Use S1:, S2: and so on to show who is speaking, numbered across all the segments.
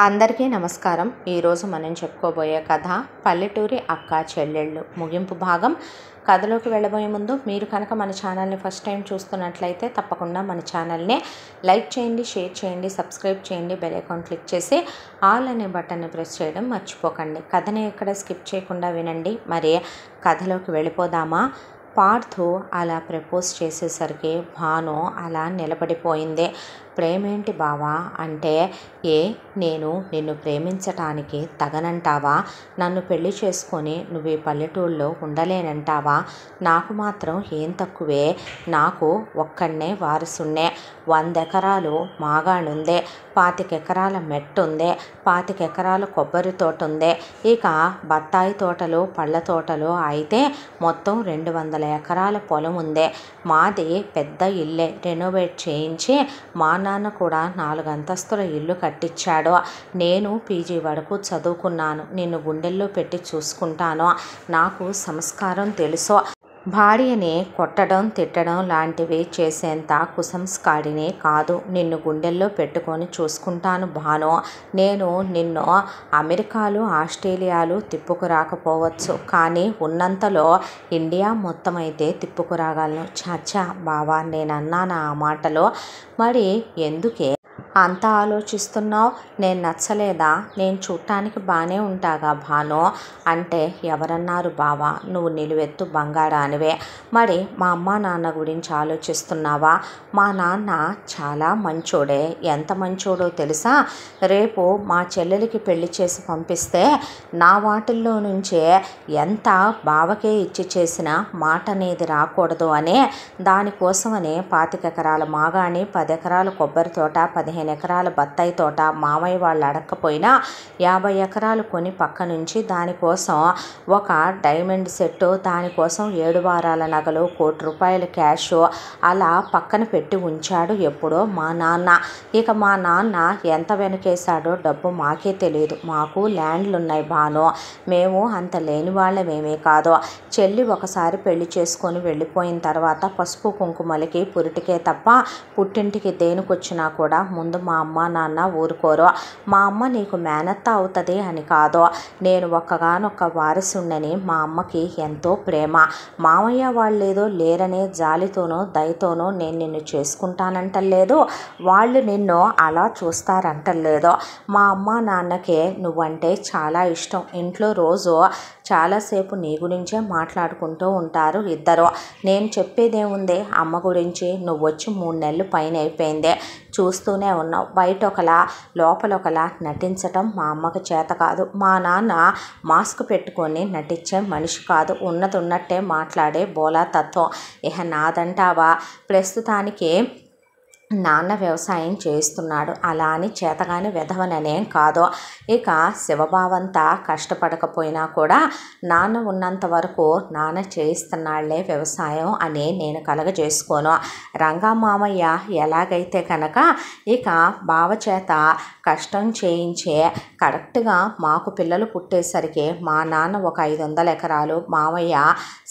S1: అందరికీ నమస్కారం. ఈరోజు మనం చెప్పుకోబోయే కథ పల్లెటూరి అక్క చెల్లెళ్ళు ముగింపు భాగం. కథలోకి వెళ్ళబోయే ముందు మీరు కనుక మన ఛానల్ని ఫస్ట్ టైం చూస్తున్నట్లయితే తప్పకుండా మన ఛానల్ని లైక్ చేయండి, షేర్ చేయండి, సబ్స్క్రైబ్ చేయండి, బెల్ ఐకాన్ క్లిక్ చేసి ఆల్ అనే బటన్ని ప్రెస్ చేయడం మర్చిపోకండి. కథని ఎక్కడ స్కిప్ చేయకుండా వినండి. మరి కథలోకి వెళ్ళిపోదామా? పార్థు అలా ప్రపోజ్ చేసేసరికి భాను అలా నిలబడిపోయింది. ప్రేమేంటి బావా అంటే, నేను నిన్ను ప్రేమించటానికి తగనంటావా? నన్ను పెళ్లి చేసుకొని నువ్వు ఈ పల్లెటూళ్ళలో ఉండలేనంటావా? నాకు మాత్రం ఏం తక్కువే? నాకు ఒక్కడనే వారసున్నే. 100 ఎకరాలు మాగాణుందే, 25 ఎకరాల మెట్టుందే, 25 ఎకరాల కొబ్బరి తోట ఉందే, ఇక బత్తాయి తోటలు, పళ్ళ తోటలు అయితే మొత్తం 200 ఎకరాల పొలం ఉందే. మాది పెద్ద ఇల్లే, రెనోవేట్ చేయించి మా నాన్న కూడా 4 అంతస్తుల ఇల్లు కట్టించాడు. నేను పీజీ వరకు చదువుకున్నాను. నిన్ను గుండెల్లో పెట్టి చూసుకుంటాను. నాకు సంస్కారం తెలుసు. భార్యని కొట్టడం, తిట్టడం లాంటివి చేసేంత కుసంస్కారిని కాదు. నిన్ను గుండెల్లో పెట్టుకొని చూసుకుంటాను భాను. నేను నిన్ను అమెరికాలు, ఆస్ట్రేలియాలు తిప్పుకురాకపోవచ్చు, కానీ ఉన్నంతలో ఇండియా మొత్తం అయితే తిప్పుకురాగలను. చాచా బావా, నేనన్నానా ఆ మాటలో? మరి ఎందుకే అంత ఆలోచిస్తున్నావు? నేను నచ్చలేదా? నేను చూడటానికి బాగానే ఉంటాగా భాను అంటే, ఎవరన్నారు బావా? నువ్వు నిలువెత్తు బంగారానివే. మరి మా అమ్మ నాన్న గురించి ఆలోచిస్తున్నావా? మా నాన్న చాలా మంచోడే. ఎంత మంచోడో తెలుసా? రేపు మా చెల్లెలికి పెళ్లి చేసి పంపిస్తే నా వాటిల్లో నుంచే ఎంత బావకే ఇచ్చి చేసిన మాట అనేది రాకూడదు అనే దానికోసమనే 25 ఎకరాల మాగాణి, 10 ఎకరాల కొబ్బరి తోట, 15 ఎకరాల బత్తాయి తోట మామయ్య వాళ్ళు అడగకపోయినా 50 ఎకరాలు కొని పక్క నుంచి దానికోసం ఒక డైమండ్ సెట్టు, దానికోసం 7 వారాల నగలు, 1 కోటి రూపాయల క్యాష్ అలా పక్కన పెట్టి ఉంచాడు ఎప్పుడో మా నాన్న. ఇక మా నాన్న ఎంత వెనకేశాడో డబ్బు మాకే తెలియదు. మాకు ల్యాండ్లు ఉన్నాయి భాను. మేము అంత లేని వాళ్ళమేమీ కాదు. చెల్లి ఒకసారి పెళ్లి చేసుకొని వెళ్ళిపోయిన తర్వాత పసుపు కుంకుమలకి పురిటికే తప్ప పుట్టింటికి దేనికొచ్చినా కూడా ముందు మా అమ్మ నాన్న ఊరుకోరు. మా అమ్మ నీకు మేనత్త అవుతుంది అని కాదు, నేను ఒక్కగానొక్క వారసుండని మా అమ్మకి ఎంతో ప్రేమ. మామయ్య వాళ్ళేదో లేరనే జాలితోనో దయతోనో నేను నిన్ను చేసుకుంటానంటలేదు, వాళ్ళు నిన్ను అలా చూస్తారంటలేదు. మా అమ్మ నాన్నకే నువ్వంటే చాలా ఇష్టం. ఇంట్లో రోజు చాలాసేపు నీ గురించే మాట్లాడుకుంటూ ఉంటారు ఇద్దరు. నేను చెప్పేదేముంది అమ్మ గురించి? నువ్వు వచ్చి 3 నెలలు పైన అయిపోయింది. చూస్తూనే ఉన్నావు. బయట ఒకలా లోపల ఒకలా నటించటం మా అమ్మకి చేత కాదు. మా నాన్న మాస్క్ పెట్టుకొని నటించే మనిషి కాదు. ఉన్నది ఉన్నట్టే మాట్లాడే బోలా తత్వం. ఇక నాదంటావా? ప్రస్తుతానికి నాన్న వ్యవసాయం చేస్తున్నాడు. అలా అని చేతగాని వెధవననేం కాదు. ఇక శివబావంతా కష్టపడకపోయినా కూడా నాన్న ఉన్నంత వరకు నాన్న చేయిస్తున్నాళ్లే వ్యవసాయం అని నేను కలగజేసుకోను. రంగా మామయ్య ఎలాగైతే కనుక ఇక బావ చేత కష్టం చేయించే కరెక్ట్గా మాకు పిల్లలు పుట్టేసరికి మా నాన్న ఒక 500 ఎకరాలు, మామయ్య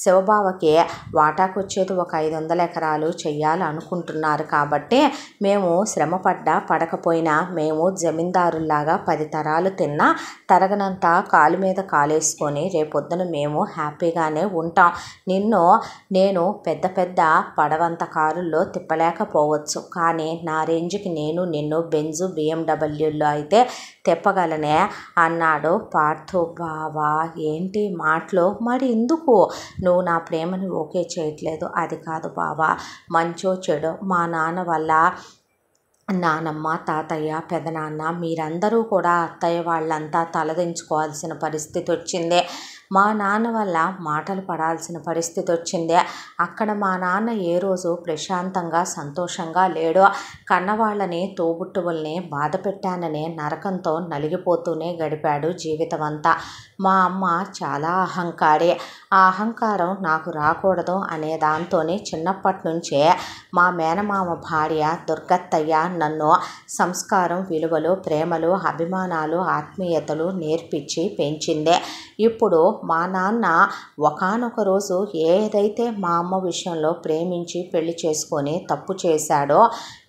S1: శివబావకి వాటాకు వచ్చేది ఒక 500 ఎకరాలు చెయ్యాలనుకుంటున్నారు. కాబట్టి మేము శ్రమపడ్డా పడకపోయినా మేము జమీందారుల్లాగా 10 తరాలు తిన్నా తరగనంత కాలు మీద కాలేసుకొని రేపొద్దున మేము హ్యాపీగానే ఉంటాం. నేను పెద్ద పెద్ద పడవంత కారుల్లో తిప్పలేకపోవచ్చు, కానీ నా రేంజ్కి నిన్ను బెంజు BMW అయితే తిప్పగలనే అన్నాడు పార్థు. బావా ఏంటి మాటలు? మరి ఎందుకు నువ్వు నా ప్రేమను ఓకే చేయట్లేదు? అది కాదు బావా, మంచో చెడో మా నాన్న వల్ల నానమ్మ, తాతయ్య, పెదనాన్న మీరందరూ కూడా అత్తయ్య వాళ్ళంతా తలదించుకోవాల్సిన పరిస్థితి వచ్చింది. మా నాన్న వల్ల మాటలు పడాల్సిన పరిస్థితి వచ్చింది. అక్కడ మా నాన్న ఏ రోజు ప్రశాంతంగా సంతోషంగా లేడు. కన్నవాళ్ళని, తోబుట్టువుల్ని బాధ పెట్టాననే నరకంతో నలిగిపోతూనే గడిపాడు జీవితం అంతా. మా అమ్మ చాలా అహంకారి. ఆ అహంకారం నాకు రాకూడదు అనే దాంతోనే చిన్నప్పటి నుంచే మా మేనమామ భార్య దుర్గత్తయ్య నన్ను సంస్కారం, విలువలు, ప్రేమలు, అభిమానాలు, ఆత్మీయతలు నేర్పించి పెంచిందే. ఇప్పుడు మా నాన్న ఒకానొక రోజు ఏదైతే మా అమ్మ విషయంలో ప్రేమించి పెళ్లి చేసుకొని తప్పు చేశాడో,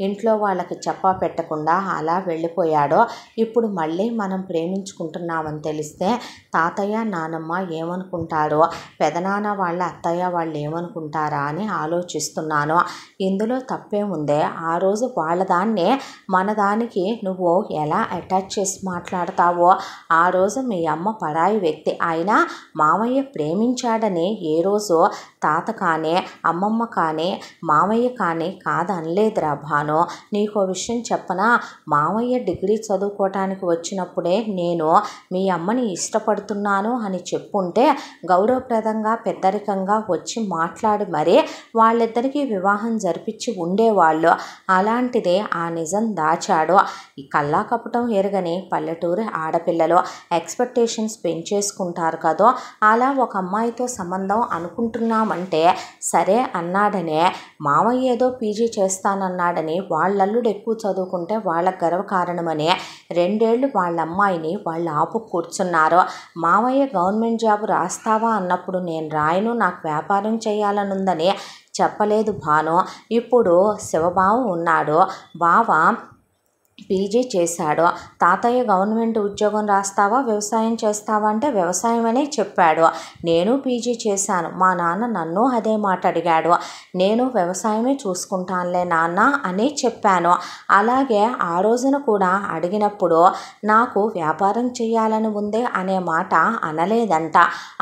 S1: ఇంట్లో వాళ్ళకి చెప్పా పెట్టకుండా అలా వెళ్ళిపోయాడో, ఇప్పుడు మళ్ళీ మనం ప్రేమించుకుంటున్నామని తెలిస్తే తాతయ్య నానమ్మ ఏమనుకుంటారో, పెదనాన్న వాళ్ళ అత్తయ్య వాళ్ళు ఏమనుకుంటారా అని ఆలోచిస్తున్నాను. ఇందులో తప్పేముందే? ఆ రోజు వాళ్ళ దాన్నే మన దానికి నువ్వు ఎలా అటాచ్ చేసి మాట్లాడతావో, ఆ రోజు మీ అమ్మ పరాయి వ్యక్తి అయినా మామయ్య ప్రేమించాడని ఏ రోజు తాత కానీ అమ్మమ్మ కానీ మామయ్య కానీ కాదనలేదురా భాను. నీకో విషయం చెప్పనా? మామయ్య డిగ్రీ చదువుకోవటానికి వచ్చినప్పుడే నేను మీ అమ్మని ఇష్టపడుతున్నాను అని చెప్పుంటే గౌరవప్రదంగా పెద్దరికంగా వచ్చి మాట్లాడి మరీ వాళ్ళిద్దరికీ వివాహం జరిపించి ఉండేవాళ్ళు. అలాంటిదే ఆ నిజం దాచాడు. ఈ కల్లా కపటం ఎరగని పల్లెటూరి ఆడపిల్లలు ఎక్స్పెక్టేషన్స్ పెంచేసుకుంటారు కదా. అలా ఒక అమ్మాయితో సంబంధం అనుకుంటున్నామంటే సరే అన్నాడనే, మామయ్య ఏదో పీజీ చేస్తానన్నాడని వాళ్ళల్లుడు ఎక్కువ చదువుకుంటే వాళ్ళకు గర్వకారణమని 2 ఏళ్ళు వాళ్ళ అమ్మాయిని వాళ్ళు ఆపు కూర్చున్నారు. మామయ్య గవర్నమెంట్ జాబ్ రాస్తావా అన్నప్పుడు నేను రాయను, నాకు వ్యాపారం చేయాలనుందని చెప్పలేదు భాను. ఇప్పుడు శివబావ ఉన్నాడు, బావ పీజీ చేశాడు. తాతయ్య గవర్నమెంట్ ఉద్యోగం రాస్తావా వ్యవసాయం చేస్తావా అంటే వ్యవసాయం అనే చెప్పాడు. నేను పీజీ చేశాను. మా నాన్న నన్ను అదే మాట అడిగాడు. నేను వ్యవసాయమే చూసుకుంటానులే నాన్న అని చెప్పాను. అలాగే ఆ రోజున కూడా అడిగినప్పుడు నాకు వ్యాపారం చేయాలని ఉందే అనే మాట అనలేదంట.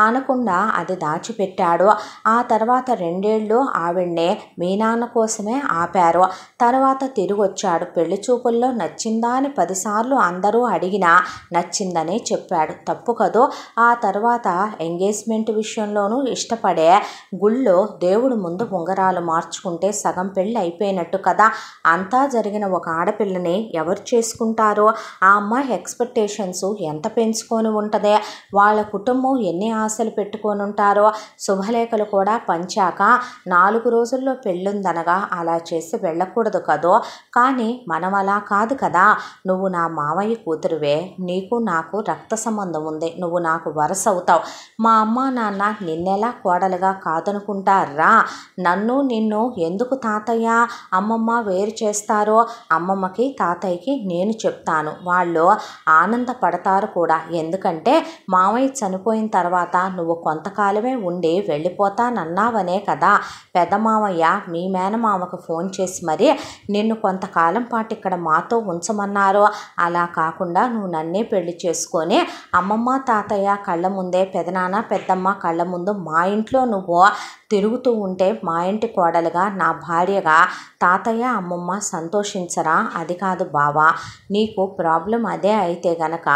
S1: అనకుండా అది దాచిపెట్టాడు. ఆ తర్వాత 2 ఏళ్ళు ఆవిడ్నే మీ నాన్న కోసమే ఆపారు. తర్వాత తిరిగి వచ్చాడు. పెళ్లి చూపుల్లో నచ్చిందా అని 10 సార్లు అందరూ అడిగినా నచ్చిందనే చెప్పాడు. తప్పు కదో. ఆ తర్వాత ఎంగేజ్మెంట్ విషయంలోనూ ఇష్టపడే గుళ్ళో దేవుడు ముందు ఉంగరాలు మార్చుకుంటే సగం పెళ్ళి అయిపోయినట్టు కదా. అంతా జరిగిన ఒక ఆడపిల్లని ఎవరు చేసుకుంటారో? ఆ అమ్మాయి ఎక్స్పెక్టేషన్స్ ఎంత పెంచుకొని ఉంటుందే, వాళ్ళ కుటుంబం ఎన్ని ఆశలు పెట్టుకొని ఉంటారో. శుభలేఖలు కూడా పంచాక 4 రోజుల్లో పెళ్ళుందనగా అలా చేసి వెళ్ళకూడదు కదో. కానీ మనం అలా కాదు కదా. నువ్వు నా మామయ్య కూతురువే, నీకు నాకు రక్త సంబంధం ఉంది, నువ్వు నాకు వరస అవుతావు. మా అమ్మ నాన్న నిన్నెలా కోడలుగా కాదనుకుంటారా? నన్ను నిన్ను ఎందుకు తాతయ్య అమ్మమ్మ వేరు చేస్తారో అమ్మమ్మకి తాతయ్యకి నేను చెప్తాను, వాళ్ళు ఆనందపడతారు కూడా. ఎందుకంటే మామయ్య చనిపోయిన తర్వాత నువ్వు కొంతకాలమే ఉండి వెళ్ళిపోతానన్నావనే కదా పెద్ద మామయ్య మీ మేనమామకు ఫోన్ చేసి మరి నిన్ను కొంతకాలం పాటు ఇక్కడ మాతో ఉంచమన్నారు. అలా కాకుండా నువ్వు నన్నే పెళ్లి చేసుకొని అమ్మమ్మ తాతయ్య కళ్ళ ముందే, పెదనాన్న పెద్దమ్మ కళ్ళ ముందు మా ఇంట్లో నువ్వు తిరుగుతూ ఉంటే మా ఇంటి కోడలుగా నా భార్యగా తాతయ్య అమ్మమ్మ సంతోషించరా? అది కాదు బావా, నీకు ప్రాబ్లం అదే అయితే గనక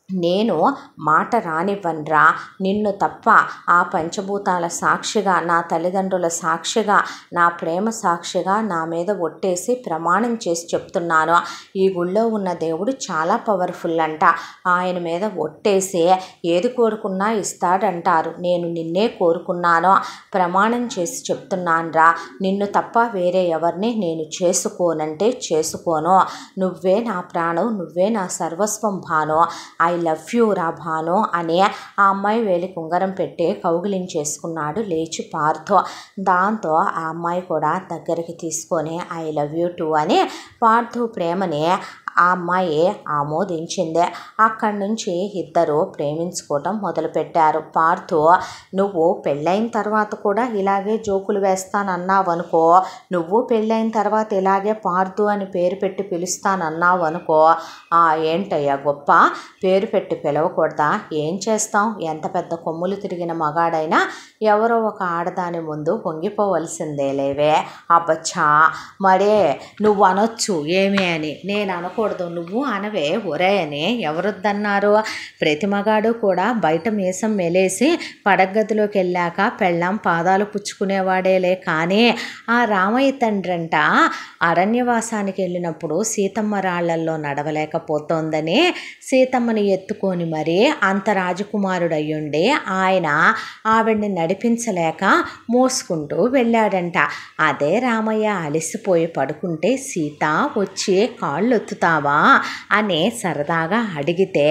S1: నేను మాట రానివ్వనురా. నిన్ను తప్ప ఆ పంచభూతాల సాక్షిగా, నా తల్లిదండ్రుల సాక్షిగా, నా ప్రేమ సాక్షిగా నా మీద ఒట్టేసి ప్రమాణం చేసి చెప్తున్నాను. ఈ గుళ్ళో ఉన్న దేవుడు చాలా పవర్ఫుల్ అంట. ఆయన మీద ఒట్టేసి ఏది కోరుకున్నా ఇస్తాడంటారు. నేను నిన్నే కోరుకున్నాను, ప్రమాణం చేసి చెప్తున్నానురా. నిన్ను తప్ప వేరే ఎవరిని నేను చేసుకోనంటే చేసుకోను. నువ్వే నా ప్రాణం, నువ్వే నా సర్వస్వం భాను. ఐ లవ్ యూ రా భాను అని ఆ అమ్మాయి వేలికి ఉంగరం పెట్టి కౌగిలించేసుకున్నాడు లేచి పార్థో. దాంతో ఆ అమ్మాయి కూడా దగ్గరికి తీసుకొని ఐ లవ్ యూ టూ అని పార్థు ప్రేమని ఆ అమ్మాయి ఆమోదించింది. అక్కడి నుంచి ఇద్దరు ప్రేమించుకోవటం మొదలుపెట్టారు. పార్థు, నువ్వు పెళ్ళైన తర్వాత కూడా ఇలాగే జోకులు వేస్తానన్నావు అనుకో, నువ్వు పెళ్ళైన తర్వాత ఇలాగే పార్థు అని పేరు పెట్టి పిలుస్తానన్నావు అనుకో, ఏంటయ్యా గొప్ప, పేరు పెట్టి పిలవకూడదా? ఏం చేస్తాం, ఎంత పెద్ద కొమ్ములు తిరిగిన మగాడైనా ఎవరో ఒక ఆడదాని ముందు వంగిపోవలసిందే లేవే. అబ్బచ్చా, మరే నువ్వు అనొచ్చు ఏమి అని, నేను అనకూడదు, నువ్వు అనవే ఒరే అని ఎవరొద్దన్నారు? ప్రతి మగాడు కూడా బయట మీసం మెలేసి పడగదిలోకి వెళ్ళాక పెళ్ళాం పాదాలు పుచ్చుకునేవాడేలే. కానీ ఆ రామయ్య తండ్రంట అరణ్యవాసానికి వెళ్ళినప్పుడు సీతమ్మ రాళ్లల్లో నడవలేకపోతోందని సీతమ్మని ఎత్తుకొని మరీ అంత రాజకుమారుడు అయ్యుండి ఆయన ఆవిడ్ని నడిపించలేక మోసుకుంటూ వెళ్ళాడంట. అదే రామయ్య అలసిపోయి పడుకుంటే సీత వచ్చి కాళ్ళు ఒత్తుతావా అని సరదాగా అడిగితే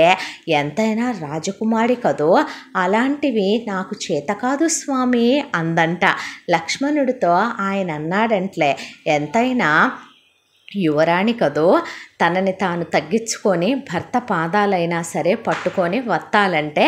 S1: ఎంతైనా రాజకుమారి కదో, అలాంటివి నాకు చేత కాదు స్వామి అందంట. లక్ష్మణుడితో ఆయన అన్నాడంట్లే, ఎంతైనా యువరాణి కదో, తనని తాను తగ్గించుకొని భర్త పాదాలైనా సరే పట్టుకొని వత్తాలంటే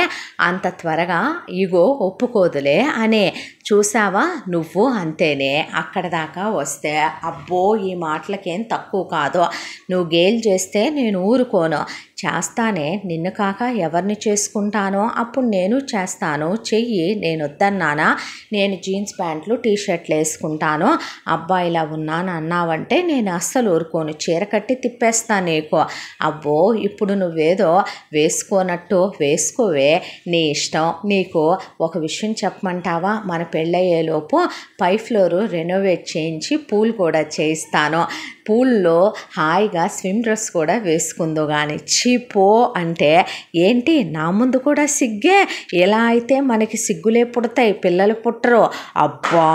S1: అంత త్వరగా ఇగో ఒప్పుకోదులే అని. చూసావా నువ్వు అంతేనే, అక్కడ దాకా వస్తే అబ్బో ఈ మాటలకేం తక్కువ కాదు. నువ్వు గేల్ చేస్తే నేను ఊరుకోను, చేస్తానే. నిన్ను కాక ఎవరిని చేసుకుంటానో అప్పుడు నేను చేస్తాను. చెయ్యి, నేను వద్దన్నానా? నేను జీన్స్ ప్యాంట్లు టీషర్ట్లు వేసుకుంటాను. అబ్బాయిలా ఉన్నాను అన్నావంటే నేను అస్సలు ఊరుకోను, చీర కట్టి తిప్పేస్తాను నీకు. అబ్బో ఇప్పుడు నువ్వేదో వేసుకోనట్టు వేసుకోవే, నీ ఇష్టం. నీకు ఒక విషయం చెప్పమంటావా? మన పెళ్ళయ్యేలోపు పై ఫ్లోరు రెనోవేట్ చేయించి పూల్ కూడా చేయిస్తాను. పూల్లో హాయిగా స్విమ్ డ్రెస్ కూడా వేసుకుందో కానీ. చీపో అంటే ఏంటి నా ముందు కూడా సిగ్గే? ఎలా అయితే మనకి సిగ్గులే పుడతాయి, పిల్లలు పుట్టరు. అబ్బా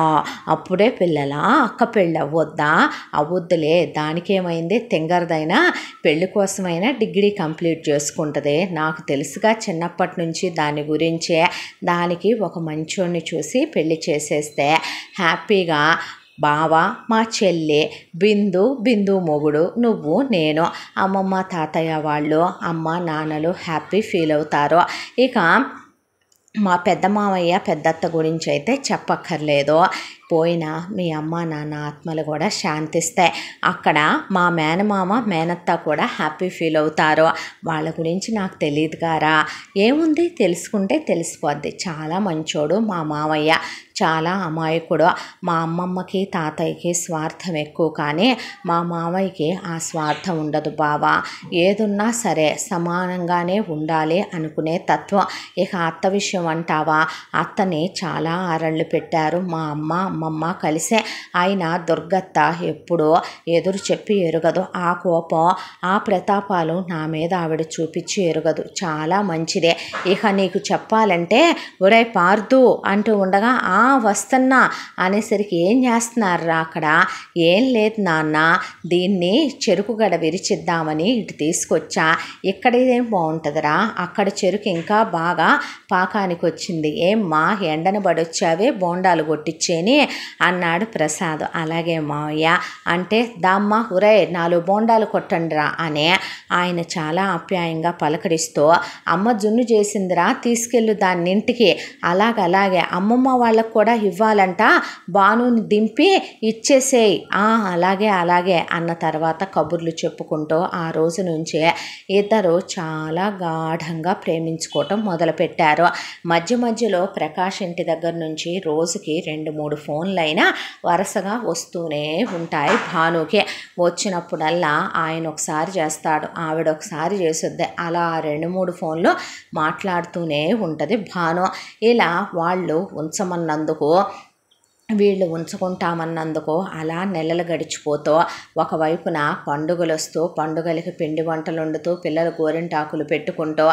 S1: అప్పుడే పిల్లలా? అక్క పెళ్ళి అవ్వొద్దా? అవ్వొద్దులే, దానికేమైంది? తింగరదైనా పెళ్ళి కోసమైనా డిగ్రీ కంప్లీట్ చేసుకుంటుంది. నాకు తెలుసుగా చిన్నప్పటి నుంచి దాని గురించే. దానికి ఒక మంచోడిని చూసి పెళ్ళి చేసేస్తే హ్యాపీగా బావ, మా చెల్లి, బిందు మొగుడు, నువ్వు, నేను, అమ్మమ్మ తాతయ్య వాళ్ళు, అమ్మ నాన్నలు హ్యాపీ ఫీల్ అవుతారు. ఇక మా పెద్ద మామయ్య పెద్దత్త గురించి అయితే చెప్పక్కర్లేదు. పోయిన మీ అమ్మ నాన్న ఆత్మలు కూడా శాంతిస్తాయి. అక్కడ మా మేనమామ మేనత్త కూడా హ్యాపీ ఫీల్ అవుతారు. వాళ్ళ గురించి నాకు తెలియదు గారా. ఏముంది, తెలుసుకుంటే తెలిసిపోద్ది. చాలా మంచోడు మా మామయ్య, చాలా అమాయకుడు. మా అమ్మమ్మకి తాతయ్యకి స్వార్థం ఎక్కువ, కానీ మా మామయ్యకి ఆ స్వార్థం ఉండదు బావా. ఏదున్నా సరే సమానంగానే ఉండాలి అనుకునే తత్వం. ఇక అత్త విషయం అంటావా, అత్తని చాలా ఆరళ్ళు పెట్టారు మా అమ్మ అమ్మమ్మ కలిసే. అయినా దుర్గత్త ఎప్పుడో ఎదురు చెప్పి ఎరుగదు. ఆ కోపం ఆ ప్రతాపాలు నా మీద ఆవిడ చూపించి ఎరుగదు. చాలా మంచిదే. ఇక నీకు చెప్పాలంటే ఒరే పార్దు అంటూ ఉండగా వస్తున్నా అనేసరికి ఏం చేస్తున్నారా అక్కడ? ఏం లేదు నాన్న, దీన్ని చెరుకు గడ విరిచిద్దామని ఇటు తీసుకొచ్చా. ఇక్కడేం బాగుంటుందిరా, అక్కడ చెరుకు ఇంకా బాగా పాకానికి వచ్చింది. ఏమ్మా ఎండను పడొచ్చావే, బోండాలు కొట్టించేని అన్నాడు ప్రసాద్. అలాగే మావయ్య అంటే దామ్మ ఉరే 4 బోండాలు కొట్టండిరా అని ఆయన చాలా ఆప్యాయంగా పలకరిస్తూ, అమ్మ జున్ను చేసిందిరా, తీసుకెళ్ళు దాన్ని ఇంటికి. అలాగే అమ్మమ్మ వాళ్ళకు కూడా ఇవ్వాలంట, బానుని దింపి ఇచ్చేసేయి. అలాగే అన్న తర్వాత కబుర్లు చెప్పుకుంటూ ఆ రోజు నుంచే ఇద్దరు చాలా గాఢంగా ప్రేమించుకోవటం మొదలుపెట్టారు. మధ్యలో ప్రకాష్ ఇంటి దగ్గర నుంచి రోజుకి 2-3 ఫోన్లైనా వరుసగా వస్తూనే ఉంటాయి భానుకి. వచ్చినప్పుడల్లా ఆయన ఒకసారి చేస్తాడు, ఆవిడ ఒకసారి చేస్తుంది. అలా 2-3 ఫోన్లు మాట్లాడుతూనే ఉంటుంది భాను. ఇలా వాళ్ళు ఉంచమన్నందుకు వీళ్ళు ఉంచుకుంటామన్నందుకు అలా నెలలు గడిచిపోతూ ఒకవైపున పండుగలు వస్తూ పండుగలకి పిండి వంటలు వండుతూ పిల్లలు గోరింటాకులు పెట్టుకుంటూ,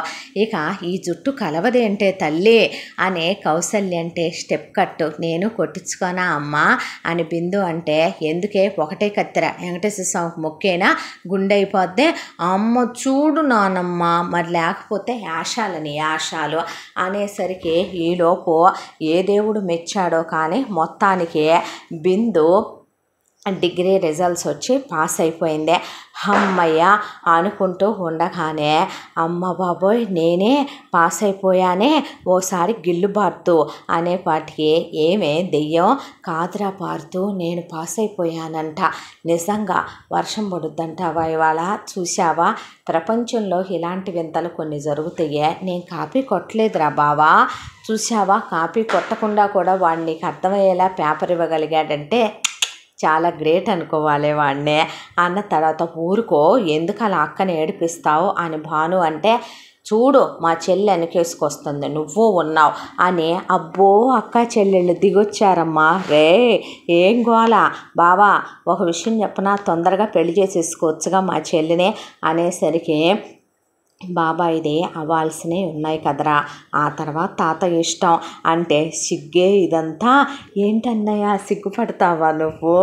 S1: ఇక ఈ జుట్టు కలవదేంటే తల్లి అనే కౌసల్య అంటే స్టెప్ కట్టు నేను కొట్టించుకోనా అమ్మా అని బిందు అంటే, ఎందుకే ఒకటే కత్తెర వెంకటేశ్వర స్వామికి మొక్కేనా గుండె అయిపోద్దే. అమ్మ చూడు నానమ్మ, మరి లేకపోతే యాషాలు అనేసరికి ఈలోపు ఏ దేవుడు మెచ్చాడో కానీ మొత్తానికి బిందు డిగ్రీ రిజల్ట్స్ వచ్చి పాస్ అయిపోయింది. అమ్మయ్య అనుకుంటూ ఉండగానే, అమ్మ బాబోయ్ నేనే పాస్ అయిపోయానే, ఓసారి గిల్లుబార్తు అనేపాటికి, ఏమే దెయ్యం కాదురా పార్తు, నేను పాస్ అయిపోయానంట. నిజంగా వర్షం పడుద్దంటావా ఇవాళ? చూసావా ప్రపంచంలో ఇలాంటి వింతలు కొన్ని జరుగుతాయే. నేను కాపీ కొట్టలేదురా బావా, చూసావా కాపీ కొట్టకుండా కూడా వాడు నీకు అర్థమయ్యేలా పేపర్ ఇవ్వగలిగాడంటే చాలా గ్రేట్ అనుకోవాలి వాడినే. అన్న తర్వాత ఊరుకో, ఎందుకు అలా అక్కని ఏడిపిస్తావు అని భాను అంటే, చూడు మా చెల్లి వెనకేసుకొస్తుంది, నువ్వు ఉన్నావు అని అబ్బో అక్క చెల్లెళ్ళు దిగొచ్చారమ్మా. రే ఏం గోలా బావా, ఒక విషయం చెప్పనా, తొందరగా పెళ్లి చేసేసుకోవచ్చుగా మా చెల్లినే అనేసరికి బాబాయిదే అవ్వాల్సినవి ఉన్నాయి కదరా, ఆ తర్వాత తాతయ్య ఇష్టం అంటే సిగ్గే ఇదంతా. ఏంటన్నయ్య సిగ్గుపడతావా నువ్వు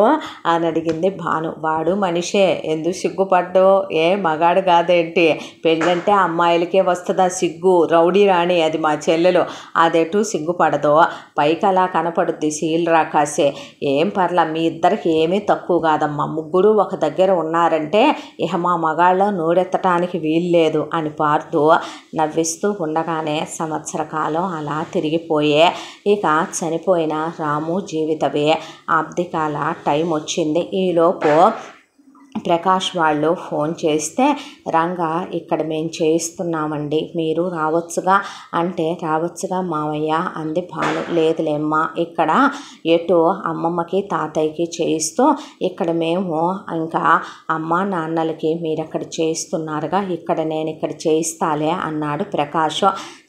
S1: అని అడిగింది భాను. వాడు మనిషే, ఎందుకు సిగ్గుపడ్డు, ఏ మగాడు కాదేంటి, పెళ్ళంటే అమ్మాయిలకే వస్తుందా సిగ్గు, రౌడీ రాణి అది మా చెల్లెలు, అదెటు సిగ్గుపడదు, పైకి అలా కనపడుద్ది సీల్ రాకాసే, ఏం పర్లా, మీ ఇద్దరికి ఏమీ తక్కువ కాదమ్మా, ముగ్గురు ఒక దగ్గర ఉన్నారంటే ఇక మా మగాళ్ళలో నోరెత్తటానికి వీల్లేదు అని పార్దు నవ్విస్తూ ఉండగానే సంవత్సర కాలం అలా తిరిగిపోయే. ఇక చనిపోయిన రాము జీవితమే ఆబ్దికాల టైం వచ్చింది. ఈలోపు ప్రకాష్ వాళ్ళు ఫోన్ చేస్తే, రంగా ఇక్కడ మేము చేయిస్తున్నామండి, మీరు రావచ్చుగా అంటే, రావచ్చుగా మావయ్య అంది భాను. లేదులేమ్మా, ఇక్కడ ఎటు అమ్మమ్మకి తాతయ్యకి చేయిస్తూ ఇక్కడ మేము ఇంకా అమ్మ నాన్నలకి మీరక్కడ చేయిస్తున్నారుగా, ఇక్కడ నేను ఇక్కడ చేయిస్తాలే అన్నాడు ప్రకాష్.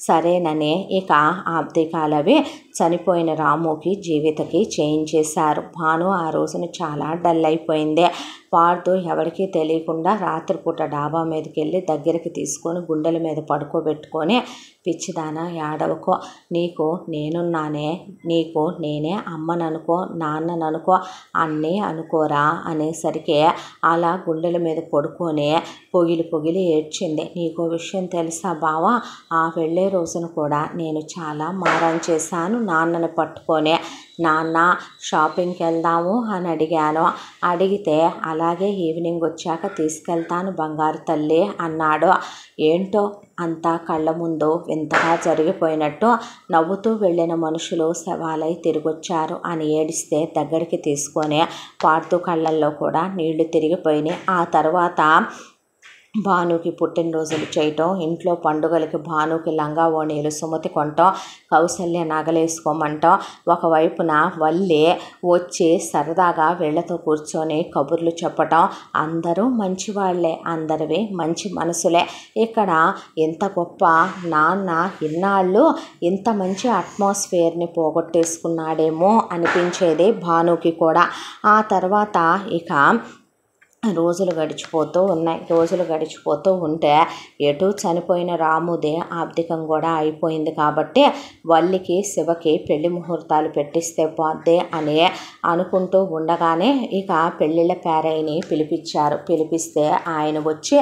S1: సరేనని ఇక ఆబ్దికాలవి చనిపోయిన రాముకి జీవితకి చేయించేశారు. భాను ఆ రోజున చాలా డల్ అయిపోయింది. పార్దు ఎవరికీ తెలియకుండా రాత్రిపూట డాబా మీదకి వెళ్ళి దగ్గరికి తీసుకొని గుండెల మీద పడుకోబెట్టుకొని, పిచ్చిదానా ఏడవకో, నీకు నేనున్నానే, నీకు నేనే అమ్మననుకో నాన్నననుకో అన్నీ అనుకోరా అనేసరికి అలా గుండెల మీద పడుకొని పొగిలి ఏడ్చింది. నీకో విషయం తెలుసా బావా, ఆ వెళ్ళే రోజున కూడా నేను చాలా మారం చేశాను నాన్నని పట్టుకొని. నాన్న షాపింగ్కి వెళ్దాము అని అడిగాను, అడిగితే అలాగే ఈవినింగ్ వచ్చాక తీసుకెళ్తాను బంగారు తల్లి అన్నాడు. ఏంటో అంతా కళ్ళ ముందు వింతగా జరిగిపోయినట్టు నవ్వుతూ వెళ్ళిన మనుషులు శవాలై తిరిగొచ్చారు అని ఏడిస్తే దగ్గరికి తీసుకొని పార్దు కళ్ళల్లో కూడా నీళ్లు తిరిగిపోయినాయి. ఆ తర్వాత భానుకి పుట్టినరోజులు చేయటం, ఇంట్లో పండుగలకి భానుకి లంగా ఓణీలు సుమతి కొనటం, కౌసల్య నగలేసుకోమంటాం, ఒకవైపున వల్లి వచ్చి సరదాగా వీళ్లతో కూర్చొని కబుర్లు చెప్పటం. అందరూ మంచివాళ్లే, అందరివి మంచి మనసులే. ఇక్కడ ఇంత గొప్ప నాన్న ఇన్నాళ్ళు ఇంత మంచి అట్మాస్ఫియర్ని పోగొట్టేసుకున్నాడేమో అనిపించేది భానుకి కూడా. ఆ తర్వాత ఇక రోజులు గడిచిపోతూ ఉంటే ఎటు చనిపోయిన రాముదే ఆబ్దికం కూడా అయిపోయింది కాబట్టి వల్లికి శివకి పెళ్లి ముహూర్తాలు పెట్టిస్తే పోద్దే అని అనుకుంటూ ఉండగానే ఇక పెళ్ళిళ్ళ పేరైని పిలిపిస్తే ఆయన వచ్చి,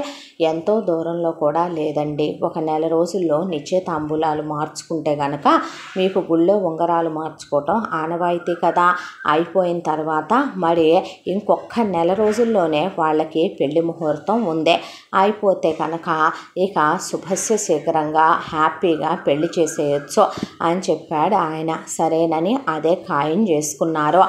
S1: ఎంతో దూరంలో కూడా లేదండి, ఒక నెల రోజుల్లో నిశ్చయితాంబూలాలు మార్చుకుంటే గనక మీకు గుళ్ళో ఉంగరాలు మార్చుకోవటం ఆనవాయితీ కదా, అయిపోయిన తర్వాత మరి ఇంకొక నెల రోజుల్లోనే వాళ్ళకి పెళ్లి ముహూర్తం ఉంది, అయిపోతే కనుక ఇక శుభస్య శీఘ్రంగా హ్యాపీగా పెళ్లి చేసేయచ్చు అని చెప్పాడు ఆయన. సరేనని అదే ఖాయం చేసుకున్నారు.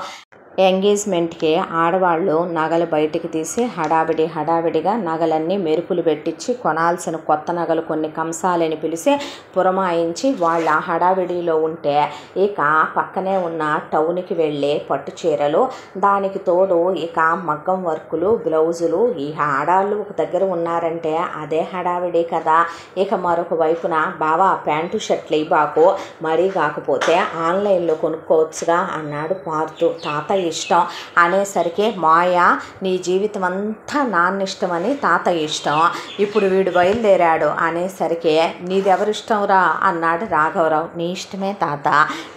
S1: ఎంగేజ్మెంట్కి ఆడవాళ్ళు నగలు బయటికి తీసి హడావిడిగా నగలన్నీ మెరుపులు పెట్టించి కొనాల్సిన కొత్త నగలు కొన్ని కంసాలని పిలిచి పురమాయించి వాళ్ళ హడావిడిలో ఉంటే ఇక పక్కనే ఉన్న టౌన్కి వెళ్ళి పట్టు చీరలు, దానికి తోడు ఇక మగ్గం వర్కులు, బ్లౌజులు, ఈ ఆడాళ్ళు ఒక దగ్గర ఉన్నారంటే అదే హడావిడి కదా. ఇక మరొక వైపున బావా ప్యాంటు షర్ట్లు ఇవ్వకు, మరీ కాకపోతే ఆన్లైన్లో కొనుక్కోవచ్చుగా అన్నాడు పార్దు. తాత ఇష్టం అనేసరికి, మాయ నీ జీవితం అంతా నాన్న ఇష్టమని తాత ఇష్టం, ఇప్పుడు వీడు బయలుదేరాడు అనేసరికి నీదెవరిష్టం రా అన్నాడు రాఘవరావు. నీ ఇష్టమే తాత,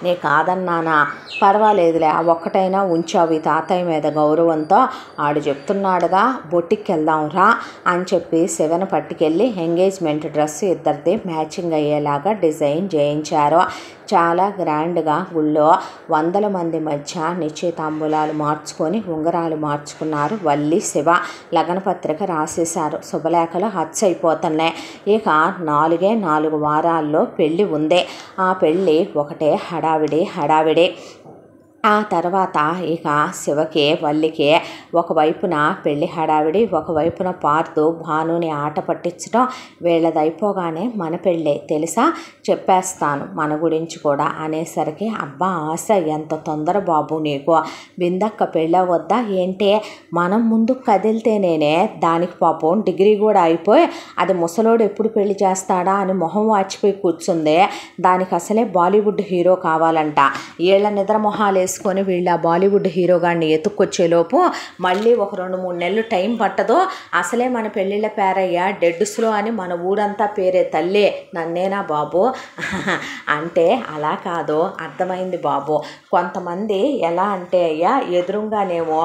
S1: నీ కాదన్నానా, పర్వాలేదులే ఒక్కటైనా ఉంచావు ఈ తాతయ్య మీద గౌరవంతో, ఆడు చెప్తున్నాడుగా బొట్టికి వెళ్దాం రా అని చెప్పి శివను పట్టుకెళ్ళి ఎంగేజ్మెంట్ డ్రెస్ ఇద్దరిది మ్యాచింగ్ అయ్యేలాగా డిజైన్ చేయించారు. చాలా గ్రాండ్గా గుళ్ళో 100 మంది మధ్య నిశ్చయితాంబూలాలు మార్చుకొని ఉంగరాలు మార్చుకున్నారు వల్లి శివ. లగ్న పత్రిక రాసేశారు, శుభలేఖలు హచ్చైపోతున్నాయి. ఇక 4 వారాల్లో పెళ్ళి ఉంది. ఆ పెళ్ళి ఒకటే హడావిడి. ఆ తర్వాత ఇక శివకి వల్లికి ఒకవైపున పెళ్లి హడావిడి, ఒకవైపున పార్దు భానుని ఆట పట్టించడం. వీళ్ళది అయిపోగానే మన పెళ్ళే తెలుసా, చెప్పేస్తాను మన గురించి కూడా అనేసరికి, అబ్బా ఆశ ఎంత తొందర బాబు నీకు, బిందక్క పెళ్ళవద్దా ఏంటి, మనం ముందు కదిలితేనేనే దానికి పాపం డిగ్రీ కూడా అయిపోయి అది ముసలోడు ఎప్పుడు పెళ్లి చేస్తాడా అని మొహం వాచిపోయి కూర్చుంది. దానికి అసలే బాలీవుడ్ హీరో కావాలంట. వీళ్ళ నిద్ర మొహాలు వేసుకొని వీళ్ళ బాలీవుడ్ హీరో గారిని ఎత్తుక్కొచ్చేలోపు మళ్ళీ ఒక 2-3 నెలలు టైం పట్టదు. అసలే మన పెళ్ళిళ్ళ పేరయ్య డెడ్ స్లో అని మన ఊరంతా పేరే తల్లే, నన్నేనా బాబు అంటే అలా కాదు, అర్థమైంది బాబు. కొంతమంది ఎలా అంటే అయ్యా ఎదురుగానేమో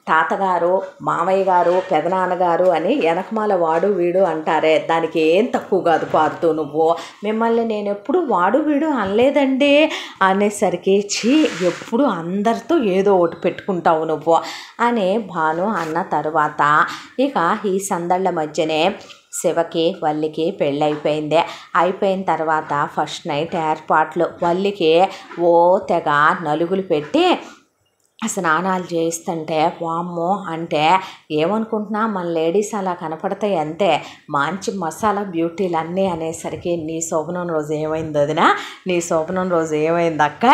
S1: తాతగారు, మామయ్య గారు, పెదనాన్నగారు అని వెనకమాల వాడు వీడు అంటారే, దానికి ఏం తక్కువ కాదు పార్దు నువ్వు. మిమ్మల్ని నేను ఎప్పుడు వాడు వీడు అనలేదండి అనేసరికి, ఛీ ఎప్పుడు అందరితో ఏదో ఒకటి పెట్టుకుంటావు నువ్వు అని భాను అన్న తర్వాత ఇక ఈ సందళ్ళ మధ్యనే శివకి వల్లికి పెళ్ళైపోయింది. అయిపోయిన తర్వాత ఫస్ట్ నైట్ ఏర్పాట్లు. వల్లికి ఓ తెగ నలుగులు పెట్టి స్నానాలు చేయిస్తుంటే వామ్మో అంటే ఏమనుకుంటున్నా మన లేడీస్ అలా కనపడతాయి అంతే, మంచి మసాలా బ్యూటీలు అన్నీ అనేసరికి, నీ శోభనం రోజు ఏమైంది వదినా, నీ శోభనం రోజు ఏమైంది అక్క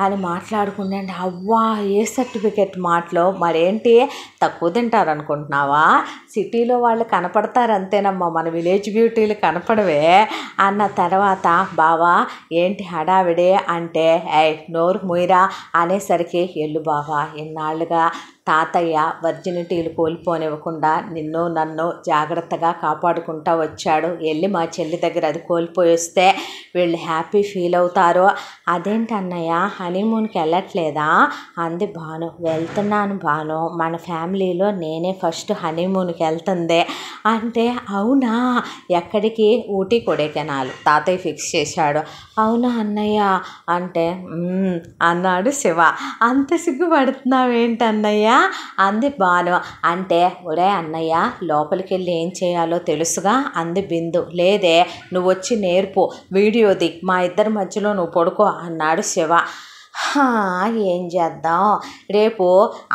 S1: అని మాట్లాడుకుంటే, అవ్వా ఏ సర్టిఫికెట్ మాటలు, మరేంటి తక్కువ తింటారు అనుకుంటున్నావా, సిటీలో వాళ్ళు కనపడతారు అంతేనమ్మా, మన విలేజ్ బ్యూటీలు కనపడవే అన్న తర్వాత, బావా ఏంటి హడావిడి అంటే, నోరు ముయిరా అనేసరికి, ఎల్లు బావా ఎన్నాళ్ళుగా తాతయ్య వర్జినిటీలు కోల్పోనివ్వకుండా నిన్ను నన్ను జాగ్రత్తగా కాపాడుకుంటూ వచ్చాడు. వెళ్ళి మా చెల్లి దగ్గర అది కోల్పోయి వస్తే వీళ్ళు హ్యాపీ ఫీల్ అవుతారు. అదేంటి అన్నయ్య హనీమూన్కి వెళ్ళట్లేదా అంది భాను. వెళ్తున్నాను భాను, మన ఫ్యామిలీలో నేనే ఫస్ట్ హనీమూన్కి వెళ్తుంది అంటే, అవునా ఎక్కడికి, ఊటీ కొడైకెనాల్ తాతయ్య ఫిక్స్ చేశాడు. అవునా అన్నయ్య అంటే అన్నాడు శివ. అంత సిగ్గుపడుతున్నావేంటి అన్నయ్య అంది భాను. అంటే ఒరే అన్నయ్య లోపలికి వెళ్ళి ఏం చేయాలో తెలుసుగా అంది బిందు. లేదే నువ్వు వచ్చి నేర్పు, వీడియోది మా ఇద్దరి మధ్యలో నువ్వు పడుకో అన్నాడు శివ. ఏం చేద్దాం, రేపు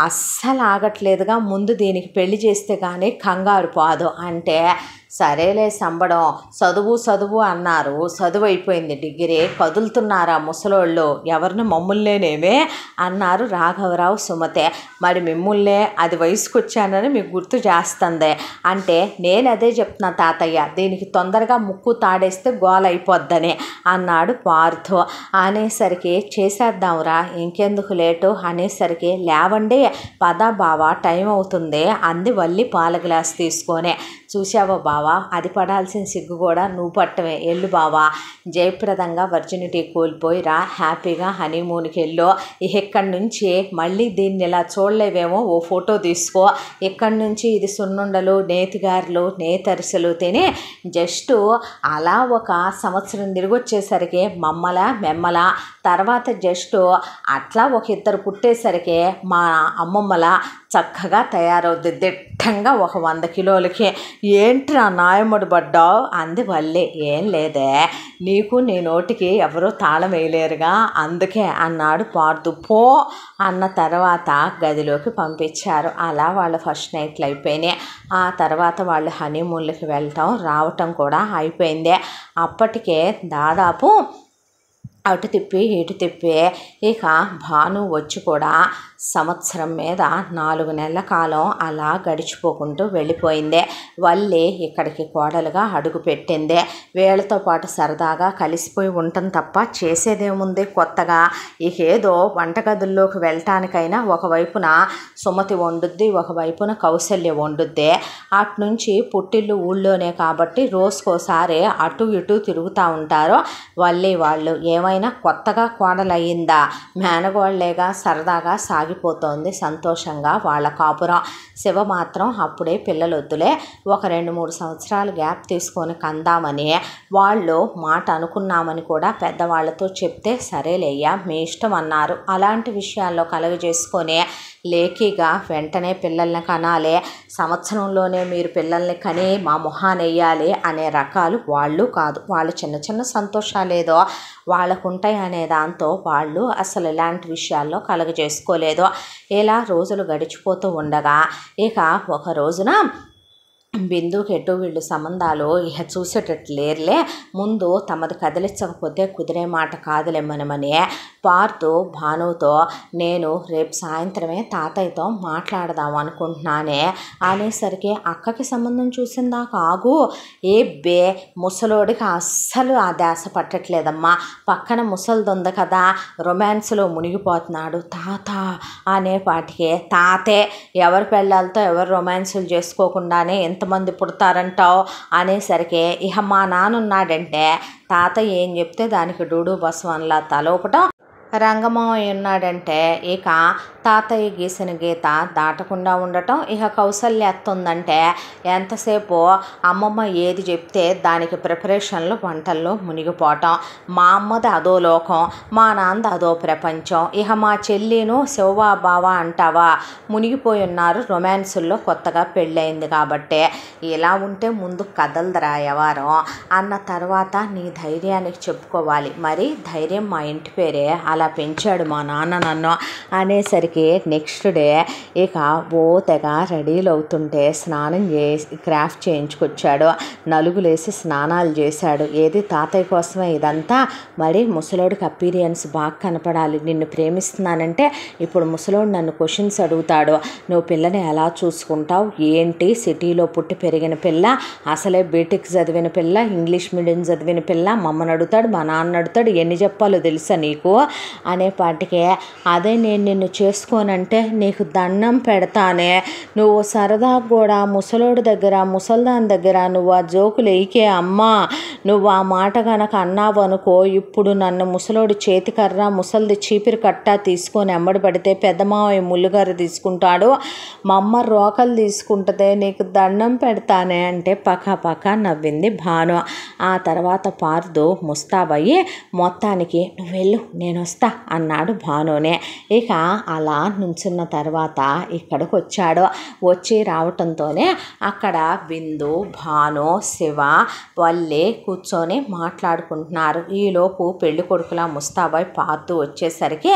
S1: అస్సలు ఆగట్లేదుగా, ముందు దీనికి పెళ్లి చేస్తే కానీ కంగారు పోదు అంటే, సరేలే సంబడం, చదువు అన్నారు, చదువు అయిపోయింది డిగ్రీ, కదులుతున్నారా ముసలోళ్ళు, ఎవరిని మమ్ముల్నేనేమే అన్నారు రాఘవరావు సుమతే. మరి మిమ్ముల్నే అది వయసుకు వచ్చానని మీకు గుర్తు చేస్తుంది అంటే, నేను అదే చెప్తున్నా తాతయ్య, దీనికి తొందరగా ముక్కు తాడేస్తే గోల అయిపోద్దని అన్నాడు పార్థు. అనేసరికి చేసేద్దాంరా ఇంకెందుకు లేటు అనేసరికి, లేవండి పద బావా టైం అవుతుంది అంది వల్లి పాల గ్లాస్ తీసుకొని. చూసావా బావా అది పడాల్సిన సిగ్గు కూడా నువ్వు పట్టవే, ఎల్లు బావా జయప్రదంగా వర్జినిటీ కోల్పోయి రా, హ్యాపీగా హనీమూన్కి వెళ్ళు, ఇక్కడి నుంచి మళ్ళీ దీన్ని ఇలా చూడలేవేమో, ఓ ఫోటో తీసుకో, ఇక్కడి నుంచి ఇది సున్నుండలు నేతిగారులు నేతరిసెలు తిని జస్ట్ అలా ఒక సంవత్సరం తిరిగి వచ్చేసరికి మెమ్మల తర్వాత జస్ట్ అట్లా ఒక ఇద్దరు పుట్టేసరికి మా అమ్మమ్మల చక్కగా తయారవుద్ది దిట్టంగా ఒక 100 కిలోలకి. ఏంట్రా నాయముడు పడ్డావు అంది వల్లి. ఏం లేదే, నీకు నీ నోటికి ఎవరూ తాళం వేయలేరుగా అందుకే అన్నాడు పార్దు. పో అన్న తర్వాత గదిలోకి పంపించారు. అలా వాళ్ళ ఫస్ట్ నైట్లు అయిపోయినాయి. ఆ తర్వాత వాళ్ళు హనీమూన్లకి వెళ్ళటం రావటం కూడా అయిపోయింది. అప్పటికే దాదాపు అటు తిప్పి ఇటు తిప్పి ఇక భాను వచ్చి కూడా సంవత్సరం మీద 4 నెలల కాలం అలా గడిచిపోకుంటూ వెళ్ళిపోయింది. వల్లి ఇక్కడికి కోడలుగా అడుగు పెట్టింది. వీళ్ళతో పాటు సరదాగా కలిసిపోయి ఉండటం తప్ప చేసేదేముంది కొత్తగా. ఇకేదో వంటగదుల్లోకి వెళ్ళటానికైనా ఒకవైపున సుమతి వండుద్ది, ఒకవైపున కౌసల్య వండుద్ది. అటు నుంచి పుట్టిల్లు ఊళ్ళోనే కాబట్టి రోజుకోసారి అటు ఇటు తిరుగుతూ ఉంటారు వల్లి వాళ్ళు. ఏమైనా కొత్తగా కోడలయ్యిందా, మేనగోళ్లేగా సరదాగా సాగిపోతోంది సంతోషంగా వాళ్ళ కాపురం. శివ మాత్రం అప్పుడే పిల్లలొద్దులే, ఒక 2-3 సంవత్సరాలు గ్యాప్ తీసుకొని కందామని వాళ్ళు మాట అనుకున్నామని కూడా పెద్దవాళ్ళతో చెప్తే సరేలేయ్యా మీ ఇష్టం అన్నారు. అలాంటి విషయాల్లో కలుగజేసుకొని లేకిగా వెంటనే పిల్లల్ని కనాలి, సంవత్సరంలోనే మీరు పిల్లల్ని కని మా మొహాన్ని వేయాలి అనే రకాలు వాళ్ళు కాదు. వాళ్ళు చిన్న చిన్న సంతోషాలేదో వాళ్ళకుంటాయి అనే దాంతో వాళ్ళు అసలు ఇలాంటి విషయాల్లో కలుగజేసుకోలేదు. ఇలా రోజులు గడిచిపోతూ ఉండగా ఇక ఒక రోజున బిందుకి ఎటు వీళ్ళు సంబంధాలు ఇక చూసేటట్లు లేరులే, ముందు తమది కదిలించకపోతే కుదిరే మాట కాదులేమనమని పార్థు భానుతో నేను రేపు సాయంత్రమే తాతయ్యతో మాట్లాడదాం అనుకుంటున్నానే అనేసరికి అక్కకి సంబంధం చూసిందా కాగు ఏ బే ముసలోడికి అస్సలు ఆ ధ్యాస పట్టట్లేదమ్మా, పక్కన ముసలిది ఉంది కదా రొమాన్స్లో మునిగిపోతున్నాడు తాత అనేపాటికి తాతే ఎవరి పెళ్ళాలతో ఎవరు రొమాన్సులు చేసుకోకుండానే ఎంతమంది పుడతారంటావు అనేసరికి ఇక మా నాన్న ఉన్నాడంటే తాతయ్య ఏం చెప్తే దానికి డూడు బసవన్లా తలోపటం, రంగమావయ్య ఉన్నాడంటే ఇక తాతయ్య గీసిన గీత దాటకుండా ఉండటం, ఇక కౌసల్య ఎత్తుందంటే ఎంతసేపు అమ్మమ్మ ఏది చెప్తే దానికి ప్రిపరేషన్లు వంటల్లో మునిగిపోవటం, మా అమ్మది అదో లోకం మా నాన్నది అదో ప్రపంచం, ఇక మా చెల్లిను శివవా బావా అంటావా మునిగిపోయి ఉన్నారు రొమాన్సుల్లో కొత్తగా పెళ్ళయింది కాబట్టి, ఇలా ఉంటే ముందు కదలదరా వ్యవహారం అన్న తర్వాత నీ ధైర్యానికి చెప్పుకోవాలి, మరి ధైర్యం మా ఇంటి పేరే అలా పెంచాడు మా నాన్న నన్ను అనేసరికి నెక్స్ట్ డే ఇక ఓ తెగ రెడీలు అవుతుంటే స్నానం చేసి క్రాఫ్ట్ చేయించుకొచ్చాడు, నలుగులేసి స్నానాలు చేశాడు. ఏది తాతయ్య కోసమే ఇదంతా, మరి ముసలోడికి అపీరియన్స్ బాగా కనపడాలి, నిన్ను ప్రేమిస్తున్నానంటే ఇప్పుడు ముసలోడు నన్ను క్వశ్చన్స్ అడుగుతాడు, నువ్వు పిల్లని ఎలా చూసుకుంటావు ఏంటి, సిటీలో పుట్టి పెరిగిన పిల్ల, అసలే బీటెక్ చదివిన పిల్ల, ఇంగ్లీష్ మీడియం చదివిన పిల్ల, మమ్మల్ని అడుగుతాడు మా నాన్న అడుగుతాడు, ఎన్ని చెప్పాలో తెలుసా నీకు అనేపాటికే అదే నేను నిన్ను చేసుకోనంటే నీకు దండం పెడతానే, నువ్వు సరదా కూడా ముసలోడి దగ్గర ముసల్దాని దగ్గర నువ్వు ఆ జోకులు వేయకే అమ్మా, నువ్వు ఆ మాట కనుక అన్నావు అనుకో ఇప్పుడు నన్ను ముసలోడి చేతికర్ర ముసలిది చీపిరి కట్ట తీసుకొని ఎమ్మడి పడితే పెద్దమావయ్య ముళ్ళుగారు తీసుకుంటాడు, మా అమ్మ రోకలు తీసుకుంటుంది, నీకు దండం పెడతానే అంటే పక్క నవ్వింది భాను. ఆ తర్వాత పార్దు ముస్తాబయ్యి మొత్తానికి నువ్వు వెళ్ళు నేను వస్తా అన్నాడు భానునే. ఇక అలా నుంచున్న తర్వాత ఇక్కడికి వచ్చాడు, వచ్చి రావటంతోనే అక్కడ బిందు భాను శివ వల్లి కూర్చొని మాట్లాడుకుంటున్నారు. ఈలోపు పెళ్లి కొడుకులా ముస్తాబాయ్ పార్దు వచ్చేసరికి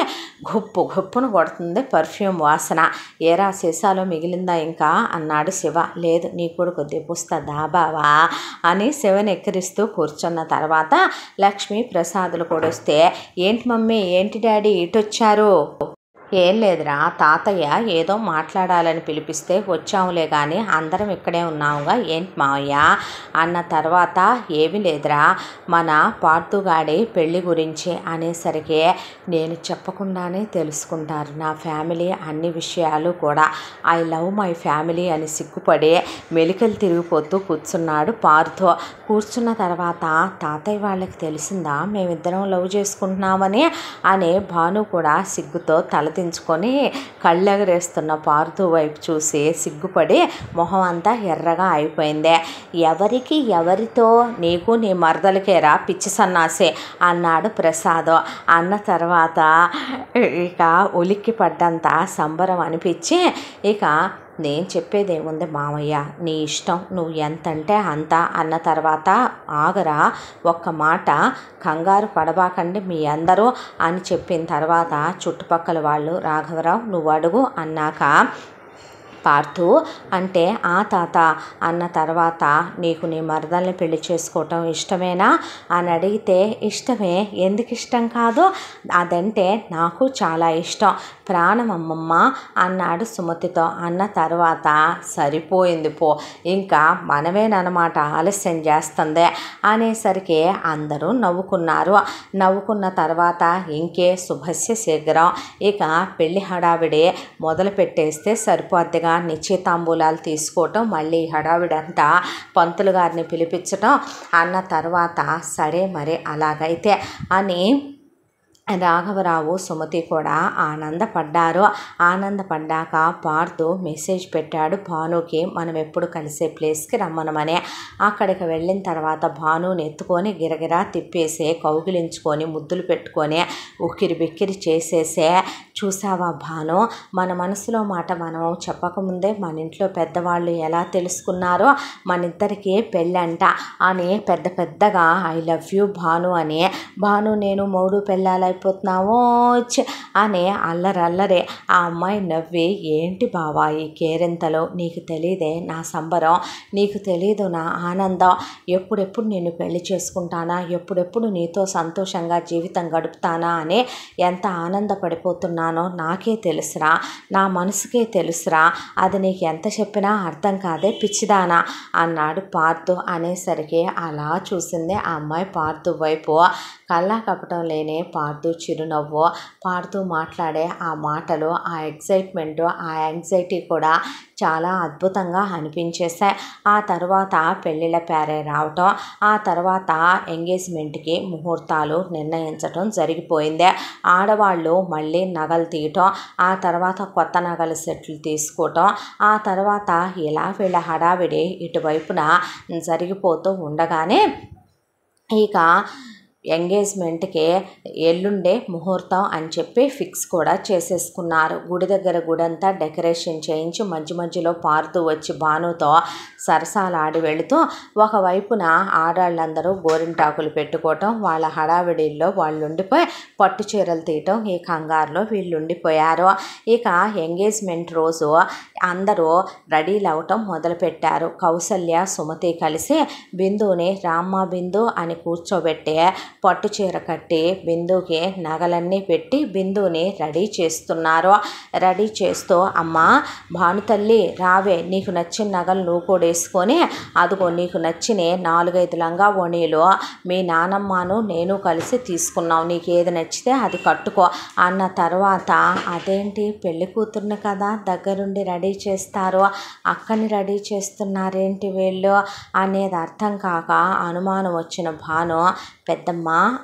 S1: గుప్పును కొడుతుంది పర్ఫ్యూమ్ వాసన. ఏరా సీసాలో మిగిలిందా ఇంకా అన్నాడు శివ. లేదు నీ కొడుకు దిప్పుస్తా దాబావా అని శివని ఎక్కిరిస్తూ కూర్చున్న తర్వాత లక్ష్మీ ప్రసాదులు కూడా వస్తే ఏంటి మమ్మీ ఏంటి డాడీ ఇటొచ్చారు, ఏం లేదురా తాతయ్య ఏదో మాట్లాడాలని పిలిపిస్తే వచ్చాములే కానీ అందరం ఇక్కడే ఉన్నాముగా ఏంటి మావయ్య అన్న తర్వాత ఏమీ లేదురా మన పార్దుగాడి పెళ్ళి గురించి అనేసరికి నేను చెప్పకుండానే తెలుసుకుంటారు నా ఫ్యామిలీ అన్ని విషయాలు కూడా, ఐ లవ్ మై ఫ్యామిలీ అని సిగ్గుపడి మెలికలు తిరిగిపోతూ కూర్చున్నాడు పార్దు. కూర్చున్న తర్వాత తాతయ్య వాళ్ళకి తెలిసిందా మేమిద్దరం లవ్ చేసుకుంటున్నామని అని భాను కూడా సిగ్గుతో తలదించుకొని కళ్ళెగరేస్తున్న పార్దు వైపు చూసి సిగ్గుపడి మొహం అంతా ఎర్రగా అయిపోయింది. ఎవరితో నీకు నీ మరదలకేరా పిచ్చి సన్నాసే అన్నాడు ప్రసాద్. అన్న తర్వాత ఇక ఉలిక్కి పడ్డంత సంబరం అనిపించి ఇక నేను చెప్పేది ఏముంది మామయ్య నీ ఇష్టం నువ్వు ఎంతంటే అంత అన్న తర్వాత ఆగరా ఒక్క మాట కంగారు పడబాకండి మీ అందరూ అని చెప్పిన తర్వాత చుట్టుపక్కల వాళ్ళు రాఘవరావు నువ్వు అడుగు అన్నాక పార్థు అంటే ఆ తాత అన్న తర్వాత నీకు నీ మరదల్ని పెళ్లి చేసుకోవటం ఇష్టమేనా అని అడిగితే ఇష్టమే ఎందుకు ఇష్టం కాదు అదంటే నాకు చాలా ఇష్టం ప్రాణం అమ్మమ్మ అన్నాడు సుమతితో. అన్న తర్వాత సరిపోయింది పో ఇంకా మనమేనమాట ఆలస్యం చేస్తుంది అనేసరికి అందరూ నవ్వుకున్నారు. నవ్వుకున్న తర్వాత ఇంకే శుభస్య శీఘ్రం ఇక పెళ్లి హడావిడి మొదలు పెట్టేస్తే సరిపోద్దిగా నిశ్చితాంబూలాలు తీసుకోవటం మళ్ళీ హడావిడంతా పంతులు గారిని పిలిపించటం అన్న తర్వాత సరే మరి అలాగైతే అని రాఘవరావు సుమతి కూడా ఆనందపడ్డారు. ఆనందపడ్డాక పార్థు మెసేజ్ పెట్టాడు భానుకి, మనం ఎప్పుడు కలిసే ప్లేస్కి రమ్మనమని. అక్కడికి వెళ్ళిన తర్వాత భానుని ఎత్తుకొని గిరగిరా తిప్పేసి కౌగిలించుకొని ముద్దులు పెట్టుకొని ఉక్కిరి బిక్కిరి చేసేసే, చూసావా భాను, మన మనసులో మాట మనం చెప్పకముందే మన ఇంట్లో పెద్దవాళ్ళు ఎలా తెలుసుకున్నారో మన ఇద్దరికి పెళ్ళంట అని పెద్ద పెద్దగా ఐ లవ్ యూ భాను అని, భాను నేను మూడు పెళ్ళాలైపోతున్నామో అని అల్లరల్లరే. ఆ అమ్మాయి నవ్వి, ఏంటి బావా ఈ కేరింతలో, నీకు తెలీదే నా సంబరం, నీకు తెలీదు నా ఆనందం, ఎప్పుడెప్పుడు నేను పెళ్లి చేసుకుంటానా, ఎప్పుడెప్పుడు నీతో సంతోషంగా జీవితం గడుపుతానా అని ఎంత ఆనందపడిపోతున్నానో నాకే తెలుసురా, నా మనసుకే తెలుసురా, అది నీకు ఎంత చెప్పినా అర్థం కాదే పిచ్చిదానా అన్నాడు పార్థు. అనేసరికి అలా చూసింది ఆ అమ్మాయి పార్థు వైపు. కల్లా కపటం లేని పార్థు చిరునవ్వు, పార్థు మాట్లాడే ఆ మాటలు, ఆ ఎగ్జైట్మెంటు, ఆ యాంగ్జైటీ కూడా చాలా అద్భుతంగా అనిపించేశాయి. ఆ తర్వాత పెళ్ళిళ్ళ పేరే రావటం, ఆ తర్వాత ఎంగేజ్మెంట్కి ముహూర్తాలు నిర్ణయించటం జరిగిపోయింది. ఆడవాళ్ళు మళ్ళీ నగలు తీయటం, ఆ తర్వాత కొత్త నగల సెట్లు తీసుకోవటం, ఆ తర్వాత ఇలా వీళ్ళ హడావిడి ఇటువైపున జరిగిపోతూ ఉండగానే ఇక ఎంగేజ్మెంట్కి ఎల్లుండే ముహూర్తం అని చెప్పి ఫిక్స్ కూడా చేసేసుకున్నారు. గుడి దగ్గర గుడంతా డెకరేషన్ చేయించి మధ్య మధ్యలో పార్థు వచ్చి భానుతో సరసాలాడి వెళుతూ ఒకవైపున ఆడాళ్ళందరూ గోరింటాకులు పెట్టుకోవటం, వాళ్ళ హడావిడిల్లో వాళ్ళు ఉండిపోయి పట్టు చీరలు తీయటం, ఈ కంగారులో వీళ్ళు ఉండిపోయారు. ఇక ఎంగేజ్మెంట్ రోజు అందరూ రెడీలు అవటం మొదలుపెట్టారు. కౌసల్య సుమతి కలిసి బిందుని రామ్మ బిందు అని కూర్చోబెట్టి పట్టు చీర కట్టి బిందుకి నగలన్నీ పెట్టి బిందుని రెడీ చేస్తున్నారు. రెడీ చేస్తూ, అమ్మా భానుతల్లి రావే, నీకు నచ్చిన నగలు నువ్వు కూడా వేసుకొని అదిగో నీకు నచ్చిన 4-5 లంగా ఓణీలు మీ నానమ్మను నేను కలిసి తీసుకున్నావు, నీకు ఏది నచ్చితే అది కట్టుకో అన్న తర్వాత, అదేంటి పెళ్లి కూతుర్ని కదా దగ్గరుండి రెడీ చేస్తారు, అక్కని రెడీ చేస్తున్నారేంటి వీళ్ళు అనేది అర్థం కాక అనుమానం వచ్చిన భాను, పెద్దమ్మ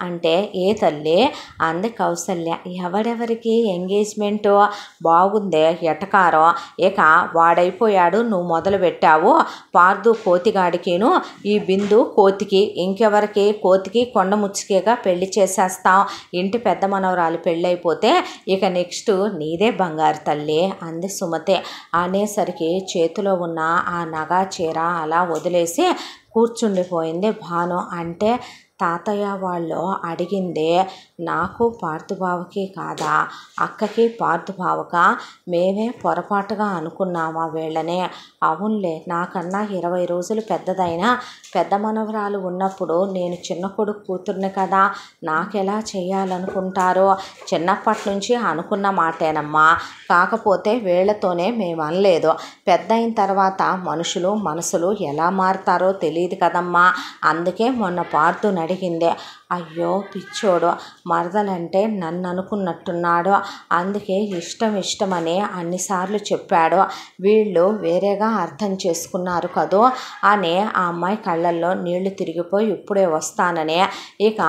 S1: అంటే ఏ తల్లి అంది కౌసల్య. ఎవరెవరికి ఎంగేజ్మెంటు బాగుందే ఎటకారం, ఇక వాడైపోయాడు నువ్వు మొదలు పెట్టావు, పార్థు కోతిగాడికిను ఈ బిందు కోతికి, ఇంకెవరికి కోతికి కొండ ముచ్చికేగా పెళ్లి చేసేస్తాం, ఇంటి పెద్ద మనవరాలు పెళ్ళైపోతే ఇక నెక్స్ట్ నీదే బంగారు తల్లి అంది సుమతి. అనేసరికి చేతిలో ఉన్న ఆ నగా చీర అలా వదిలేసి కూర్చుండిపోయింది భాను. అంటే తాతయ్య వాళ్ళు అడిగిందే నాకు పార్థుబావకి కాదా, అక్కకి పార్థుబావక, మేమే పొరపాటుగా అనుకున్నామా వీళ్ళనే, అవునులే నాకన్నా 20 రోజులు పెద్దదైనా పెద్ద మనవరాలు ఉన్నప్పుడు నేను చిన్న కొడుకు కూతుర్ని కదా, నాకెలా చేయాలనుకుంటారో, చిన్నప్పటి నుంచి అనుకున్న మాటేనమ్మా, కాకపోతే వీళ్ళతోనే మేము అనలేదు, పెద్ద అయిన తర్వాత మనుషులు మనసులు ఎలా మారుతారో తెలియదు కదమ్మా, అందుకే మొన్న పార్థుని అడిగిందే. అయ్యో పిచ్చోడు, మరదలంటే నన్ను అనుకున్నట్టున్నాడు, అందుకే ఇష్టమని అన్నిసార్లు చెప్పాడు, వీళ్ళు వేరేగా అర్థం చేసుకున్నారు కదూ అని ఆ అమ్మాయి కళ్ళల్లో నీళ్లు తిరిగిపోయి ఇప్పుడే వస్తానని ఇక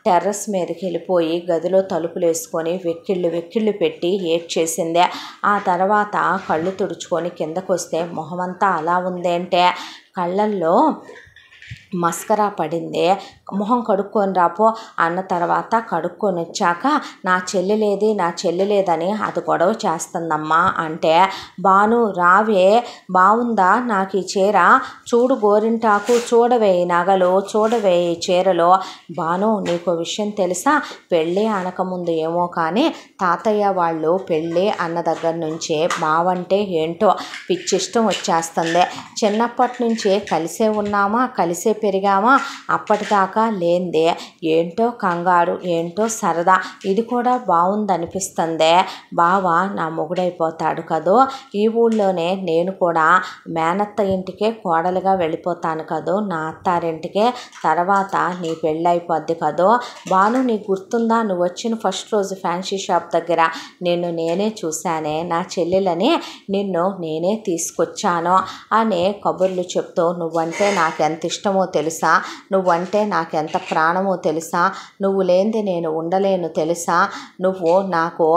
S1: టెర్రస్ మీదకి వెళ్ళిపోయి గదిలో తలుపులు వేసుకొని వెక్కిళ్ళు పెట్టి ఏడ్చేసింది. ఆ తర్వాత కళ్ళు తుడుచుకొని కిందకు వస్తే మొహమంతా అలా ఉందేంటే కళ్ళల్లో మస్కరా పడింది. మొహం కడుక్కొని రాపో అన్న తర్వాత కడుక్కొని వచ్చాక నా చెల్లి లేదని అది గొడవ చేస్తుందమ్మా అంటే, భాను రావే బాగుందా నాకు ఈ చీర, చూడు గోరింటాకు, చూడవే నగలు, చూడవే చీరలో, భాను నీకు విషయం తెలుసా, పెళ్ళి అనకముందు ఏమో కానీ తాతయ్య వాళ్ళు పెళ్ళి అన్న దగ్గర నుంచే బావంటే ఏంటో పిచ్చిష్టం వచ్చేస్తుంది, చిన్నప్పటి నుంచే కలిసే ఉన్నామా కలిసే పెరిగామా, అప్పటిదాకా లేందే ఏంటో కంగారు ఏంటో సరదా, ఇది కూడా బాగుందనిపిస్తుందే, బావ నా మొగుడైపోతాడు కదో, ఈ ఊళ్ళోనే నేను కూడా మేనత్త ఇంటికే కోడలుగా వెళ్ళిపోతాను కదో, నా అత్తారింటికే, తర్వాత నీ పెళ్ళైపోద్ది కదో, బాను నీకు గుర్తుందా నువ్వు వచ్చిన ఫస్ట్ రోజు ఫ్యాన్సీ షాప్ దగ్గర నేనే చూశానే నా చెల్లెలని, నిన్ను నేనే తీసుకొచ్చాను అనే కబుర్లు చెప్తూ నువ్వంటే నాకు ఎంత ఇష్టమో తెలుసా, నువ్వంటే నాకెంత ప్రాణమో తెలుసా, నువ్వు లేనిది నేను ఉండలేను తెలుసా, నువ్వు నాకు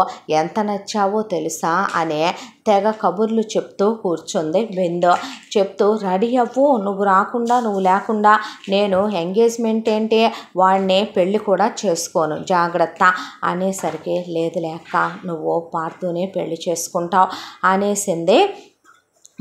S1: ఎంత నచ్చావో తెలుసా అనే తెగ కబుర్లు చెప్తూ కూర్చుంది బిందు. చెప్తూ రెడీ అవ్వు, నువ్వు రాకుండా నువ్వు లేకుండా నేను ఎంగేజ్మెంట్ ఏంటి, వాడిని పెళ్ళి కూడా చేసుకోను జాగ్రత్త అనేసరికి లేదు లేక నువ్వు పార్థుని పెళ్లి చేసుకుంటావు అనేసింది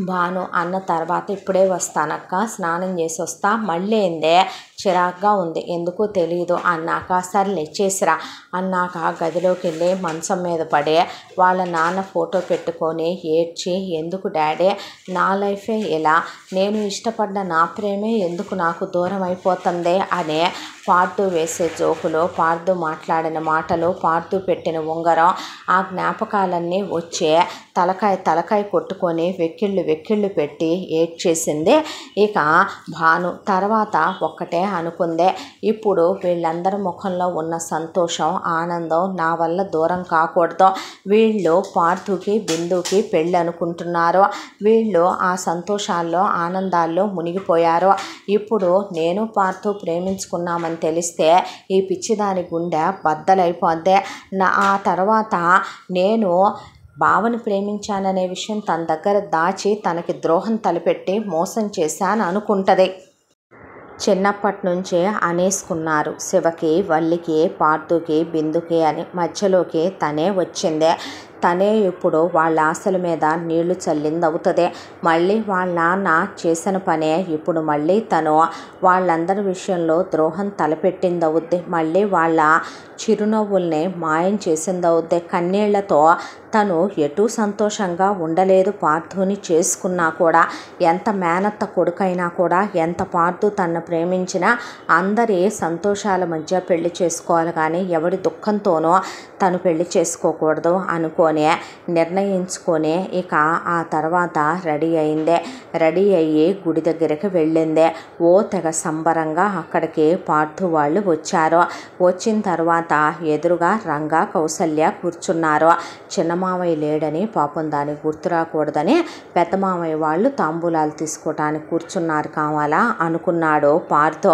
S1: భాను. అన్న తర్వాత ఇప్పుడే వస్తానక్క, స్నానం చేసి వస్తా, మళ్ళీ ఏందే చిరాగ్గా ఉంది ఎందుకో తెలియదు అన్నాక సర్లే చేసిరా అన్నాక గదిలోకి వెళ్ళి మంచం మీద పడి వాళ్ళ నాన్న ఫోటో పెట్టుకొని ఏడ్చి ఎందుకు డాడీ నా లైఫే ఇలా, నేను ఇష్టపడ్డ నా ప్రేమే ఎందుకు నాకు దూరం అయిపోతుంది అనే పార్థు వేసే జోకులు, పార్థు మాట్లాడిన మాటలు, పార్థు పెట్టిన ఉంగరం ఆ జ్ఞాపకాలన్నీ వచ్చే తలకాయ కొట్టుకొని వెక్కిళ్ళు పెట్టి ఏడ్చేసింది ఇక భాను. తర్వాత ఒక్కటే అనుకుందే, ఇప్పుడు వీళ్ళందరి ముఖంలో ఉన్న సంతోషం ఆనందం నా వల్ల దూరం కాకూడదు, వీళ్ళు పార్థుకి బిందుకి పెళ్ళి అనుకుంటున్నారు, వీళ్ళు ఆ సంతోషాల్లో ఆనందాల్లో మునిగిపోయారు, ఇప్పుడు నేను పార్థు ప్రేమించుకున్నామని తెలిస్తే ఈ పిచ్చిదాని గుండె బద్దలైపోద్ది, ఆ తర్వాత నేను బావని ప్రేమించాననే విషయం తన దగ్గర దాచి తనకి ద్రోహం తలపెట్టి మోసం చేశాను అనుకుంటుంది. చిన్నప్పటి నుంచే అనేసుకున్నారు శివకి, వల్లికి, పార్థుకి, బిందుకి అని. మధ్యలోకి తనే వచ్చిందే, తనే ఇప్పుడు వాళ్ళ ఆశల మీద నీళ్లు చల్లింది అవుతుంది. మళ్ళీ వాళ్ళ నాన్న చేసిన పనే ఇప్పుడు మళ్ళీ తను వాళ్ళందరి విషయంలో ద్రోహం తలపెట్టింది అవుద్ది, మళ్ళీ వాళ్ళ చిరునవ్వుల్ని మాయం చేసింది అవుద్ది. కన్నీళ్లతో తను ఎటూ సంతోషంగా ఉండలేదు పార్థుని చేసుకున్నా కూడా, ఎంత మేనత్త కొడుకైనా కూడా, ఎంత పార్థు తనను ప్రేమించినా అందరి సంతోషాల మధ్య పెళ్లి చేసుకోవాలి కానీ ఎవడి దుఃఖంతోనో తను పెళ్లి చేసుకోకూడదు అనుకొని నిర్ణయించుకొని ఇక ఆ తర్వాత రెడీ అయిందే. రెడీ అయ్యి గుడి దగ్గరికి వెళ్ళిందే. ఓ తెగ సంబరంగా అక్కడికి పార్థు వాళ్ళు వచ్చారు. వచ్చిన తర్వాత ఎదురుగా రంగా కౌసల్య కూర్చున్నారు. చిన్న మామయ్య లేడని పాపం దానికి గుర్తు రాకూడదని పెద్ద మామయ్య వాళ్ళు తాంబూలాలు తీసుకోవటానికి కూర్చున్నారు కావాలా అనుకున్నాడు పార్థు.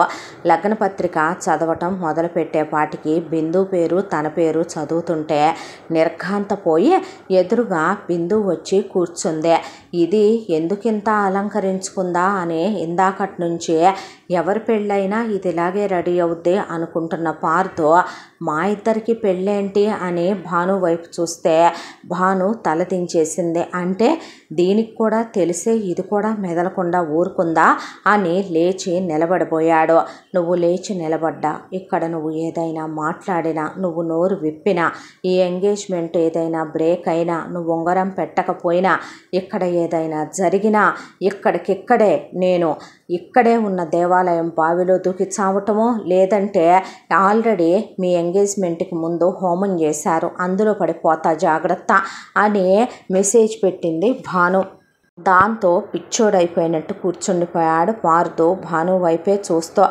S1: లగ్న పత్రిక చదవటం మొదలుపెట్టేపాటికి బిందు పేరు తన పేరు చదువుతుంటే నిర్ఘాంతపోయి ఎదురుగా బిందు వచ్చి కూర్చుందే. ఇది ఎందుకింత అలంకరించుకుందా అని ఇందాకటి నుంచి ఎవరి పెళ్ళైనా ఇది ఇలాగే రెడీ అవుద్ది అనుకుంటున్న పార్థు మా ఇద్దరికి పెళ్ళేంటి అని భాను వైపు చూస్తే భాను తల దించేసింది. అంటే దీనికి కూడా తెలిసే ఇది కూడా మెదలకుండా ఊరుకుందా అని లేచి నిలబడిపోయాడు. నువ్వు లేచి నిలబడ్డా, ఇక్కడ నువ్వు ఏదైనా మాట్లాడినా, నువ్వు నోరు విప్పినా, ఈ ఎంగేజ్మెంట్ ఏదైనా బ్రేక్ అయినా, నువ్వు ఉంగరం పెట్టకపోయినా, ఇక్కడ ఏదైనా జరిగినా ఇక్కడికిక్కడే నేను ఇక్కడే ఉన్న దేవాలయం బావిలో దూకి చావటమో లేదంటే ఆల్రెడీ మీ ఎంగేజ్మెంట్కి ముందు హోమం చేశారు అందులో పడిపోతా జాగ్రత్త అని మెసేజ్ పెట్టింది భాను. దాంతో పిచ్చోడైపోయినట్టు కూర్చుండిపోయాడు పార్థు భాను వైపే చూస్తూ.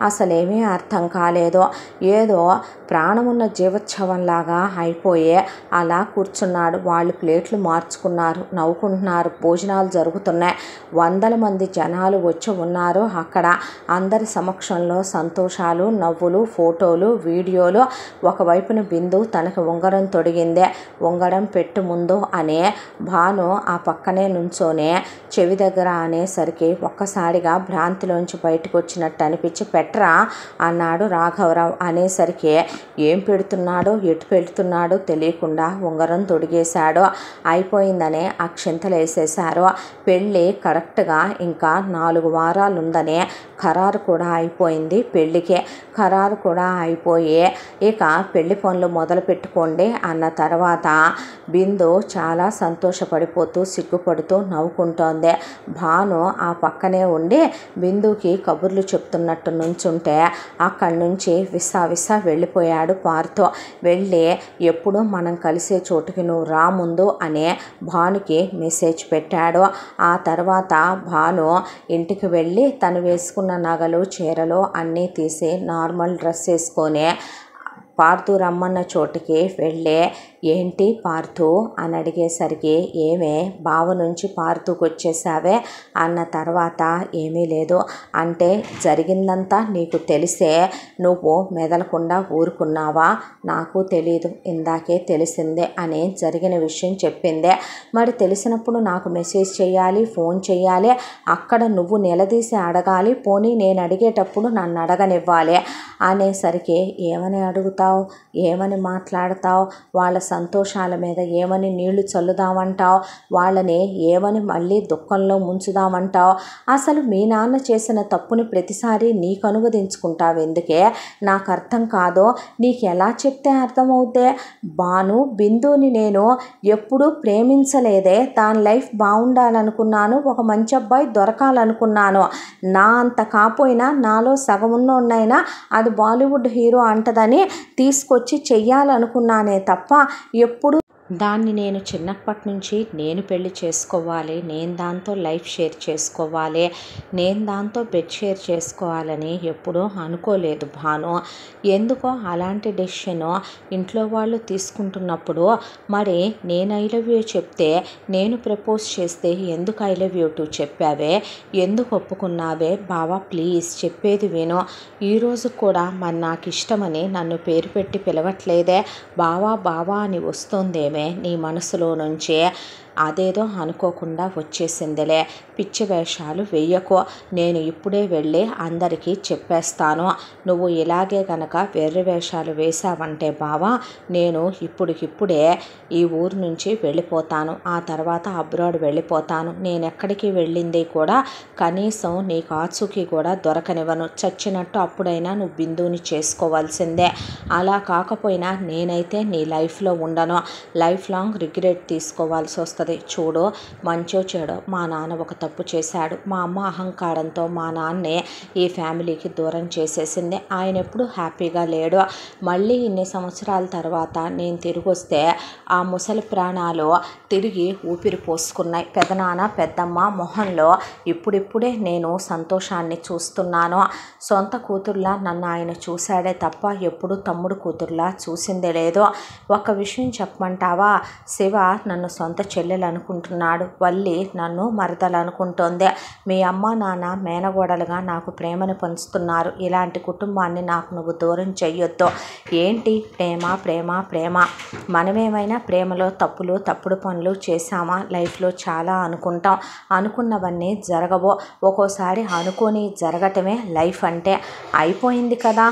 S1: అసలేమీ అర్థం కాలేదు, ఏదో ప్రాణమున్న జీవోత్సవంలాగా అయిపోయే అలా కూర్చున్నాడు. వాళ్ళు ప్లేట్లు మార్చుకున్నారు, నవ్వుకుంటున్నారు, భోజనాలు జరుగుతున్నాయి, 100 మంది జనాలు వచ్చి ఉన్నారు అక్కడ. అందరి సమక్షంలో సంతోషాలు, నవ్వులు, ఫోటోలు, వీడియోలు. ఒకవైపున బిందు తనకి ఉంగరం తొడిగిందే. ఉంగరం పెట్టు ముందు అనే భాను ఆ పక్కనే నుంచోని చెవి దగ్గర అనేసరికి ఒక్కసారిగా భ్రాంతిలోంచి బయటకు వచ్చినట్టు అనిపించి పెట్టరా అన్నాడు రాఘవరావు. అనేసరికి ఏం పెడుతున్నాడో ఎటు పెడుతున్నాడో తెలియకుండా ఉంగరం తొడిగేశాడు. అయిపోయిందనే అక్షింతలు వేసేశారు. పెళ్ళి కరెక్ట్గా ఇంకా 4 వారాలు ఉందనే ఖరారు కూడా అయిపోయింది. పెళ్ళికి ఖరారు కూడా అయిపోయి ఇక పెళ్లి పనులు మొదలు పెట్టుకోండి అన్న తర్వాత బిందు చాలా సంతోషపడిపోతూ సిగ్గుపడుతూ నవ్వుకుంటోంది. భాను ఆ పక్కనే ఉండి బిందుకి కబుర్లు చెప్తున్నట్టు నుంచుంటే అక్కడి నుంచి విసా వెళ్ళిపోయాడు పార్థు. వెళ్ళి ఎప్పుడు మనం కలిసే చోటుకి నువ్వు రా ముందు అనే భానుకి మెసేజ్ పెట్టాడు. ఆ తర్వాత భాను ఇంటికి వెళ్ళి తను వేసుకున్న నగలు చీరలు అన్నీ తీసి నార్మల్ డ్రెస్ వేసుకొని పార్థు రమ్మన్న చోటుకి వెళ్ళి ఏంటి పార్థు అని అడిగేసరికి ఏమే బావ నుంచి పార్థుకు వచ్చేసావే అన్న తర్వాత ఏమీ లేదు. అంటే జరిగిందంతా నీకు తెలిసే నువ్వు మెదలకుండా ఊరుకున్నావా? నాకు తెలీదు, ఇందాకే తెలిసిందే అని జరిగిన విషయం చెప్పిందే. మరి తెలిసినప్పుడు నాకు మెసేజ్ చేయాలి, ఫోన్ చేయాలి, అక్కడ నువ్వు నిలదీసి అడగాలి, పోనీ నేను అడిగేటప్పుడు నన్ను అడగనివ్వాలి అనేసరికి ఏమని అడుగుతావు, ఏమని మాట్లాడతావు, వాళ్ళ సంతోషాల మీద ఏమని నీళ్లు చల్లుదామంటావు, వాళ్ళని ఏమని మళ్ళీ దుఃఖంలో ముంచుదామంటావు? అసలు మీ నాన్న చేసిన తప్పుని ప్రతిసారి నీకు అనువదించుకుంటావు ఎందుకే? నాకు అర్థం కాదు. నీకు ఎలా చెప్తే అర్థమవుతే? భాను బిందుని నేను ఎప్పుడూ ప్రేమించలేదే. దాని లైఫ్ బాగుండాలనుకున్నాను, ఒక మంచి అబ్బాయి దొరకాలనుకున్నాను. నా అంత కాపోయినా నాలో సగమున్నోన్నైనా అది బాలీవుడ్ హీరో అంటదని తీసుకొచ్చి చెయ్యాలనుకున్నానే తప్ప ఎప్పుడు దాన్ని నేను చిన్నప్పటి నుంచి నేను పెళ్లి చేసుకోవాలి, నేను దాంతో లైఫ్ షేర్ చేసుకోవాలి, నేను దాంతో బెడ్ షేర్ చేసుకోవాలని ఎప్పుడూ అనుకోలేదు భాను. ఎందుకో అలాంటి డెసిషన్ ఇంట్లో వాళ్ళు తీసుకుంటున్నప్పుడు మరి నేను ఐ లవ్ యూ చెప్తే, నేను ప్రపోజ్ చేస్తే ఎందుకు ఐ లవ్ యూ టు చెప్పావే? ఎందుకు ఒప్పుకున్నావే? బావా ప్లీజ్ చెప్పేది విను. ఈరోజు కూడా మరి నాకు ఇష్టమని నన్ను పేరు పెట్టి పిలవట్లేదే. బావా బావా అని వస్తుందేమే నీ మనసులో నుంచే. అదేదో అనుకోకుండా వచ్చేసిందిలే. పిచ్చి వేషాలు వెయ్యకో. నేను ఇప్పుడే వెళ్ళి అందరికీ చెప్పేస్తాను. నువ్వు ఇలాగే కనుక వెర్రి వేషాలు వేశావంటే బావా, నేను ఇప్పుడికిప్పుడే ఈ ఊరు నుంచి వెళ్ళిపోతాను. ఆ తర్వాత అబ్రాడ్ వెళ్ళిపోతాను. నేను ఎక్కడికి వెళ్ళింది కూడా కనీసం నీకు ఆచూకీ కూడా దొరకనివ్వను. చచ్చినట్టు అప్పుడైనా నువ్వు బిందుని చేసుకోవాల్సిందే. అలా కాకపోయినా నేనైతే నీ లైఫ్లో ఉండను. లైఫ్ లాంగ్ రిగ్రెట్ తీసుకోవాల్సి వస్తుంది. చూడు, మంచో చెడో మా నాన్న ఒక తప్పు చేశాడు. మా అమ్మ అహంకారంతో మా నాన్నే ఈ ఫ్యామిలీకి దూరం చేసేసింది. ఆయన ఎప్పుడు హ్యాపీగా లేడు. మళ్ళీ ఇన్ని సంవత్సరాల తర్వాత నేను తిరిగి వస్తే ఆ ముసలి ప్రాణాలు తిరిగి ఊపిరి పోసుకున్నాయి. పెదనాన్న పెద్దమ్మ మొహంలో ఇప్పుడిప్పుడే నేను సంతోషాన్ని చూస్తున్నాను. సొంత కూతుర్లా నన్ను ఆయన చూశాడే తప్ప ఎప్పుడు తమ్ముడు కూతుర్లా చూసిందే లేదు. ఒక విషయం చెప్పమంటావా? శివ నన్ను సొంత చెల్లెలు అనుకుంటున్నాడు, వల్లి నన్ను మరదలు అనుకుంటోంది. మీ అమ్మ నాన్న మేనగోడలుగా నాకు ప్రేమను పంచుతున్నారు. ఇలాంటి కుటుంబాన్ని నాకు నువ్వు దూరం చెయ్యొద్దు. ఏంటి ప్రేమ ప్రేమ ప్రేమ? మనమేమైనా ప్రేమలో తప్పులు తప్పుడు పనులు చేశామా? లైఫ్లో చాలా అనుకుంటాం, అనుకున్నవన్నీ జరగవు. ఒక్కోసారి అనుకోని జరగటమే లైఫ్ అంటే. అయిపోయింది కదా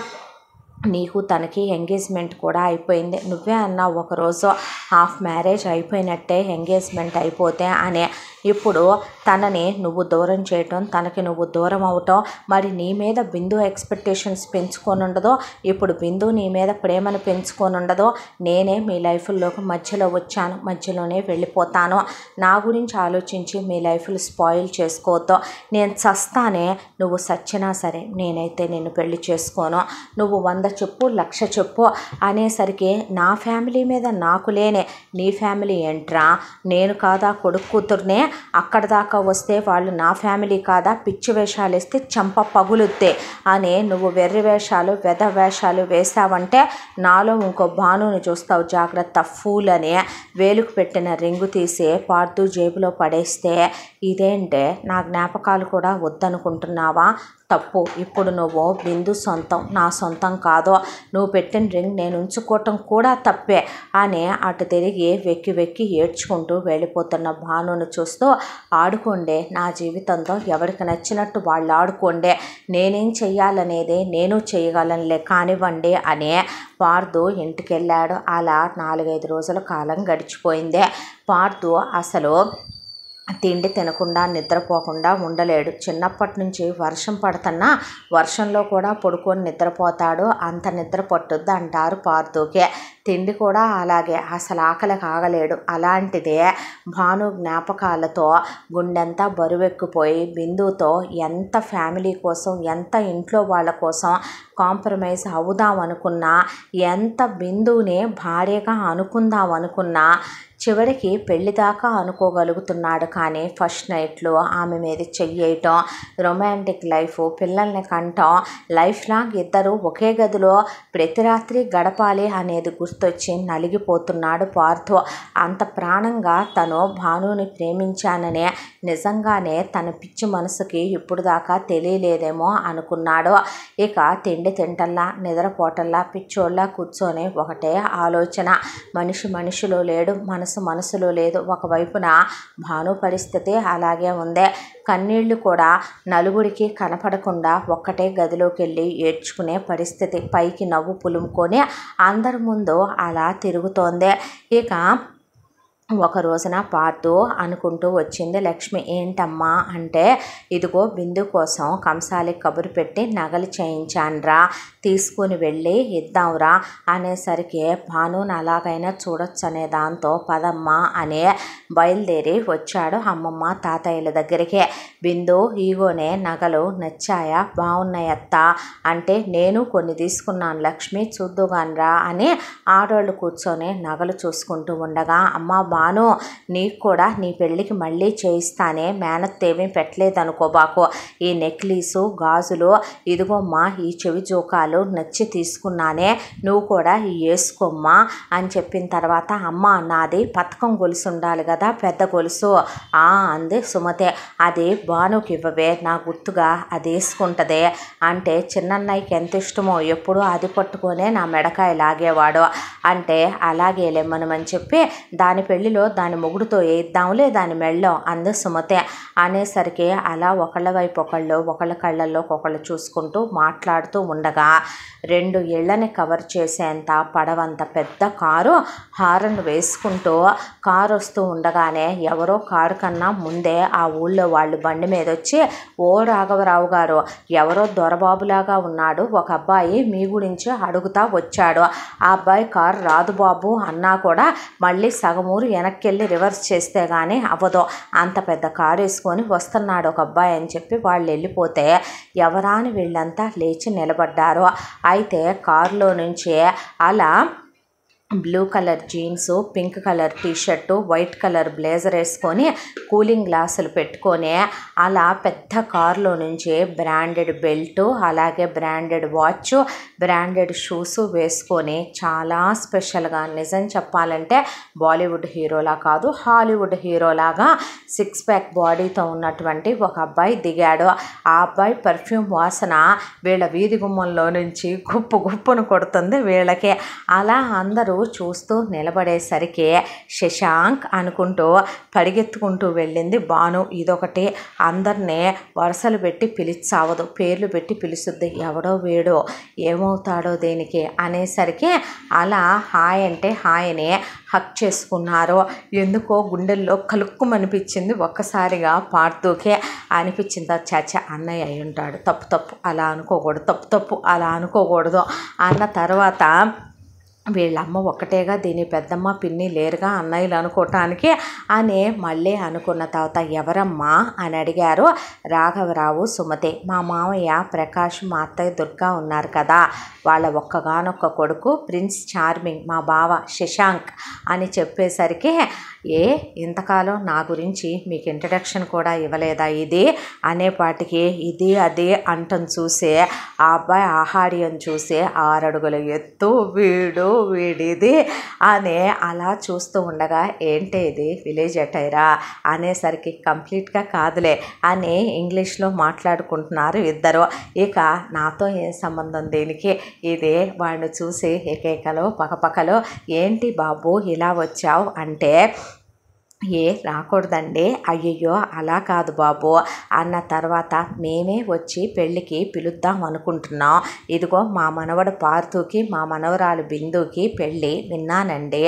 S1: నీకు తనకి ఎంగేజ్మెంట్ కూడా అయిపోయింది. నువ్వే అన్నావు ఒకరోజు హాఫ్ మ్యారేజ్ అయిపోయినట్టే ఎంగేజ్మెంట్ అయిపోతే అనే. ఇప్పుడు తనని నువ్వు దూరం చేయటం, తనకి నువ్వు దూరం అవటం, మరి నీ మీద బిందు ఎక్స్పెక్టేషన్స్ పెంచుకొని ఉండదో, ఇప్పుడు బిందు నీ మీద ప్రేమను పెంచుకొని ఉండదో. నేనే మీ లైఫ్లోకి మధ్యలో వచ్చాను, మధ్యలోనే వెళ్ళిపోతాను. నా గురించి ఆలోచించి మీ లైఫ్లు స్పాయిల్ చేసుకోవద్దు. నేను చస్తానే, నువ్వు సచ్చినా సరే నేనైతే నిన్ను పెళ్లి చేసుకోను. నువ్వు 100 చెప్పు 1,00,000 చెప్పు అనేసరికి నా ఫ్యామిలీ మీద నాకు లేనే, నీ ఫ్యామిలీ ఏంట్రా? నేను కాదా కొడుకు కూతుర్నే? అక్కడ దాకా వస్తే వాళ్ళు నా ఫ్యామిలీ కాదా? పిచ్చి వేషాలు వేస్తే చంప పగులుద్దే అని నువ్వు వెర్రి వేషాలు వెద వేషాలు వేసావంటే నాలో ఇంకో భానుని చూస్తావు, జాగ్రత్త ఫూల్ అని వేలుకు పెట్టిన రింగు తీసి పార్థు జేబులో పడేస్తే, ఇదేంటే నా జ్ఞాపకాలు కూడా వద్దనుకుంటున్నావా? తప్పు. ఇప్పుడు నువ్వు బిందు సొంతం, నా సొంతం కాదు. నువ్వు పెట్టిన రింగ్ నేను ఉంచుకోవటం కూడా తప్పే అని అటు తిరిగి వెక్కి వెక్కి ఏడ్చుకుంటూ వెళ్ళిపోతున్న భానును చూస్తూ, ఆడుకోండే నా జీవితంతో, ఎవరికి నచ్చినట్టు వాళ్ళు ఆడుకోండే, నేనేం చెయ్యాలనేది నేను చేయగలనులే కానివ్వండి అని పార్థు ఇంటికి వెళ్ళాడు. అలా 4-5 రోజుల కాలం గడిచిపోయింది. పార్థు అసలు తిండి తినకుండా నిద్రపోకుండా ఉండలేడు. చిన్నప్పటి నుంచి వర్షం పడుతున్నా వర్షంలో కూడా పడుకొని నిద్రపోతాడు. అంత నిద్ర పట్టుద్ది అంటారు పార్థుకే. తిండి కూడా అలాగే, అసలు ఆకలికి ఆగలేడు. అలాంటిదే భాను జ్ఞాపకాలతో గుండెంతా బరువెక్కిపోయి బిందుతో ఎంత ఫ్యామిలీ కోసం, ఎంత ఇంట్లో వాళ్ళ కోసం కాంప్రమైజ్ అవుదాం అనుకున్నా, ఎంత బిందుని భార్యగా అనుకుందాం అనుకున్నా, చివరికి పెళ్లి దాకా అనుకోగలుగుతున్నాడు. కానీ ఫస్ట్ నైట్లో ఆమె మీద చెయ్యటం, రొమాంటిక్ లైఫ్, పిల్లల్ని కంటాం, లైఫ్ లాంగ్ ఇద్దరు ఒకే గదిలో ప్రతి రాత్రి గడపాలి అనేది గుర్తొచ్చి నలిగిపోతున్నాడు పార్థు. అంత ప్రాణంగా తను భానుని ప్రేమించాననే నిజంగానే తన పిచ్చి మనసుకి ఇప్పుడు దాకా తెలియలేదేమో అనుకున్నాడు. ఇక తిండి తింటల్లా నిద్రపోటల్లా పిచ్చోళ్ళ కూర్చొని ఒకటే ఆలోచన. మనిషిలో లేడు, మనసులో లేదు. ఒకవైపున భాను పరిస్థితి అలాగే ఉంది. కన్నీళ్లు కూడా నలుగురికి కనపడకుండా ఒక్కటే గదిలోకి వెళ్ళి ఏడ్చుకునే పరిస్థితి. పైకి నవ్వు పులుముకొని అందరి ముందు అలా తిరుగుతోంది. ఇక ఒక రోజున పార్థు అనుకుంటూ వచ్చింది లక్ష్మి. ఏంటమ్మా అంటే, ఇదిగో బిందు కోసం కంసాలి కబురు పెట్టి నగలు చేయించాన్రా, తీసుకుని వెళ్ళి ఇద్దాంరా అనేసరికి భానుని అలాగైనా చూడొచ్చు అనే దాంతో పదమ్మా అనే బయలుదేరి వచ్చాడు అమ్మమ్మ తాతయ్యల దగ్గరికి. బిందు ఈగోనే నగలు నచ్చాయా, బాగున్నాయత్త అంటే, నేను కొన్ని తీసుకున్నాను లక్ష్మి చూద్దుగానరా అని ఆడోళ్ళు కూర్చొని నగలు చూసుకుంటూ ఉండగా, అమ్మ భాను నీకు కూడా నీ పెళ్ళికి మళ్ళీ చేయిస్తానే, మేనత్తేమీ పెట్టలేదనుకోబాకు. ఈ నెక్లెసు గాజులు ఇదిగోమ్మా, ఈ చెవి జోకాలు నచ్చి తీసుకున్నానే, నువ్వు కూడా వేసుకోమ్మా అని చెప్పిన తర్వాత, అమ్మ నాది పథకం గొలుసు ఉండాలి కదా, పెద్ద గొలుసు అంది సుమతే. అది భానుకి ఇవ్వవే, నా గుర్తుగా అది వేసుకుంటుంది అంటే, చిన్నన్నయ్యకి ఎంత ఇష్టమో ఎప్పుడు అది పట్టుకొనే నా మెడకాయ లాగేవాడు అంటే, అలాగేలేమనమని చెప్పి దాని పెళ్లిలో దాని మొగుడుతో వేద్దాంలే దాని మెళ్ళో అంది సుమతే. అనేసరికి అలా ఒకళ్ళ వైపు ఒకళ్ళ కళ్ళల్లో ఒకళ్ళు చూసుకుంటూ మాట్లాడుతూ ఉండగా 2 ఇళ్లని కవర్ చేసేంత పడవంత పెద్ద కారు హారన్ వేసుకుంటూ కారు వస్తూ ఉండగానే ఎవరో కారు కన్నా ముందే ఆ ఊళ్ళో వాళ్ళు బండి మీద వచ్చి, ఓ రాఘవరావు గారు, ఎవరో దొరబాబులాగా ఉన్నాడు, ఒక అబ్బాయి మీ గురించి అడుగుతా వచ్చాడు, ఆ అబ్బాయి కారు రాదు బాబు అన్నా కూడా మళ్ళీ సగమూరు వెనక్కెళ్ళి రివర్స్ చేస్తే కానీ అవ్వదు, అంత పెద్ద కారు వేసుకొని వస్తున్నాడు ఒక అబ్బాయి అని చెప్పి వాళ్ళు వెళ్ళిపోతే ఎవరా అని వీళ్ళంతా లేచి నిలబడ్డారు. అయితే కారులో నుంచి అలా blue colour jeans, pink colour T shirt, white colour blazer వేసుకొని కూలింగ్ గ్లాసులు పెట్టుకొని అలా పెద్ద కారులో నుంచి బ్రాండెడ్ బెల్టు, అలాగే బ్రాండెడ్ వాచ్, బ్రాండెడ్ షూస్ వేసుకొని చాలా స్పెషల్గా, నిజం చెప్పాలంటే బాలీవుడ్ హీరోలా కాదు హాలీవుడ్ హీరోలాగా 6 ప్యాక్ బాడీతో ఉన్నటువంటి ఒక అబ్బాయి దిగాడు. ఆ అబ్బాయి పర్ఫ్యూమ్ వాసన వీళ్ళ వీధి గుమ్మంలో నుంచి గుప్పును కొడుతుంది వీళ్ళకి. అలా అందరూ చూస్తూ నిలబడేసరికి శశాంక్ అనుకుంటూ పరిగెత్తుకుంటూ వెళ్ళింది భాను. ఇదొకటి, అందరినీ వరుసలు పెట్టి పిలిచావదు, పేర్లు పెట్టి పిలుస్తుంది, ఎవడో వేడో ఏమవుతాడో దేనికి అనేసరికి అలా హాయ్ అంటే హాయ్ని హక్ చేసుకున్నారు. ఎందుకో గుండెల్లో కలుక్కుమనిపించింది ఒక్కసారిగా పార్థుకే. అనిపించింది చాచా అన్నయ్య అయి ఉంటాడు, తప్పు అలా అనుకోకూడదు, తప్పు అలా అనుకోకూడదు అన్న తర్వాత వీళ్ళమ్మ ఒక్కటేగా, దీని పెద్దమ్మ పిన్ని లేరుగా అన్నయ్యలు అనుకోవటానికి అని మళ్ళీ అనుకున్న తర్వాత ఎవరమ్మా అని అడిగారు. రాఘవరావు, సుమతి. మా మామయ్య ప్రకాష్, మా అత్తయ్య దుర్గా ఉన్నారు కదా, వాళ్ళ ఒక్కగానొక్క కొడుకు ప్రిన్స్ చార్మింగ్, మా బావ శశాంక్ అని చెప్పేసరికి, ఇంతకాలం నా గురించి మీకు ఇంట్రడక్షన్ కూడా ఇవ్వలేదా ఇది అనేపాటికి, ఇది అది అంటం చూసే ఆ అబ్బాయి ఆహార్యం చూసే 6 అడుగుల ఎత్తు, వీడిది అని అలా చూస్తూ ఉండగా, ఏంటి ఇది విలేజ్ అటైరా అనేసరికి, కంప్లీట్గా కాదులే అని ఇంగ్లీష్లో మాట్లాడుకుంటున్నారు ఇద్దరు. ఇక నాతో ఏం సంబంధం దీనికి, ఇది వాడిని చూసి ఏకేకలో పకపకలో, ఏంటి బాబు ఇలా వచ్చావు అంటే, రాకూడదండి, అయ్యయ్యో అలా కాదు బాబు అన్న తర్వాత, మేమే వచ్చి పెళ్ళికి పిలుద్దాం అనుకుంటున్నాం, ఇదిగో మా మనవడు పార్థుకి మా మనవరాలు బిందుకి పెళ్ళి విన్నానండి,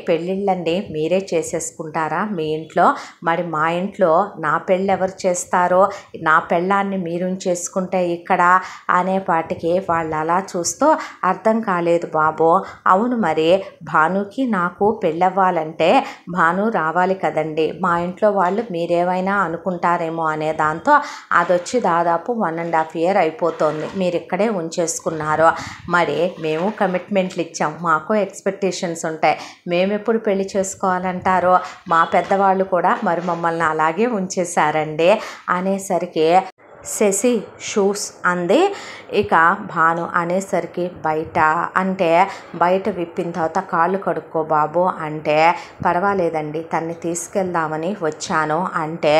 S1: పెళ్ళిళ్ళండి మీరే చేసేసుకుంటారా మీ ఇంట్లో, మరి మా ఇంట్లో నా పెళ్ళి ఎవరు చేస్తారో, నా పెళ్ళాన్ని మీరు చేసుకుంటే ఇక్కడ అనేపాటికి వాళ్ళు అలా చూస్తూ, అర్థం కాలేదు బాబు, అవును మరి భానుకి నాకు పెళ్ళవ్వాలంటే భాను రావాలి కావాలి కదండి, మా ఇంట్లో వాళ్ళు మీరేమైనా అనుకుంటారేమో అనే దాంతో అదొచ్చి దాదాపు 1.5 year అయిపోతుంది. మీరు ఇక్కడే ఉంచేసుకున్నారు. మరి మేము కమిట్మెంట్లు ఇచ్చాం, మాకు ఎక్స్పెక్టేషన్స్ ఉంటాయి. మేము ఎప్పుడు పెళ్లి చేసుకోవాలంటారో, మా పెద్దవాళ్ళు కూడా మరి మమ్మల్ని అలాగే ఉంచేశారండి అనేసరికి శశి షూస్ అంది. ఇక భాను అనేసరికి బయట అంటే బయట విప్పిన తర్వాత కాళ్ళు కడుక్కో బాబు అంటే పర్వాలేదండి తన్ని తీసుకెళ్దామని వచ్చాను అంటే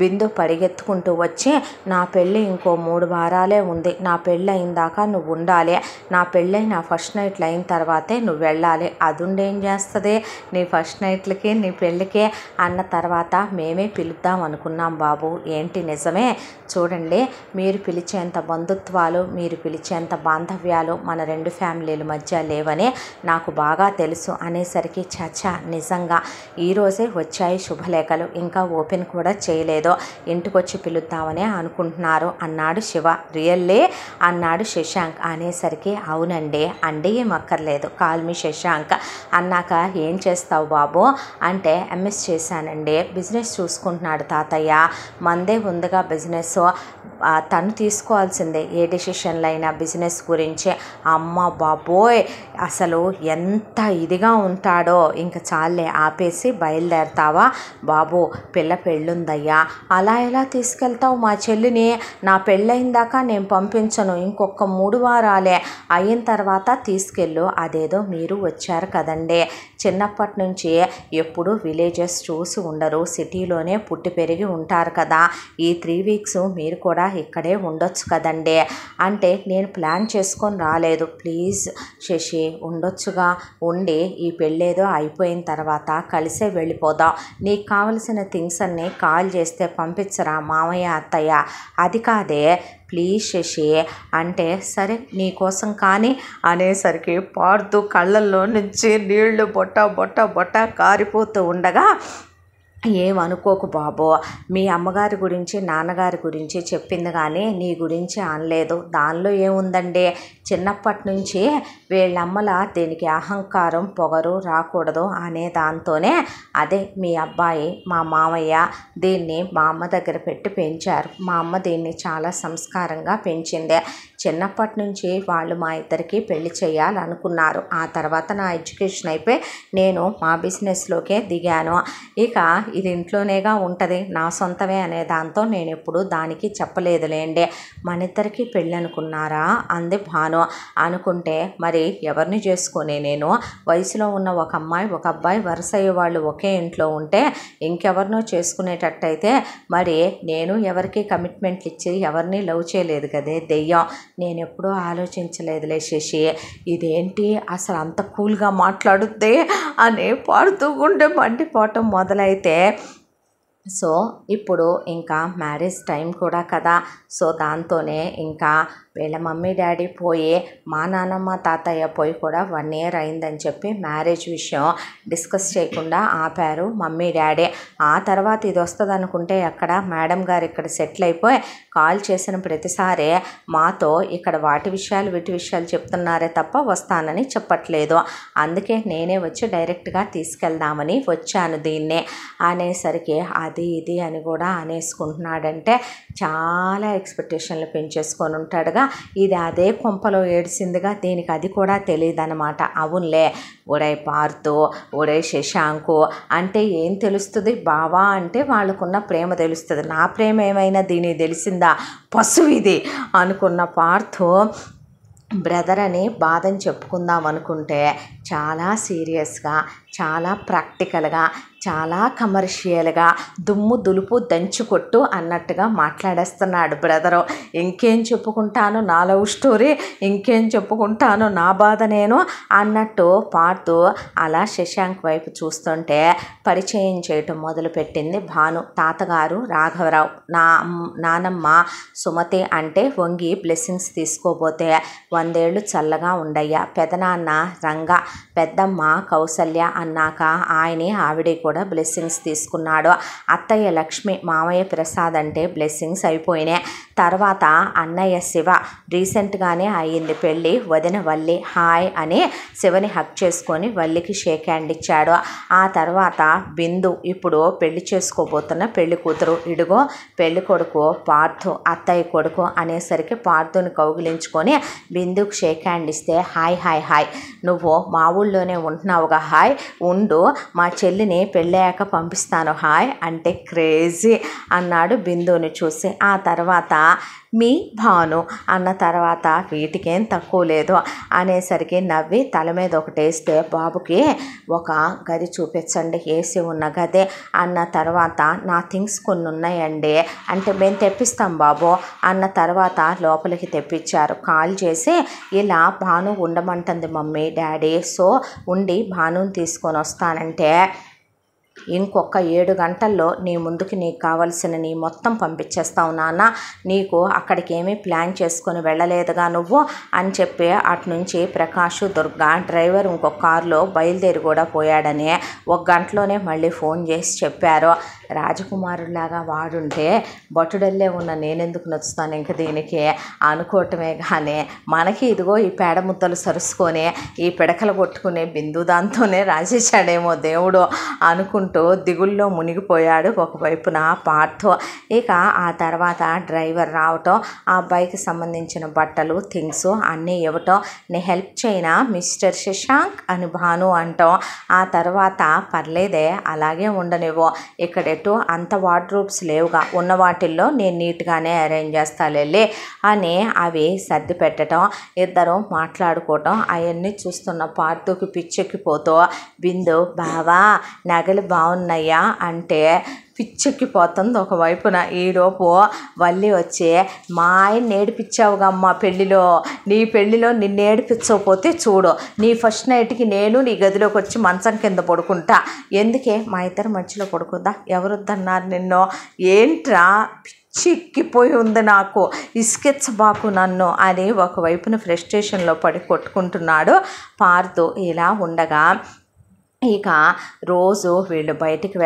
S1: బిందు పరిగెత్తుకుంటూ వచ్చి నా పెళ్ళి ఇంకో 3 వారాలే ఉంది, నా పెళ్ళి అయిందాక నువ్వు ఉండాలి, నా పెళ్ళి నా ఫస్ట్ నైట్లు అయిన తర్వాతే నువ్వు వెళ్ళాలి, అదుండేం చేస్తుంది నీ ఫస్ట్ నైట్లకి నీ పెళ్ళికే అన్న తర్వాత మేమే పిలుద్దాం అనుకున్నాం బాబు. ఏంటి నిజమే? చూడండి, మీరు పిలిచేంత బంధుత్వాలు, మీరు పిలిచేంత బాంధవ్యాలు మన 2 ఫ్యామిలీల మధ్య లేవని నాకు బాగా తెలుసు అనేసరికి చచ్చా నిజంగా ఈరోజే వచ్చాయి శుభలేఖలు, ఇంకా ఓపెన్ కూడా చేయలేదు, ఇంటికొచ్చి పిలుద్దామని అనుకుంటున్నారు అన్నాడు శివ. రియల్లీ అన్నాడు శశాంక్. అనేసరికి అవునండి అండి ఏం అక్కర్లేదు, కాల్ మీ శశాంక్ అన్నాక ఏం చేస్తావు బాబు అంటే ఎంఎస్ చేశానండి, బిజినెస్ చూసుకుంటున్నాడు తాతయ్య, మందే ఉందిగా బిజినెస్, తను తీసుకోవాల్సిందే ఏ డెసిషన్లు అయినా బిజినెస్ గురించి. అమ్మ బాబోయ్ అసలు ఎంత ఇదిగా ఉంటాడో, ఇంకా చాలే ఆపేసి బయలుదేరతావా బాబు, పిల్ల పెళ్ళుందయ్యా, అలా ఎలా తీసుకెళ్తావు మా చెల్లిని, నా పెళ్ళయిందాక నేను పంపించను, ఇంకొక 3 వారాలే అయిన తర్వాత తీసుకెళ్ళు, అదేదో మీరు వచ్చారు కదండి, చిన్నప్పటి నుంచి ఎప్పుడు విలేజెస్ చూసి ఉండరు, సిటీలోనే పుట్టి పెరిగి ఉంటారు కదా, ఈ 3 weeks మీరు కూడా ఇక్కడే ఉండొచ్చు కదండి అంటే నేను ప్లాన్ చేసుకొని రాలేదు, ప్లీజ్ శశి ఉండొచ్చుగా, ఉండి ఈ పెళ్ళేదో అయిపోయిన తర్వాత కలిసే వెళ్ళిపోదాం, నీకు కావలసిన థింగ్స్ అన్నీ కాల్ చేస్తే పంపించరా మామయ్య అత్తయ్య, అది కాదే ప్లీజ్ శశి అంటే సరే నీకోసం కానీ అనేసరికి పాడుతూ కళ్ళల్లో నుంచి నీళ్లు బొట్ట బొట్ట బొట్ట కారిపోతూ ఉండగా ఏమనుకోకు బాబు, మీ అమ్మగారి గురించి నాన్నగారి గురించి చెప్పింది కానీ నీ గురించి అనలేదు, దానిలో ఏముందండి, చిన్నప్పటి నుంచి వీళ్ళమ్మల దీనికి అహంకారం పొగరు రాకూడదు అనే దాంతోనే అదే మీ అబ్బాయి మా మామయ్య దీన్ని మా అమ్మ దగ్గర పెట్టి పెంచారు, మా అమ్మ దీన్ని చాలా సంస్కారంగా పెంచింది, చిన్నప్పటి నుంచి వాళ్ళు మా ఇద్దరికి పెళ్లి చేయాలనుకున్నారు, ఆ తర్వాత నా ఎడ్యుకేషన్ అయిపోయి నేను మా బిజినెస్లోకే దిగాను, ఇక ఇది ఇంట్లోనేగా ఉంటుంది నా సొంతమే అనే దాంతో నేను ఎప్పుడు దానికి చెప్పలేదులేండి, మన ఇద్దరికి పెళ్ళి అనుకున్నారా అంది భాను. అనుకుంటే మరి ఎవరిని చేసుకొని, నేను వయసులో ఉన్న ఒక అమ్మాయి ఒక అబ్బాయి వరుస అయ్యే వాళ్ళు ఒకే ఇంట్లో ఉంటే ఇంకెవరినో చేసుకునేటట్టయితే మరి నేను ఎవరికి కమిట్మెంట్లు ఇచ్చి ఎవరిని లవ్ చేయలేదు కదే దెయ్యం, నేను ఎప్పుడూ ఆలోచించలేదులే శశి, ఇదేంటి అసలు అంత కూల్గా మాట్లాడుద్దే అని పాడుతూ గుండె మండిపోవటం మొదలైతే సో ఇప్పుడు ఇంకా మ్యారేజ్ టైం కూడా కదా, సో దాంతోనే ఇంకా వీళ్ళ మమ్మీ డాడీ పోయి మా నాన్నమ్మ తాతయ్య పోయి కూడా 1 year అయిందని చెప్పి మ్యారేజ్ విషయం డిస్కస్ చేయకుండా ఆపారు మమ్మీ డాడీ. ఆ తర్వాత ఇది వస్తుంది అనుకుంటే అక్కడ మేడం గారు ఇక్కడ సెటిల్ అయిపోయి కాల్ చేసిన ప్రతిసారి మాతో ఇక్కడ వాటి విషయాలు వీటి విషయాలు చెప్తున్నారే తప్ప వస్తానని చెప్పట్లేదు, అందుకే నేనే వచ్చి డైరెక్ట్గా తీసుకెళ్దామని వచ్చాను దీన్నే అనేసరికి అది ఇది అని కూడా అనేసుకుంటున్నాడంటే చాలా ఎక్స్పెక్టేషన్లు పెంచేసుకొని ఉంటాడుగా, ఇది అదే కొంపలో ఏడిసిందిగా, దీనికి అది కూడా తెలియదు అనమాట. అవునులే ఒరే పార్తో ఒరే శశాంకు అంటే ఏం తెలుస్తుంది, బావా అంటే వాళ్ళకున్న ప్రేమ తెలుస్తుంది, నా ప్రేమ ఏమైనా దీనికి తెలిసిందా, పశువు ఇది అనుకున్న పార్థు బ్రదర్ అని బాధని చెప్పుకుందాం అనుకుంటే చాలా సీరియస్గా చాలా ప్రాక్టికల్గా చాలా కమర్షియల్గా దుమ్ము దులుపు దంచుకొట్టు అన్నట్టుగా మాట్లాడేస్తున్నాడు బ్రదరు. ఇంకేం చెప్పుకుంటాను నా లవ్ స్టోరీ, ఇంకేం చెప్పుకుంటాను నా బాధ నేను అన్నట్టు పాడుతూ అలా శశాంక్ వైపు చూస్తుంటే పరిచయం చేయటం మొదలుపెట్టింది భాను. తాతగారు రాఘవరావు, నానమ్మ సుమతి అంటే వంగి బ్లెస్సింగ్స్ తీసుకోబోతే 100 ఏళ్ళు చల్లగా ఉండయ్యా, పెదనాన్న రంగ, పెద్దమ్మ కౌసల్య అన్నాక ఆయనే ఆవిడే కూడా బ్లెస్సింగ్స్ తీసుకున్నాడు. అత్తయ్య లక్ష్మి, మామయ్య ప్రసాద్ అంటే బ్లెస్సింగ్స్ అయిపోయినాయి. తర్వాత అన్నయ్య శివ, రీసెంట్గానే అయ్యింది పెళ్ళి. వదిన వల్లి హాయ్ అని శివని హక్ చేసుకొని వల్లికి షేక్ హ్యాండ్ ఇచ్చాడు. ఆ తర్వాత బిందు, ఇప్పుడు పెళ్లి చేసుకోబోతున్న పెళ్లి కూతురు. ఇడుగో పెళ్లి కొడుకు పార్థు, అత్తయ్య కొడుకు అనేసరికి పార్థుని కౌగిలించుకొని బిందుకు షేక్ హ్యాండ్ ఇస్తే హాయ్ హాయ్ హాయ్, నువ్వు మా ఊళ్ళోనే ఉంటున్నావుగా, హాయ్ ఉండు, మా చెల్లిని పెళ్ళాక పంపిస్తాను హాయ్ అంటే క్రేజీ అన్నాడు బిందుని చూసి. ఆ తర్వాత మీ భాను అన్న తర్వాత వీటికేం తక్కువ లేదు అనేసరికి నవ్వి తల మీద ఒకటేస్తే బాబుకి ఒక గది చూపించండి, ఏసీ ఉన్న గదే అన్న తర్వాత నా థింగ్స్ కొన్ని ఉన్నాయండి అంటే మేము తెప్పిస్తాం బాబు అన్న తర్వాత లోపలికి తెప్పించారు. కాల్ చేసి ఇలా భాను ఉండమంటుంది మమ్మీ డాడీ, సో ఉండి భానుని తీసుకొని వస్తానంటే ఇంకొక 7 గంటల్లో నీ ముందుకి నీకు కావాల్సిన నీ మొత్తం పంపించేస్తావు నాన్న, నీకు అక్కడికి ఏమీ ప్లాన్ చేసుకొని వెళ్ళలేదుగా నువ్వు అని చెప్పి అటు నుంచి ప్రకాష్, దుర్గా డ్రైవర్ ఇంకొక కారులో బయలుదేరి కూడా పోయాడని 1 గంటలోనే మళ్ళీ ఫోన్ చేసి చెప్పారు. రాజకుమారులాగా వాడుంటే బటుడల్లే ఉన్న నేనెందుకు నచ్చుతాను ఇంక దీనికి అనుకోవటమే కానీ మనకి ఇదిగో ఈ పేడ ముద్దలు సరుసుకొని ఈ పిడకలు కొట్టుకునే బిందు దాంతోనే రాసేసాడేమో దేవుడు అనుకుంటూ దిగుల్లో మునిగిపోయాడు ఒకవైపున పార్థు. ఇక ఆ తర్వాత డ్రైవర్ రావటం, ఆ అబ్బాయికి సంబంధించిన బట్టలు థింగ్స్ అన్నీ ఇవ్వటం, నీ హెల్ప్ చేయనా మిస్టర్ శశాంక్ అని భాను అంటాం. ఆ తర్వాత పర్లేదే అలాగే ఉండనివ్వు, ఇక్కడెటు అంత వార్డ్రోబ్స్ లేవుగా, ఉన్న వాటిల్లో నేను నీట్గానే అరేంజ్ చేస్తాలే అని అవి సర్ది పెట్టడం, ఇద్దరు మాట్లాడుకోవటం. అవన్నీ చూస్తున్న పార్థుకి పిచ్చెక్కిపోతూ బిందు బావా నగలు బాగున్నాయా అంటే పిచ్చెక్కిపోతుంది ఒకవైపున. ఈలోపు వల్లి వచ్చి మా ఆయన ఏడిపించావుగా అమ్మ పెళ్ళిలో, నీ పెళ్ళిలో నిన్ను ఏడిపించకపోతే చూడు, నీ ఫస్ట్ నైట్కి నేను నీ గదిలోకి వచ్చి మంచం కింద పడుకుంటా, ఎందుకే మా ఇద్దరు మధ్యలో పడుకుందా, ఎవరొద్దన్నారు నిన్ను, ఏంట్రా చిక్కిపోయి ఉంది నాకు, ఇసుకెచ్చబాకు నన్ను అని ఒకవైపున ఫ్రస్ట్రేషన్లో పడి కొట్టుకుంటున్నాడు పార్థు. ఇలా ఉండగా ఇక రోజు వీళ్ళు బయటికి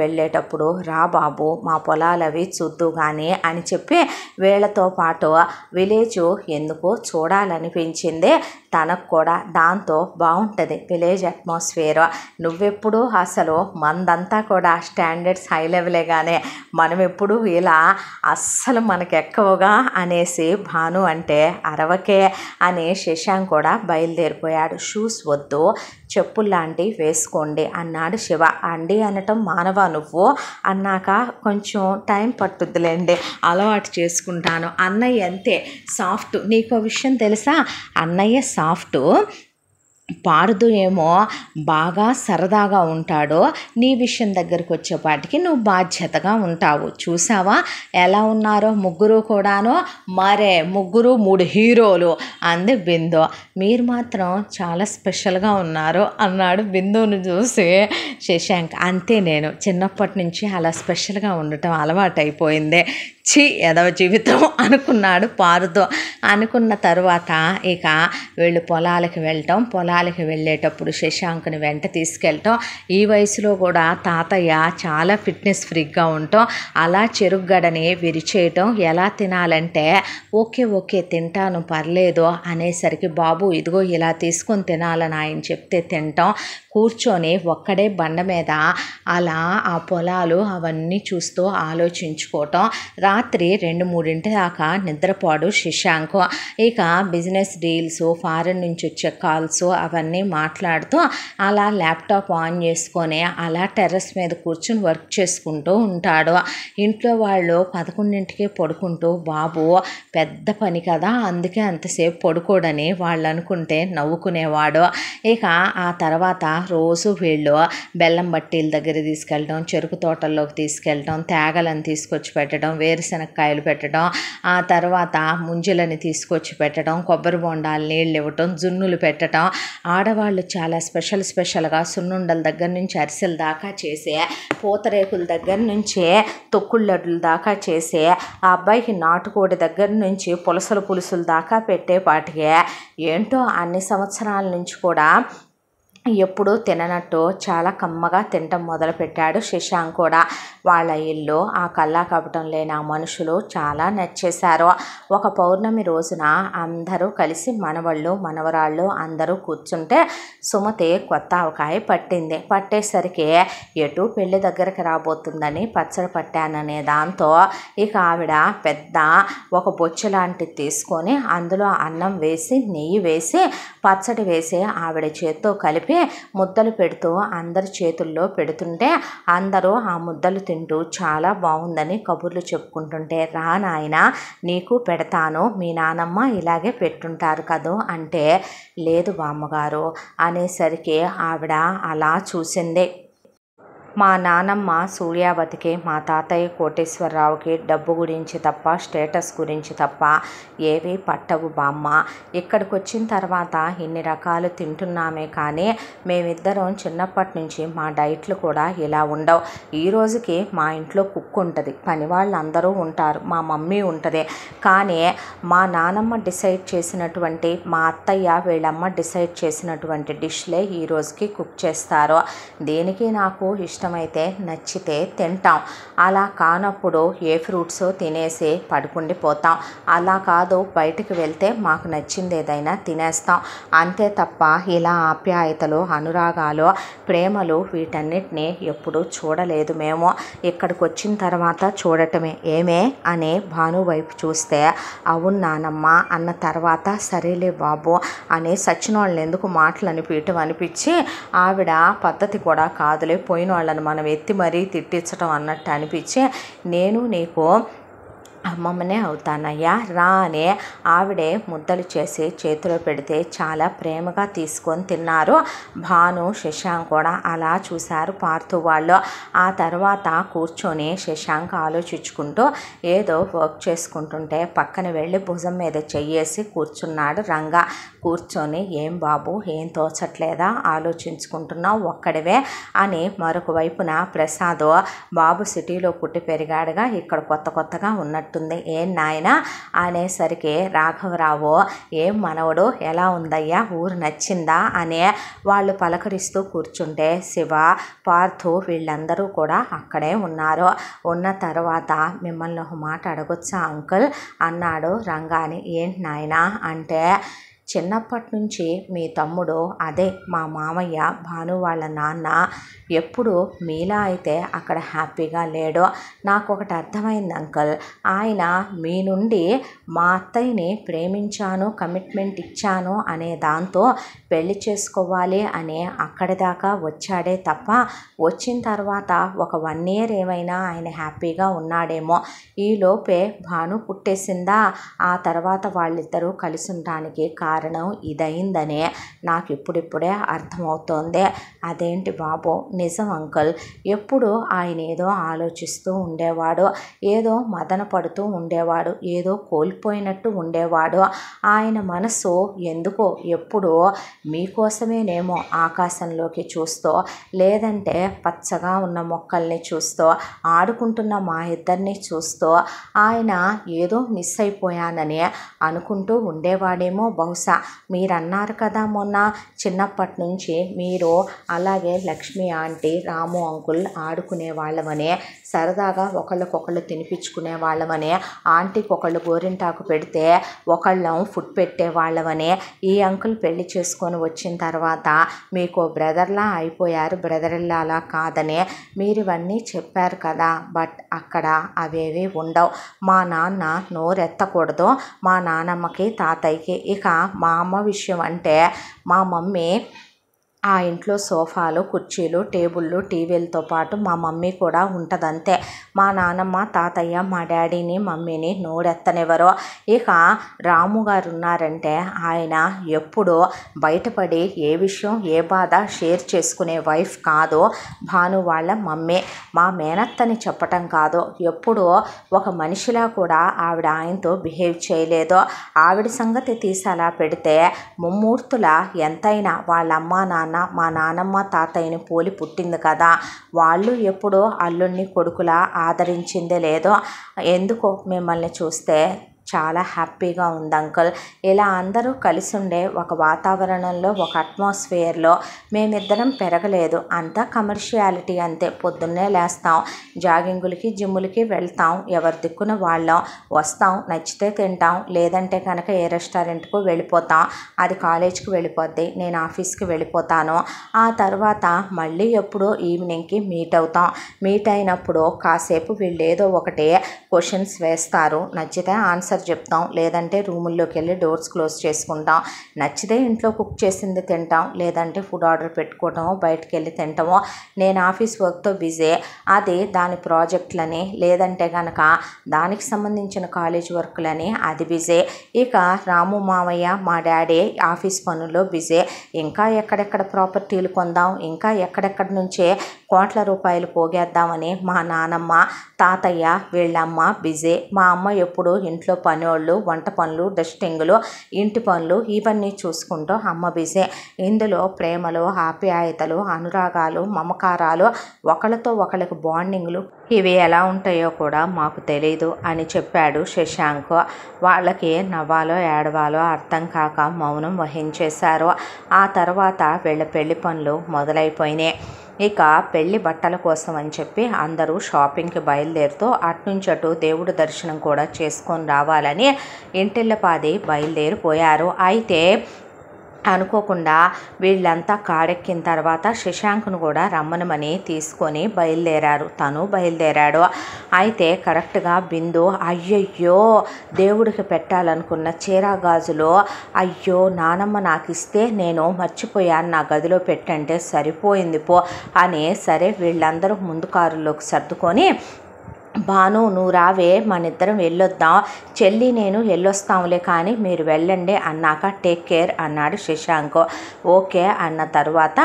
S1: వెళ్ళేటప్పుడు రా బాబు మా పొలాలు అవి చూద్దు కానీ అని చెప్పి వీళ్ళతో పాటు విలేజ్ ఎందుకో చూడాలనిపించింది తనకు కూడా. దాంతో బాగుంటుంది విలేజ్ అట్మాస్ఫియర్. నువ్వెప్పుడు అసలు మందంతా కూడా స్టాండర్డ్స్ హై లెవెలే కానీ మనం ఎప్పుడు ఇలా అస్సలు మనకు ఎక్కువగా అనేసి భాను అంటే అరవకే అని శశాంక్ కూడా బయలుదేరిపోయాడు. షూస్ వద్దు చెప్పుల్లాంటి వేసుకోండి అన్నాడు శివ. అండి అనటం మానవా నువ్వు అన్నాక కొంచెం టైం పట్టుద్దులేండి, అలవాటు చేసుకుంటాను. అన్నయ్య అంతే సాఫ్ట్, నీకో విషయం తెలుసా, అన్నయ్య సాఫ్ట్, పార్దు ఏమో బాగా సరదాగా ఉంటాడు, నీ విషయం దగ్గరికి వచ్చేపాటికి నువ్వు బాధ్యతగా ఉంటావు. చూసావా ఎలా ఉన్నారో ముగ్గురు కూడాను, మరే ముగ్గురు 3 హీరోలు అంది బిందు. మీరు మాత్రం చాలా స్పెషల్గా ఉన్నారు అన్నాడు బిందుని చూసి శశాంక్. అంతే, నేను చిన్నప్పటి నుంచి అలా స్పెషల్గా ఉండటం అలవాటైపోయింది, ఛీ ఎదవ జీవితం అనుకున్నాడు పార్దు. అనుకున్న తర్వాత ఇక వీళ్ళు పొలాలకి వెళ్ళేటప్పుడు శశాంక్ని వెంట తీసుకెళ్ళటం. ఈ వయసులో కూడా తాతయ్య చాలా ఫిట్నెస్ ఫ్రీక్గా ఉండటం, అలా చెరుగ్గడని విరిచేయటం, ఎలా తినాలంటే ఓకే తింటాను పర్లేదు అనేసరికి బాబు ఇదిగో ఇలా తీసుకొని తినాలని ఆయన చెప్తే తింటాం, కూర్చొని ఒక్కడే బండ మీద అలా ఆ పొలాలు అవన్నీ చూస్తూ ఆలోచించుకోవటం. రాత్రి 2-3 దాకా నిద్రపోడు శశాంక్. ఇక బిజినెస్ డీల్స్, ఫారెన్ నుంచి వచ్చే కాల్స్ అవన్నీ మాట్లాడుతూ అలా ల్యాప్టాప్ ఆన్ చేసుకొని అలా టెర్రస్ మీద కూర్చుని వర్క్ చేసుకుంటూ ఉంటాడు. ఇంట్లో వాళ్ళు 11కే పడుకుంటూ బాబు పెద్ద పని కదా అందుకే అంతసేపు పడుకోడని వాళ్ళు అనుకుంటే నవ్వుకునేవాడు. ఇక ఆ తర్వాత రోజు వీళ్ళు బెల్లం బట్టీల దగ్గర తీసుకెళ్ళడం, చెరుకు తోటల్లోకి తీసుకెళ్ళడం, తేగలను తీసుకొచ్చి పెట్టడం, వేరుశనక్కాయలు పెట్టడం, ఆ తర్వాత ముంజలని తీసుకొచ్చి పెట్టడం, కొబ్బరి బొండాలు నీళ్ళు ఇవ్వటం, జున్నులు పెట్టడం. ఆడవాళ్ళు చాలా స్పెషల్గా సున్నుండల దగ్గర నుంచి అరిసెల దాకా చేసే, పూతరేకుల దగ్గర నుంచి తొక్కుళ్ళడ్ల దాకా చేసే, ఆ అబ్బాయికి నాటుకోడి దగ్గర నుంచి పులుసుల దాకా పెట్టేపాటికే ఏంటో అన్ని సంవత్సరాల నుంచి కూడా ఎప్పుడూ తిననట్టు చాలా కమ్మగా తినటం మొదలుపెట్టాడు శశాంక్ కూడా. వాళ్ళ ఇల్లు, ఆ కల్లా కపటం లేని ఆ మనుషులు చాలా నచ్చేశారు. ఒక పౌర్ణమి రోజున అందరూ కలిసి మనవళ్ళు మనవరాళ్ళు అందరూ కూర్చుంటే సుమతి కొత్త ఆవకాయ పట్టింది. పట్టేసరికి ఎటు పెళ్లి దగ్గరికి రాబోతుందని పచ్చడి పట్టాననే దాంతో ఇక ఆవిడ పెద్ద ఒక బొచ్చు లాంటిది తీసుకొని అందులో అన్నం వేసి నెయ్యి వేసి పచ్చడి వేసి ఆవిడ చేత్తో కలిపి ముద్దలు పెడుతూ అందరి చేతుల్లో పెడుతుంటే అందరూ ఆ ముద్దలు తింటూ చాలా బాగుందని కబుర్లు చెప్పుకుంటుంటే, రా నాయన నీకు పెడతాను, మీ నానమ్మ ఇలాగే పెట్టుంటారు కదూ అంటే, లేదు బామ్మగారు అనేసరికి ఆవిడ అలా చూసింది. మా నానమ్మ సూర్యావతికి, మా తాతయ్య కోటేశ్వరరావుకి డబ్బు గురించి తప్ప, స్టేటస్ గురించి తప్ప ఏవి పట్టవు బామ్మ. ఇక్కడికి వచ్చిన తర్వాత ఇన్ని రకాలు తింటున్నామే కానీ మేమిద్దరం చిన్నప్పటి నుంచి మా డైట్లు కూడా ఇలా ఉండవు. ఈ రోజుకి మా ఇంట్లో కుక్ ఉంటుంది, పని వాళ్ళందరూ ఉంటారు, మా మమ్మీ ఉంటుంది. కానీ మా నానమ్మ డిసైడ్ చేసినటువంటి, మా అత్తయ్య వీళ్ళమ్మ డిసైడ్ చేసినటువంటి డిష్లే ఈ రోజుకి కుక్ చేస్తారు. దేనికి నాకు ఇష్టమైతే నచ్చితే తింటాం, అలా కానప్పుడు ఏ ఫ్రూట్స్ తినేసి పడుకుండిపోతాం. అలా కాదు, బయటికి వెళ్తే మాకు నచ్చింది ఏదైనా తినేస్తాం, అంతే తప్ప ఇలా ఆప్యాయతలు, అనురాగాలు, ప్రేమలు వీటన్నిటిని ఎప్పుడూ చూడలేదు మేము. ఇక్కడికి వచ్చిన తర్వాత చూడటమే. ఏమే అని భాను వైపు చూస్తే, అవును నానమ్మ అన్న తర్వాత సరేలే బాబు అని సచ్చినోళ్ళని ఎందుకు మాటలు అనిపించటం అనిపించి, ఆవిడ పద్ధతి కూడా కాదులే, పోయిన వాళ్ళని మనం ఎత్తి మరీ తిట్టించటం అన్నట్టు అనిపించి, నేను నీకు అమ్మమ్మనే అవుతానయ్యా రా అని ఆవిడే ముద్దలు చేసి చేతిలో పెడితే చాలా ప్రేమగా తీసుకొని తిన్నారు. భాను, శశాంక్ కూడా అలా చూశారు పార్థు వాళ్ళు. ఆ తర్వాత కూర్చొని శశాంక్ ఆలోచించుకుంటూ ఏదో వర్క్ చేసుకుంటుంటే పక్కన వెళ్ళి భుజం మీద చెయ్యేసి కూర్చున్నాడు రంగా. కూర్చొని, ఏం బాబు ఏం తోచట్లేదా, ఆలోచించుకుంటున్నావు ఒక్కడివే అని మరొక వైపున ప్రసాద్, బాబు సిటీలో పుట్టి పెరిగాడుగా, ఇక్కడ కొత్తగా ఉన్నట్టుంది, ఏం నాయనా అనేసరికి రాఘవరావు, ఏం మనవడు ఎలా ఉందయ్యా, ఊరు నచ్చిందా అని వాళ్ళు పలకరిస్తూ కూర్చుంటే శివ, పార్థు వీళ్ళందరూ కూడా అక్కడే ఉన్నారు. ఉన్న తర్వాత మిమ్మల్ని ఒక మాట అడగొచ్చా అంకుల్ అన్నాడు రంగాని. ఏంటి నాయనా అంటే, చిన్నప్పటి నుంచి మీ తమ్ముడు, అదే మా మామయ్య భాను వాళ్ళ నాన్న, ఎప్పుడు మీలా అయితే అక్కడ హ్యాపీగా లేడు. నాకు ఒకటి అర్థమైంది అంకుల్, ఆయన మీ నుండి మా అత్తయ్యని ప్రేమించాను, కమిట్మెంట్ ఇచ్చాను అనే దాంతో పెళ్లి చేసుకోవాలి అని అక్కడి దాకా వచ్చాడే తప్ప, వచ్చిన తర్వాత ఒక 1 year ఏమైనా ఆయన హ్యాపీగా ఉన్నాడేమో. ఈలోపే భాను పుట్టేసిందా, ఆ తర్వాత వాళ్ళిద్దరూ కలిసి ఉండడానికి కారణం ఇదైందనే నాకు ఇప్పుడిప్పుడే అర్థమవుతోంది. అదేంటి బాబు, నిజం అంకుల్, ఎప్పుడు ఆయన ఏదో ఆలోచిస్తూ ఉండేవాడు, ఏదో మదన పడుతూ ఉండేవాడు, ఏదో కోల్పోయినట్టు ఉండేవాడు. ఆయన మనసు ఎందుకో ఎప్పుడో మీకోసమేనేమో ఆకాశంలోకి చూస్తూ, లేదంటే పచ్చగా ఉన్న మొక్కల్ని చూస్తూ, ఆడుకుంటున్న మా ఇద్దరిని చూస్తూ ఆయన ఏదో మిస్ అయిపోయానని అనుకుంటూ ఉండేవాడేమో బహుశా. మీరన్నారు కదా మొన్న, చిన్నప్పటి నుంచి మీరు అలాగే లక్ష్మి ఆంటీ, రాము అంకుల్ ఆడుకునే వాళ్ళమని, సరదాగా ఒకళ్ళకొకళ్ళు తినిపించుకునే వాళ్ళమని, ఆంటీకి ఒకళ్ళు గోరింటాకు పెడితే ఒకళ్ళం ఫుడ్ పెట్టే వాళ్ళమని, ఈ అంకుల్ పెళ్లి చేసుకొని వచ్చిన తర్వాత మీకు బ్రదర్లా అయిపోయారు, బ్రదర్లా అలా కాదని మీరు ఇవన్నీ చెప్పారు కదా. బట్ అక్కడ అవేవి ఉండవు. మా నాన్న నోరెత్తకూడదు మా నానమ్మకి, తాతయ్యకి. ఇక మా అమ్మ విషయం అంటే, మా మమ్మీ ఆ ఇంట్లో సోఫాలు, కుర్చీలు, టేబుళ్ళు, టీవీలతో పాటు మా మమ్మీ కూడా ఉంటుందంతే. మా నానమ్మ, తాతయ్య, మా డాడీని, మమ్మీని నోరెత్తనివ్వరు. ఇక రాము గారు ఉన్నారంటే ఆయన ఎప్పుడూ బయటపడి ఏ విషయం, ఏ బాధ షేర్ చేసుకునే వైఫ్ కాదు భాను వాళ్ళ మమ్మీ. మా మేనత్తని చెప్పటం కాదు, ఎప్పుడూ ఒక మనిషిలా కూడా ఆవిడ ఆయనతో బిహేవ్ చేయలేదు. ఆవిడ సంగతి తీసి అలా పెడితే, ముమ్మూర్తుల ఎంతైనా వాళ్ళ అమ్మా నాన్న, మా నానమ్మ తాతయ్యని పోలి పుట్టింది కదా, వాళ్ళు ఎప్పుడో అల్లుడిని కొడుకులా ఆదరించిందే లేదో. ఎందుకో మిమ్మల్ని చూస్తే చాలా హ్యాపీగా ఉంది అంకుల్. ఇలా అందరూ కలిసి ఉండే ఒక వాతావరణంలో, ఒక అట్మాస్ఫియర్లో మేమిద్దరం పెరగలేదు. అంతా కమర్షియాలిటీ అంతే. పొద్దున్నే లేస్తాం, జాగింగులకి జిమ్ములకి వెళ్తాం, ఎవరి దిక్కున వాళ్ళం, వస్తాం, నచ్చితే తింటాం, లేదంటే కనుక ఏ రెస్టారెంట్కు వెళ్ళిపోతాం. అది కాలేజ్కి వెళ్ళిపోద్ది, నేను ఆఫీస్కి వెళ్ళిపోతాను. ఆ తర్వాత మళ్ళీ ఎప్పుడో ఈవినింగ్కి మీట్ అవుతాం. మీట్ అయినప్పుడు కాసేపు వీళ్ళు ఏదో ఒకటి క్వశ్చన్స్ వేస్తారు, నచ్చితే ఆన్సర్ చెప్తాం, లేదంటే రూముల్లోకి వెళ్ళి డోర్స్ క్లోజ్ చేసుకుంటాం. నచ్చితే ఇంట్లో కుక్ చేసింది తింటాం, లేదంటే ఫుడ్ ఆర్డర్ పెట్టుకోవటమో బయటకు వెళ్ళి తింటామో. నేను ఆఫీస్ వర్క్తో బిజీ, అది దాని ప్రాజెక్టులని, లేదంటే కనుక దానికి సంబంధించిన కాలేజ్ వర్క్లని, అది బిజీ. ఇక రాము మామయ్య మా డాడీ ఆఫీస్ పనుల్లో బిజీ. ఇంకా ఎక్కడెక్కడ ప్రాపర్టీలు కొందాం, ఇంకా ఎక్కడెక్కడ నుంచే కోట్ల రూపాయలు పోగేద్దామని మా నానమ్మ తాతయ్య వీళ్ళమ్మ బిజీ. మా అమ్మ ఎప్పుడు ఇంట్లో పనోళ్ళు, వంట పనులు, డస్టింగులు, ఇంటి పనులు ఇవన్నీ చూసుకుంటూ అమ్మ బిజీ. ఇందులో ప్రేమలు, ఆప్యాయతలు, అనురాగాలు, మమకారాలు, ఒకళ్ళతో ఒకళ్ళకి బాండింగ్లు ఇవి ఎలా ఉంటాయో కూడా మాకు తెలీదు అని చెప్పాడు శశాంక్. వాళ్ళకి నవ్వాలో ఏడవాలో అర్థం కాక మౌనం వహించేశారు. ఆ తర్వాత వీళ్ళ పెళ్లి పనులు మొదలైపోయినాయి. ఇక పెళ్లి బట్టల కోసం అని చెప్పి అందరూ షాపింగ్కి బయలుదేరుతూ అట్నుంచి అటు దేవుడి దర్శనం కూడా చేసుకొని రావాలని ఇంటిళ్ళపాది బయలుదేరిపోయారు. అయితే అనుకోకుండా వీళ్ళంతా కాడెక్కిన తర్వాత శశాంక్ను కూడా రమ్మనమని తీసుకొని బయలుదేరారు. తను బయలుదేరాడు. అయితే కరెక్ట్గా బిందు అయ్యయ్యో దేవుడికి పెట్టాలనుకున్న చీరా గాజులు అయ్యో నానమ్మ నాకు ఇస్తే నేను మర్చిపోయాను, నా గదిలో పెట్టంటే సరిపోయింది పో అని సరే వీళ్ళందరూ ముందు కారులోకి సర్దుకొని భాను నువ్వు రావే మన ఇద్దరం వెళ్ళొద్దాం, చెల్లి నేను వెళ్ళొస్తాంలే కానీ మీరు వెళ్ళండి అన్నాక టేక్ కేర్ అన్నాడు శశాంక్. ఓకే అన్న తర్వాత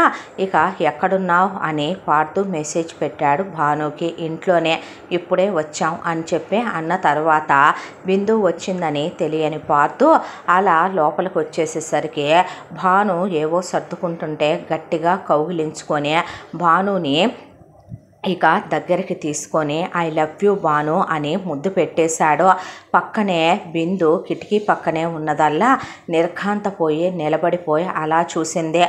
S1: ఇక ఎక్కడున్నావు అని పార్థు మెసేజ్ పెట్టాడు భానుకి. ఇంట్లోనే ఇప్పుడే వచ్చాం అని చెప్పి అన్న తర్వాత బిందు వచ్చిందని తెలియని పార్థు అలా లోపలికి వచ్చేసేసరికి భాను ఏవో సర్దుకుంటుంటే గట్టిగా కౌగిలించుకొని భానుని ఇక దగ్గరికి తీసుకొని ఐ లవ్ యూ భాను అని ముద్దు పెట్టేశాడు. పక్కనే బిందు కిటికీ పక్కనే ఉన్నదల్లా నిర్ఘాంతపోయి నిలబడిపోయి అలా చూసింది.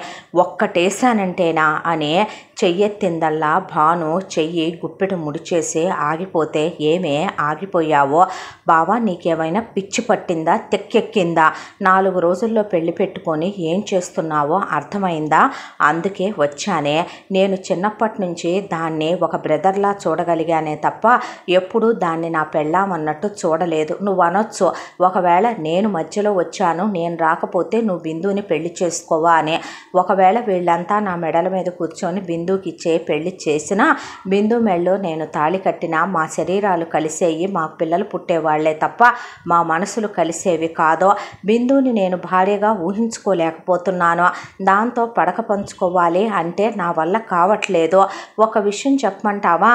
S1: ఒక్కటేసానంటేనా అని చెయ్యెత్తిందల్లా భాను చెయ్యి గుప్పెడు ముడిచేసి ఆగిపోతే ఏమే ఆగిపోయావో బావా, నీకేమైనా పిచ్చి పట్టిందా, తెక్కెక్కిందా, 4 రోజుల్లో పెళ్లి పెట్టుకొని ఏం చేస్తున్నావో అర్థమైందా, అందుకే వచ్చానే. నేను చిన్నప్పటి నుంచి దాన్ని ఒక బ్రదర్లా చూడగలిగానే తప్ప ఎప్పుడూ దాన్ని నా పెళ్ళామన్నట్టు చూడలేదు. నువ్వు అనొచ్చు ఒకవేళ నేను మధ్యలో వచ్చాను, నేను రాకపోతే నువ్వు బిందుని పెళ్లి చేసుకోవా అని. ఒకవేళ వీళ్ళంతా నా మెడల మీద కూర్చొని బిందుకి ఇచ్చే పెళ్లి చేసినా, బిందు మెళ్ళో నేను తాళి కట్టినా మా శరీరాలు కలిసేవి, మాకు పిల్లలు పుట్టేవాళ్లే తప్ప మా మనసులు కలిసేవి కాదో. బిందుని నేను భార్యగా ఊహించుకోలేకపోతున్నాను. దాంతో పడక పంచుకోవాలి అంటే నా వల్ల కావట్లేదు. ఒక విషయం చెప్పమంటావా,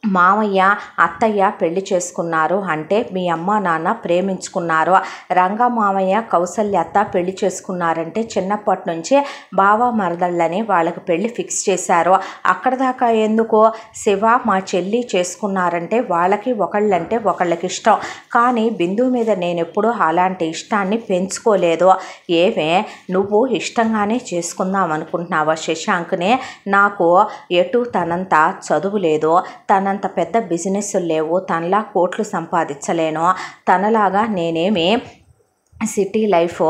S1: మామయ్య అత్తయ్య పెళ్లి చేసుకున్నారు అంటే మీ అమ్మ నాన్న ప్రేమించుకున్నారు. రంగా మామయ్య కౌసల్య అత్త పెళ్లి చేసుకున్నారంటే చిన్నప్పటి నుంచే బావ మరదళ్ళని వాళ్ళకి పెళ్లి ఫిక్స్ చేశారు. అక్కడ దాకా ఎందుకు, శివ మా చెల్లి చేసుకున్నారంటే వాళ్ళకి ఒకళ్ళంటే ఒకళ్ళకి ఇష్టం. కానీ బిందు మీద నేను ఎప్పుడూ అలాంటి ఇష్టాన్ని పెంచుకోలేదు. ఏమే నువ్వు ఇష్టంగానే చేసుకుందాం అనుకుంటున్నావా శశాంక్నే? నాకు ఎటు తనంత చదువు లేదు, తనంత పెద్ద బిజినెస్ లేవు, తనలా కోట్లు సంపాదించలేను, తనలాగా నేనేమి సిటీ లైఫ్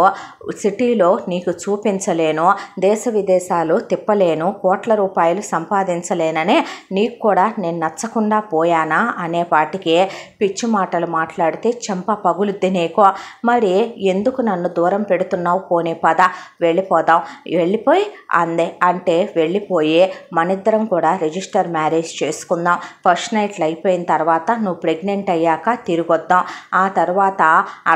S1: సిటీలో నీకు చూపించలేను, దేశ విదేశాలు తిప్పలేను, కోట్ల రూపాయలు సంపాదించలేననే నీకు కూడా నేను నచ్చకుండా పోయానా అనే పాటికి పిచ్చి మాటలు మాట్లాడితే చెంప పగులుద్ది నీకు. మరి ఎందుకు నన్ను దూరం పెడుతున్నావు, పోనీ పద వెళ్ళిపోదాం. వెళ్ళిపోయి అందే అంటే వెళ్ళిపోయి మనిద్దరం కూడా రిజిస్టర్ మ్యారేజ్ చేసుకుందాం. ఫస్ట్ నైట్లు అయిపోయిన తర్వాత నువ్వు ప్రెగ్నెంట్ అయ్యాక తిరిగొద్దాం. ఆ తర్వాత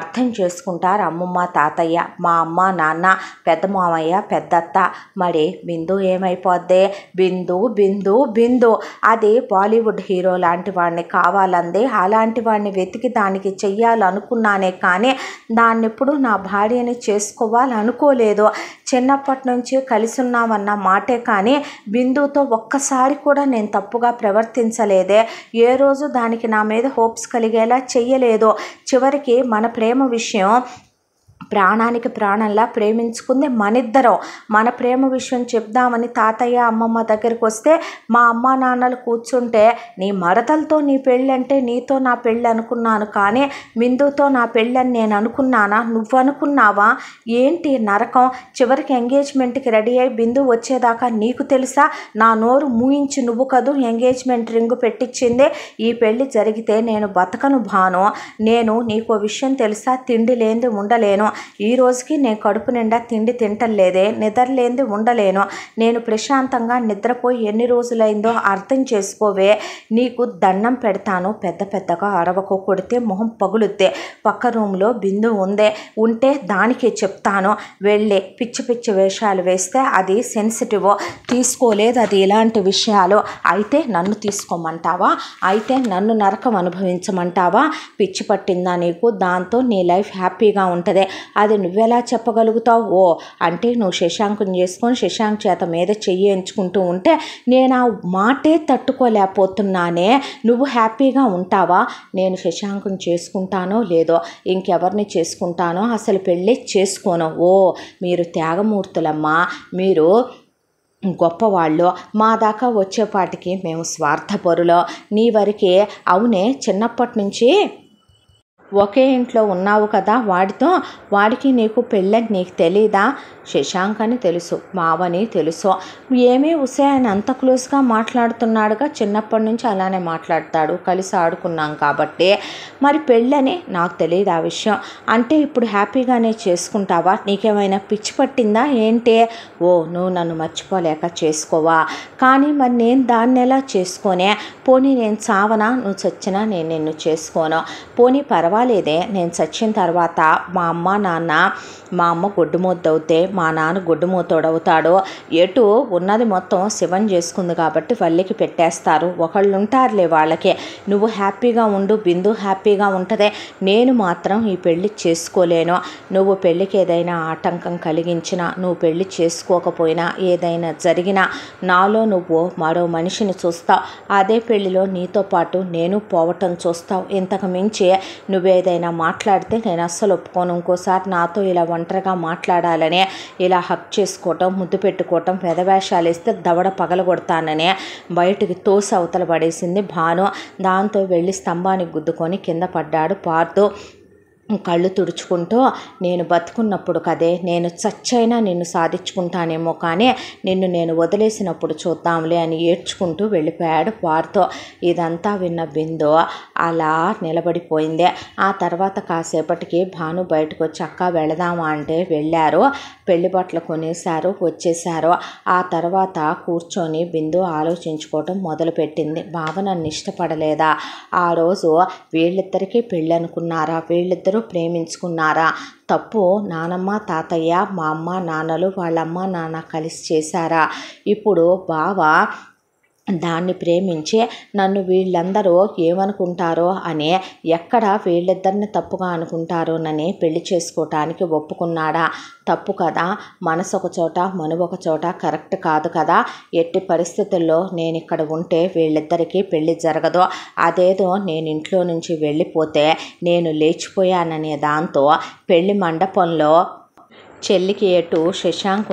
S1: అర్థం చేసుకుంటా నాన్నగారు అమ్మమ్మ తాతయ్య, మా అమ్మ నాన్న, పెద్ద మామయ్య పెద్దత్త. మరి బిందు ఏమైపోద్ది? బిందు బిందు బిందు అది బాలీవుడ్ హీరో లాంటి వాడిని కావాలంది. అలాంటి వాడిని వెతికి దానికి చెయ్యాలనుకున్నానే కానీ దాన్ని ఎప్పుడు నా భార్యని చేసుకోవాలనుకోలేదు. చిన్నప్పటి నుంచి కలిసి ఉన్నామన్న మాటే కానీ బిందుతో ఒక్కసారి కూడా నేను తప్పుగా ప్రవర్తించలేదే. ఏ రోజు దానికి నా మీద హోప్స్ కలిగేలా చెయ్యలేదు. చివరికి మన ప్రేమ విషయం ప్రాణానికి ప్రాణంలా ప్రేమించుకుంది మనిద్దరం. మన ప్రేమ విషయం చెప్దామని తాతయ్య అమ్మమ్మ దగ్గరికి వస్తే మా అమ్మ నాన్నలు కూర్చుంటే నీ మరదలతో నీ పెళ్ళంటే నీతో నా పెళ్ళి అనుకున్నాను కానీ బిందుతో నా పెళ్ళని నేను అనుకున్నానా? నువ్వు అనుకున్నావా? ఏంటి నరకం? చివరికి ఎంగేజ్మెంట్కి రెడీ అయి బిందు వచ్చేదాకా నీకు తెలుసా? నా నోరు మూయించి నువ్వు కదూ ఎంగేజ్మెంట్ రింగు పెట్టించింది. ఈ పెళ్ళి జరిగితే నేను బతకను భాను. నేను నీకో విషయం తెలుసా? తిండి లేనిది ఉండలేను. ఈ రోజుకి నేను కడుపు నిండా తిండి తింటలేదే, నిద్రలేంది ఉండలేను. నేను ప్రశాంతంగా నిద్రపోయి ఎన్ని రోజులైందో అర్థం చేసుకోవే. నీకు దండం పెడతాను, పెద్ద పెద్దగా అరవకు. కొడితే మొహం పగులుద్దే. పక్క రూమ్లో బిందు ఉంటే దానికి చెప్తాను. వెళ్ళి పిచ్చి పిచ్చి వేషాలు వేస్తే అది సెన్సిటివ్, తీసుకోలేదు అది ఇలాంటి విషయాలు. అయితే నన్ను తీసుకోమంటావా? అయితే నన్ను నరకం అనుభవించమంటావా? పిచ్చి పట్టిందా నీకు? దాంతో నీ లైఫ్ హ్యాపీగా ఉంటుంది. అది నువ్వెలా చెప్పగలుగుతావు? ఓ అంటే నువ్వు శశాంకుని చేసుకొని శశాంక్ చేత మీద చెయ్యి ఎంచుకుంటూ ఉంటే నేను ఆ మాటే తట్టుకోలేకపోతున్నానే. నువ్వు హ్యాపీగా ఉంటావా? నేను శశాంకుని చేసుకుంటానో లేదో, ఇంకెవరిని చేసుకుంటానో అసలు పెళ్ళి చేసుకోను. ఓ మీరు త్యాగమూర్తులమ్మా, మీరు గొప్పవాళ్ళు. మా దాకా వచ్చేపాటికి మేము స్వార్థపరులో. నీ వరకే అవునే, చిన్నప్పటి నుంచి ఒకే ఇంట్లో ఉన్నావు కదా వాడితో. వాడికి నీకు పెళ్ళని నీకు తెలీదా? శశాంక్ అని తెలుసు, మావని తెలుసు. ఏమీ ఉసే ఆయన అంత క్లోజ్గా మాట్లాడుతున్నాడుగా. చిన్నప్పటి నుంచి అలానే మాట్లాడతాడు, కలిసి ఆడుకున్నాం కాబట్టి. మరి పెళ్ళని నాకు తెలియదు ఆ విషయం. అంటే ఇప్పుడు హ్యాపీగానే చేసుకుంటావా? నీకేమైనా పిచ్చి పట్టిందా ఏంటి? ఓ నువ్వు నన్ను మర్చిపోలేక చేసుకోవా? కానీ మరి నేను దాన్ని ఎలా చేసుకోనే? పోనీ నేను చావనా? నువ్వు చచ్చినా నేను నిన్ను చేసుకోను. పోనీ పర్వాలేదే, నేను చచ్చిన తర్వాత మా అమ్మ నాన్న, మా అమ్మ గొడ్డుమూతవుతే మా నాన్న గొడ్డుమూతోడవుతాడు. ఎటు ఉన్నది మొత్తం శివం చేసుకుంది కాబట్టి వల్లికి పెట్టేస్తారు. ఒకళ్ళు ఉంటారులే వాళ్ళకి. నువ్వు హ్యాపీగా ఉండు, బిందు హ్యాపీగా ఉంటుంది. నేను మాత్రం ఈ పెళ్ళి చేసుకోలేను. నువ్వు పెళ్ళికి ఏదైనా ఆటంకం కలిగించినా, నువ్వు పెళ్ళి చేసుకోకపోయినా, ఏదైనా జరిగినా నాలో నువ్వు మరో మనిషిని చూస్తావు. అదే పెళ్ళిలో నీతో పాటు నేను పోవటం చూస్తావు. ఇంతకు మించి నువ్వేదైనా మాట్లాడితే నేను అస్సలు ఒప్పుకోను. ఇంకోసారి నాతో ఇలా ఒంటరిగా మాట్లాడాలనే, ఇలా హక్ చేసుకోవటం, ముద్దు పెట్టుకోవటం, పెదవేషాలు ఇస్తే దవడ పగలగొడతాననే బయటికి తోసి అవతల పడేసింది భాను. దాంతో వెళ్ళి స్తంభానికి గుద్దుకొని కింద పడ్డాడు పార్థు. కళ్ళు తుడుచుకుంటూ నేను బతుకున్నప్పుడు కదే, నేను చచ్చైనా నిన్ను సాధించుకుంటానేమో కానీ నిన్ను నేను వదిలేసినప్పుడు చూద్దాంలే అని ఏడ్చుకుంటూ వెళ్ళిపోయాడు పార్థు. ఇదంతా విన్న బిందు అలా నిలబడిపోయింది. ఆ తర్వాత కాసేపటికి భాను బయటకు వచ్చి అక్క వెళదామా అంటే వెళ్ళారు. పెళ్లి బట్టలు కొనేశారు, వచ్చేశారు. ఆ తర్వాత కూర్చొని బిందు ఆలోచించుకోవటం మొదలుపెట్టింది. బావ నన్ను ఇష్టపడలేదా? ఆ రోజు వీళ్ళిద్దరికీ పెళ్ళి అనుకున్నారా? వీళ్ళిద్దరూ ప్రేమించుకున్నారా? తప్పు నానమ్మ తాతయ్య, మా అమ్మ నాన్నలు, వాళ్ళమ్మ నాన్న కలిసి చేశారా? ఇప్పుడు బావ దాన్ని ప్రేమించి నన్ను వీళ్ళందరూ ఏమనుకుంటారో అని, ఎక్కడ వీళ్ళిద్దరిని తప్పుగా అనుకుంటారోనని పెళ్లి చేసుకోవటానికి ఒప్పుకున్నాడా? తప్పు కదా. మనసు ఒక చోట, మనువు ఒక చోట కరెక్ట్ కాదు కదా. ఎట్టి పరిస్థితుల్లో నేను ఇక్కడ ఉంటే వీళ్ళిద్దరికీ పెళ్లి జరగదు. అదేదో నేను ఇంట్లో నుంచి వెళ్ళిపోతే నేను లేచిపోయాననే దాంతో పెళ్లి మండపంలో చెల్లికి ఎటు శశాంక్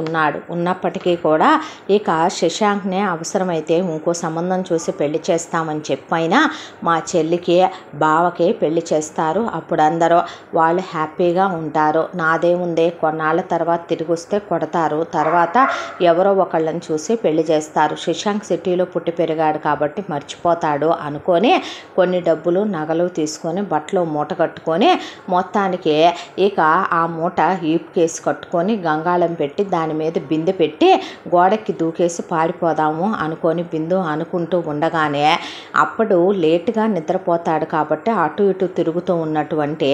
S1: ఉన్నప్పటికీ కూడా ఇక శశాంక్నే అవసరమైతే ఇంకో సంబంధం చూసి పెళ్లి చేస్తామని చెప్పైనా మా చెల్లికి బావకి పెళ్లి చేస్తారు. అప్పుడు అందరూ వాళ్ళు హ్యాపీగా ఉంటారు. నాదేముందే, కొన్నాళ్ళ తర్వాత తిరిగి వస్తే కొడతారు, తర్వాత ఎవరో ఒకళ్ళని చూసి పెళ్లి చేస్తారు. శశాంక్ సిటీలో పుట్టి పెరిగాడు కాబట్టి మర్చిపోతాడు అనుకొని కొన్ని డబ్బులు నగలు తీసుకొని బట్టలు మూట కట్టుకొని మొత్తానికి ఇక ఆ మూట ఈపు కేసు కట్టుకొని గంగాళం పెట్టి దాని మీద బిందె పెట్టి గోడకి దూకేసి పారిపోదాము అనుకొని బిందు అనుకుంటూ ఉండగానే అప్పుడు లేటుగా నిద్రపోతాడు కాబట్టి అటు ఇటు తిరుగుతూ ఉన్నటువంటి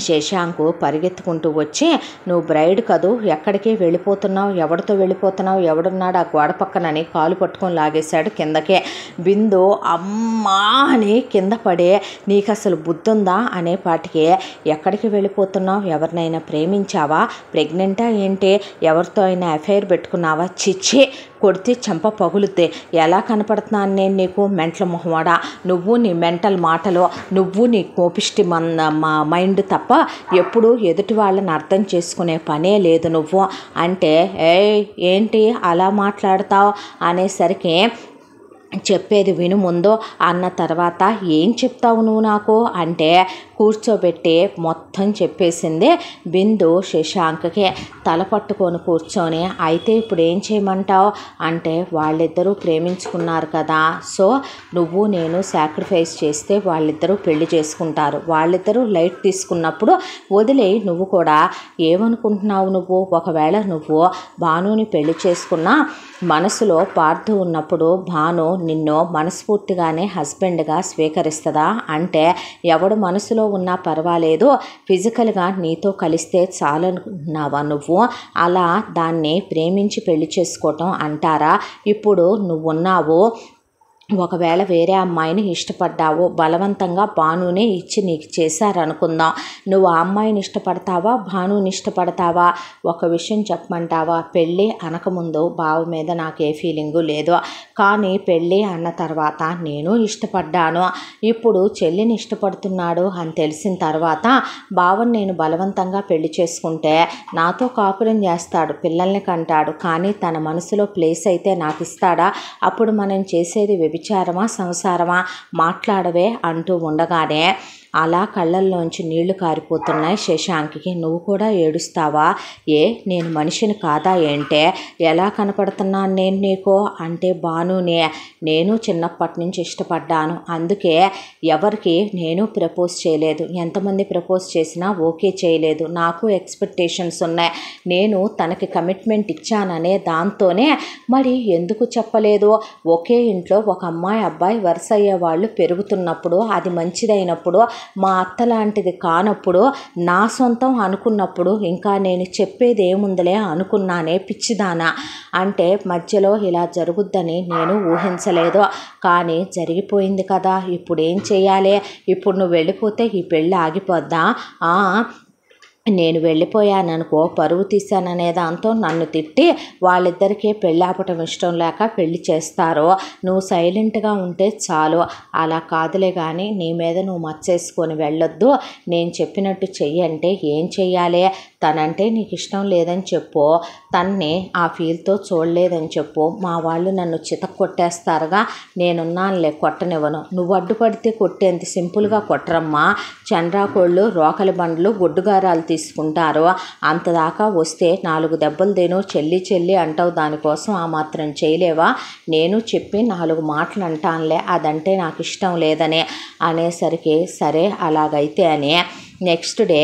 S1: శశాంకు పరిగెత్తుకుంటూ వచ్చి, నువ్వు బ్రైడ్ కదూ, ఎక్కడికి వెళ్ళిపోతున్నావు, ఎవరితో వెళ్ళిపోతున్నావు, ఎవడున్నాడు ఆ గోడ పక్కనని కాలు పట్టుకొని లాగేశాడు కిందకే. బిందు అమ్మా అని కింద పడే, నీకు అసలు బుద్ధుందా అనేపాటికి, ఎక్కడికి వెళ్ళిపోతున్నావు, ఎవరినైనా ప్రేమించావా, ప్రెగ్నెంటా ఏంటి, ఎవరితో అయినా అఫైర్ పెట్టుకున్నావా, చిచ్చి కొడితే చెంప పగులుతే, ఎలా కనపడుతున్నాను నేను నీకు, మెంటల్ మొహమాడా, నువ్వు నీ మెంటల్ మాటలు, నువ్వు నీ కోపిష్టి మైండ్ తప్ప ఎప్పుడు ఎదుటి వాళ్ళని అర్థం చేసుకునే పనే లేదు నువ్వు అంటే, ఏంటి అలా మాట్లాడతావు అనేసరికి, చెప్పేది విను ముందు అన్న తర్వాత, ఏం చెప్తావు నువ్వు నాకు అంటే కూర్చోబెట్టి మొత్తం చెప్పేసింది బిందు శశాంక్కి. తల పట్టుకొని కూర్చొని, అయితే ఇప్పుడు ఏం చేయమంటావు అంటే, వాళ్ళిద్దరూ ప్రేమించుకున్నారు కదా, సో నువ్వు నేను సాక్రిఫైస్ చేస్తే వాళ్ళిద్దరూ పెళ్లి చేసుకుంటారు, వాళ్ళిద్దరూ లైట్ తీసుకున్నప్పుడు వదిలేయి, నువ్వు కూడా ఏమనుకుంటున్నావు నువ్వు, ఒకవేళ నువ్వు భానుని పెళ్లి చేసుకున్నా మనసులో పార్థు ఉన్నప్పుడు భాను నిన్ను మనస్ఫూర్తిగానే హస్బెండ్గా స్వీకరిస్తుందా అంటే, ఎవడు మనసులో ఉన్నా పర్వాలేదు, ఫిజికల్గా నీతో కలిస్తే చాలనుకున్నావా నువ్వు, అలా దాన్ని ప్రేమించి పెళ్లి చేసుకోవటం అంటారా, ఇప్పుడు నువ్వున్నావు, ఒకవేళ వేరే అమ్మాయిని ఇష్టపడ్డావు, బలవంతంగా భానునే ఇచ్చి నీకు చేశారనుకుందాం, నువ్వు ఆ అమ్మాయిని ఇష్టపడతావా, భానుని ఇష్టపడతావా, ఒక విషయం చెప్పమంటావా, పెళ్ళి అనకముందు బావ మీద నాకు ఏ ఫీలింగు లేదు, కానీ పెళ్ళి అన్న తర్వాత నేను ఇష్టపడ్డాను, ఇప్పుడు చెల్లిని ఇష్టపడుతున్నాడు అని తెలిసిన తర్వాత బావని నేను బలవంతంగా పెళ్లి చేసుకుంటే నాతో కాపురం చేస్తాడు, పిల్లల్ని కంటాడు, కానీ తన మనసులో ప్లేస్ అయితే నాకు ఇస్తాడా, అప్పుడు మనం చేసేది విచారమా సంసారమా, మాట్లాడవే అంటూ ఉండగానే అలా కళ్ళల్లోంచి నీళ్లు కారిపోతున్నాయి శశాంక్కి. నువ్వు కూడా ఏడుస్తావా, ఏ నేను మనిషిని కాదా ఏంటే, ఎలా కనపడుతున్నాను నేను నీకు అంటే, భానునే నేను చిన్నప్పటి నుంచి ఇష్టపడ్డాను, అందుకే ఎవరికి నేను ప్రపోజ్ చేయలేదు, ఎంతమంది ప్రపోజ్ చేసినా ఓకే చేయలేదు, నాకు ఎక్స్పెక్టేషన్స్ ఉన్నాయి, నేను తనకి కమిట్మెంట్ ఇచ్చాననే దాంతోనే మరి ఎందుకు చెప్పలేదు, ఒకే ఇంట్లో ఒక అమ్మాయి అబ్బాయి వరుస అయ్యే వాళ్ళు పెరుగుతున్నప్పుడు, అది మంచిదైనప్పుడు, మా అత్త లాంటిది కానప్పుడు, నా సొంతం అనుకున్నప్పుడు ఇంకా నేను చెప్పేది ఏముందిలే అనుకున్నానే పిచ్చిదానా అంటే, మధ్యలో ఇలా జరుగుద్దని నేను ఊహించలేదు, కానీ జరిగిపోయింది కదా, ఇప్పుడు ఏం చేయాలి, ఇప్పుడు నువ్వు వెళ్ళిపోతే ఈ పెళ్ళి ఆగిపోద్దా, నేను వెళ్ళిపోయాననుకో పరువు తీశాననే దాంతో నన్ను తిట్టి వాళ్ళిద్దరికీ పెళ్ళి ఆపటం ఇష్టం లేక పెళ్లి చేస్తారు, నువ్వు సైలెంట్గా ఉంటే చాలు, అలా కాదులే కానీ నీ మీద నువ్వు మచ్చేసుకొని వెళ్ళొద్దు, నేను చెప్పినట్టు చెయ్యి అంటే ఏం చెయ్యాలి, తనంటే నీకు ఇష్టం లేదని చెప్పు, తన్ని ఆ ఫీల్తో చూడలేదని చెప్పు, మా వాళ్ళు నన్ను చితక్కొట్టేస్తారుగా, నేనున్నానులే కొట్టనివ్వను, నువ్వు అడ్డుపడితే కొట్టేంత సింపుల్గా కొట్టరమ్మా, చండ్రాకోళ్ళు రోకలి బండ్లు గొడ్డుగారాలు తీసుకుంటారు, అంతదాకా వస్తే 4 దెబ్బలు దేనో చెల్లి చెల్లి అంటావు, దానికోసం ఆ మాత్రం చేయలేవా, నేను చెప్పి 4 మాటలు అంటానులే, అదంటే నాకు ఇష్టం లేదని అనేసరికి, సరే అలాగైతే అని నెక్స్ట్ డే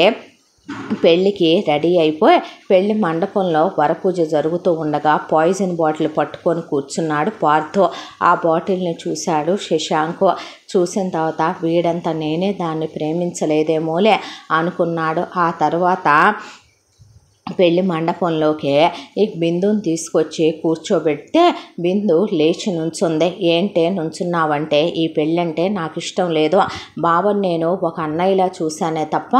S1: పెళ్ళికి రెడీ అయిపోయి పెళ్లి మండపంలో వరపూజ జరుగుతూ ఉండగా పాయిజన్ బాటిల్ పట్టుకొని కూర్చున్నాడు పార్థు. ఆ బాటిల్ని చూశాడు శశాంక్. చూసిన తర్వాత వీడంతా నేనే దాన్ని ప్రేమించలేదేమోలే అనుకున్నాడు. ఆ తర్వాత పెళ్లి మండపంలోకి ఈ బిందుని తీసుకొచ్చి కూర్చోబెడితే బిందు లేచి నుంచుంది. ఏంటే నుంచున్నావంటే, ఈ పెళ్ళంటే నాకు ఇష్టం లేదు, బావని నేను ఒక అన్నయ్యలా చూశానే తప్ప